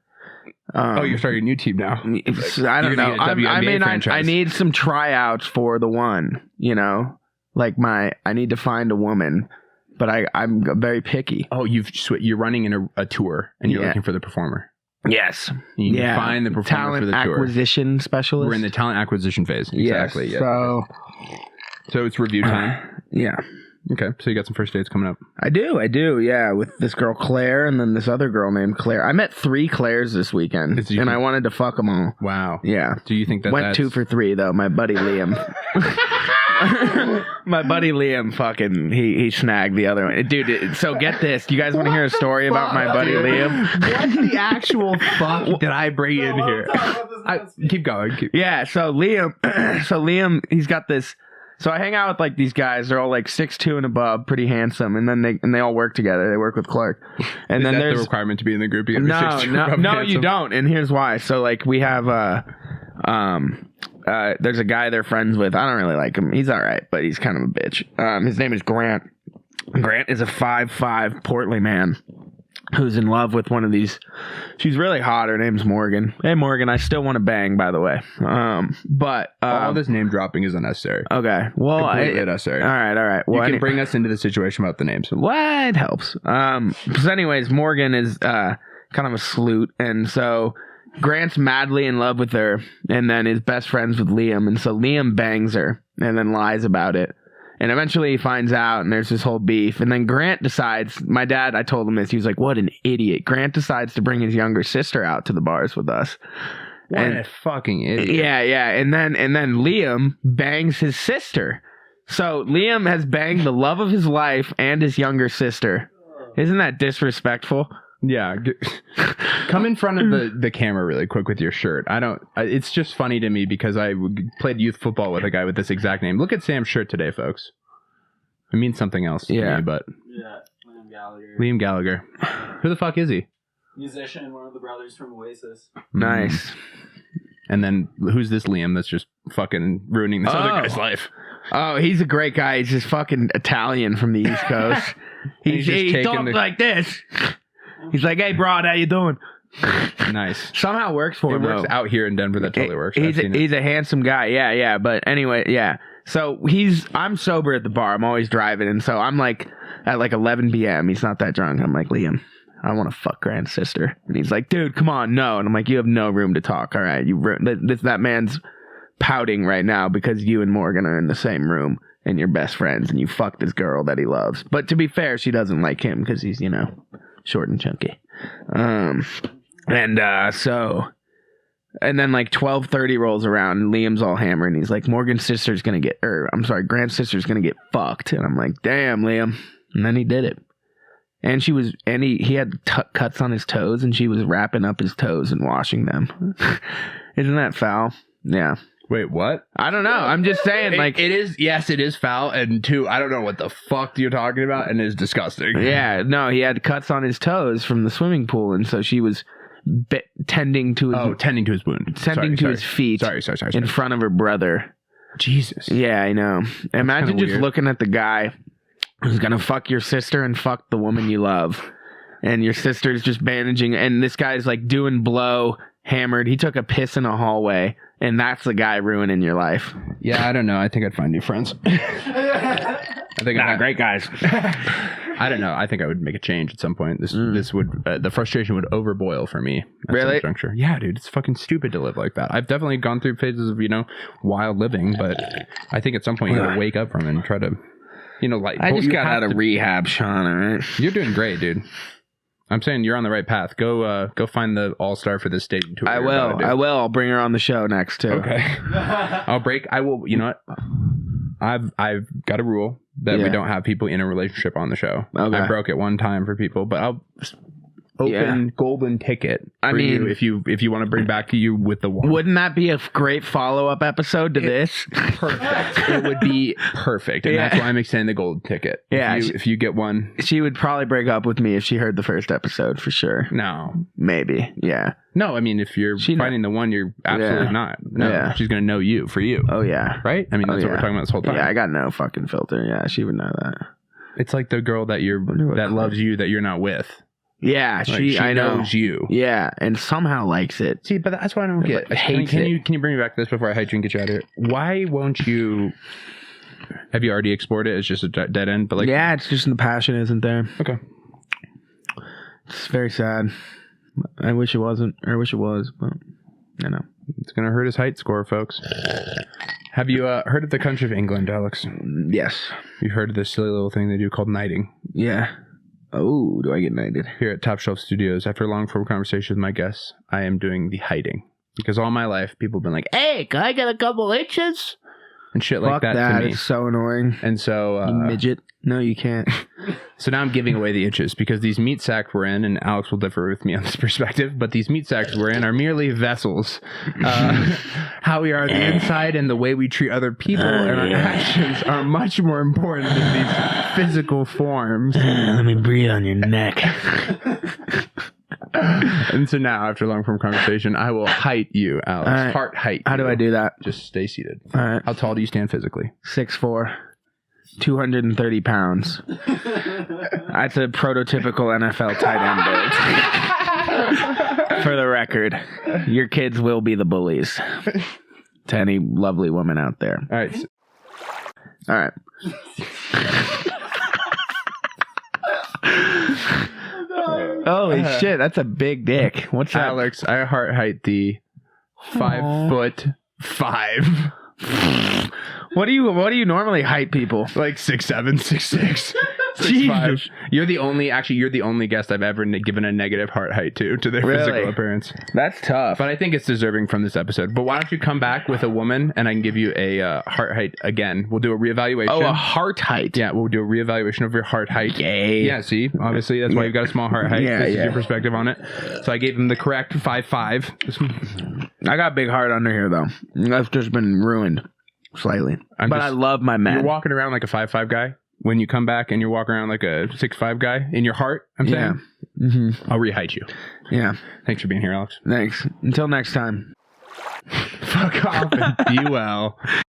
S2: You're starting a new team now.
S3: I don't know. I need some tryouts for the one. You know, like I need to find a woman, but I'm very picky.
S2: Oh, you're running in a tour and you're looking for the performer.
S3: Yes.
S2: You need to find the performer
S3: talent
S2: for the tour.
S3: Acquisition specialist.
S2: We're in the talent acquisition phase. Exactly.
S3: Yes.
S2: So it's review time.
S3: Yeah.
S2: Okay. So you got some first dates coming up.
S3: I do. Yeah. With this girl, Claire, and then this other girl named Claire. I met 3 Claires this weekend, and I wanted to fuck them all.
S2: Wow.
S3: Yeah.
S2: Do you think
S3: Went 2 for 3, though. My buddy Liam. My buddy Liam fucking, he snagged the other one. Dude, so get this. You guys want to hear a story about my buddy Liam?
S2: What the actual fuck did I bring in here? Keep going.
S3: Yeah, so Liam, he's got this. So I hang out with like these guys. They're all like 6'2" and above, pretty handsome, and then they all work together. They work with Clark. And then there's
S2: the requirement to be in the group. You gotta be 6'2"
S3: no, you don't. And here's why. So like we have there's a guy they're friends with. I don't really like him. He's all right, but he's kind of a bitch. His name is Grant. Grant is a 5'5" portly man who's in love with one of these. She's really hot. Her name's Morgan. Hey, Morgan, I still want to bang, by the way. But
S2: all this name dropping is unnecessary.
S3: Okay. Well,
S2: completely unnecessary.
S3: All right. Well,
S2: you can bring us into the situation about the names.
S3: What helps? So anyways, Morgan is kind of a sleut, and so Grant's madly in love with her, and then is best friends with Liam, and so Liam bangs her and then lies about it. And eventually he finds out, and there's this whole beef. And then Grant decides, my dad, I told him this, he was like, what an idiot. Grant decides to bring his younger sister out to the bars with us.
S2: What a fucking idiot.
S3: Yeah. And then Liam bangs his sister. So Liam has banged the love of his life and his younger sister. Isn't that disrespectful?
S2: Yeah. Come in front of the camera really quick with your shirt. It's just funny to me because I played youth football with a guy with this exact name. Look at Sam's shirt today, folks. It means something else to me, but...
S5: Yeah,
S2: Liam Gallagher. Who the fuck is he?
S5: Musician, one of the brothers from Oasis.
S3: Nice.
S2: And then who's this Liam that's just fucking ruining this other guy's life?
S3: Oh, he's a great guy. He's just fucking Italian from the East Coast. he talks like this. He's like, hey, broad, how you doing?
S2: Nice.
S3: Somehow works for him.
S2: It works out here in Denver. That totally works.
S3: He's a handsome guy. Yeah. But anyway, yeah. So I'm sober at the bar. I'm always driving. And so I'm like, at like 11 p.m. He's not that drunk. I'm like, Liam, I want to fuck Grant's sister. And he's like, dude, come on. No. And I'm like, you have no room to talk. All right. That man's pouting right now because you and Morgan are in the same room and you're best friends and you fucked this girl that he loves. But to be fair, she doesn't like him because he's, short and chunky. And then like 12:30 rolls around and Liam's all hammered and he's like, Grant's sister's gonna get fucked. And I'm like, damn, Liam. And then he did it. And he had cuts on his toes and she was wrapping up his toes and washing them. Isn't that foul? Yeah.
S2: Wait, what?
S3: I don't know. I'm just saying, like...
S2: It is, yes, it is foul, and 2, I don't know what the fuck you're talking about, and it's disgusting.
S3: Yeah, no, he had cuts on his toes from the swimming pool, and so she was tending to his wound. Tending to his feet.
S2: Sorry.
S3: In front of her brother.
S2: Jesus.
S3: Yeah, I know. Imagine just
S2: weird.
S3: looking at the guy who's gonna fuck your sister and fuck the woman you love, and your sister's just bandaging, and this guy's like doing blow, hammered. He took a piss in a hallway. And that's the guy ruining your life.
S2: Yeah, I don't know. I think I'd find new friends.
S3: Great guys.
S2: I don't know. I think I would make a change at some point. This would the frustration would overboil for me.
S3: Really?
S2: Some juncture. Yeah, dude. It's fucking stupid to live like that. I've definitely gone through phases of wild living, but I think at some point you gotta wake up from it and try to,
S3: I just got out of rehab, Sean. All right.
S2: You're doing great, dude. I'm saying you're on the right path. Go find the all-star for this stadium tour.
S3: I will. I'll bring her on the show next too.
S2: Okay. I will. You know what? I've got a rule that we
S3: Yeah.
S2: don't have people in a relationship on the show.
S3: Okay.
S2: I broke it one time for people, but I'll open golden ticket.
S3: I
S2: for
S3: mean-
S2: you if you want to bring back you with the one.
S3: Wouldn't that be a great follow-up episode to this?
S2: Perfect. It would be perfect, and
S3: Yeah.
S2: that's why I'm extending the golden ticket.
S3: Yeah,
S2: if you get one,
S3: She would probably break up with me if she heard the first episode for sure.
S2: no.
S3: Maybe. Yeah.
S2: No, I mean, if you're
S3: She
S2: finding the one, you're absolutely
S3: Yeah.
S2: not. No,
S3: Yeah.
S2: she's going to know you for you.
S3: Oh yeah.
S2: Right? I mean, that's what we're talking about this whole time.
S3: Yeah, I got no fucking filter. Yeah, she would know that.
S2: It's like the girl that
S3: Wonder what
S2: that
S3: color.
S2: loves you that you're not with.
S3: Yeah,
S2: Like,
S3: she I know.
S2: knows you.
S3: Yeah, and somehow likes it.
S2: See, but that's what I don't get.
S3: Like, hates
S2: can
S3: it.
S2: you bring me back to this before I hate you and get you out of here? Why won't you? Have you already explored it? It's just a dead end. But like,
S3: Yeah, it's just the passion isn't there.
S2: okay.
S3: It's very sad. I wish it wasn't, or I wish it was, but you know.
S2: It's gonna hurt his height score, folks. Have you heard of the country of England, Alex?
S3: Yes.
S2: You've heard of this silly little thing they do called knighting
S3: Yeah. Oh, do I get knighted?
S2: here at Top Shelf Studios. After a long form conversation with my guests, I am doing the hiding because all my life people have been like, "Hey, can I get a couple inches?" and shit like
S3: Fuck
S2: that,
S3: that.
S2: to me.
S3: It's so annoying.
S2: And so,
S3: You midget. No, you can't.
S2: so now I'm giving away the inches because these meat sacks we're in, and Alex will differ with me on this perspective, but these meat sacks we're in are merely vessels. How we are on the inside and the way we treat other people and our actions are much more important than these physical forms.
S3: Let me breathe on your neck.
S2: And so now, after a long form conversation, I will height you, Alex.
S3: All right.
S2: Heart height.
S3: How do
S2: you.
S3: I do that?
S2: Just stay seated.
S3: All right.
S2: How tall do you stand physically?
S3: 6'4", 230 pounds. That's a prototypical NFL tight end build. For the record, your kids will be the bullies to any lovely woman out there.
S2: All right.
S3: All right. Holy shit, that's a big dick. What's that?
S2: Alex, I heart height the 5'5".
S3: What do you normally height people?
S2: Like 6'7", 6'6", 6'5".
S3: Jesus.
S2: You're the only guest I've ever given a negative heart height to their
S3: Really?
S2: physical appearance.
S3: That's tough.
S2: But I think it's deserving from this episode. But why don't you come back with a woman and I can give you a heart height again. We'll do a reevaluation.
S3: Oh, a heart height.
S2: Yeah, we'll do a reevaluation of your heart height.
S3: Yay.
S2: Yeah, see? Obviously, that's why you've got a small heart height.
S3: Yeah,
S2: This is
S3: yeah.
S2: your perspective on it. So I gave him the correct 5'5".
S3: I got a big heart under here though. That's just been ruined slightly. But I love my men.
S2: You're walking around like a 5'5" guy. When you come back and you're walking around like a 6'5" guy in your heart, I'm saying, I'll re-height you.
S3: Yeah.
S2: Thanks for being here, Alex.
S3: Thanks. Until next time.
S2: Fuck off and be well.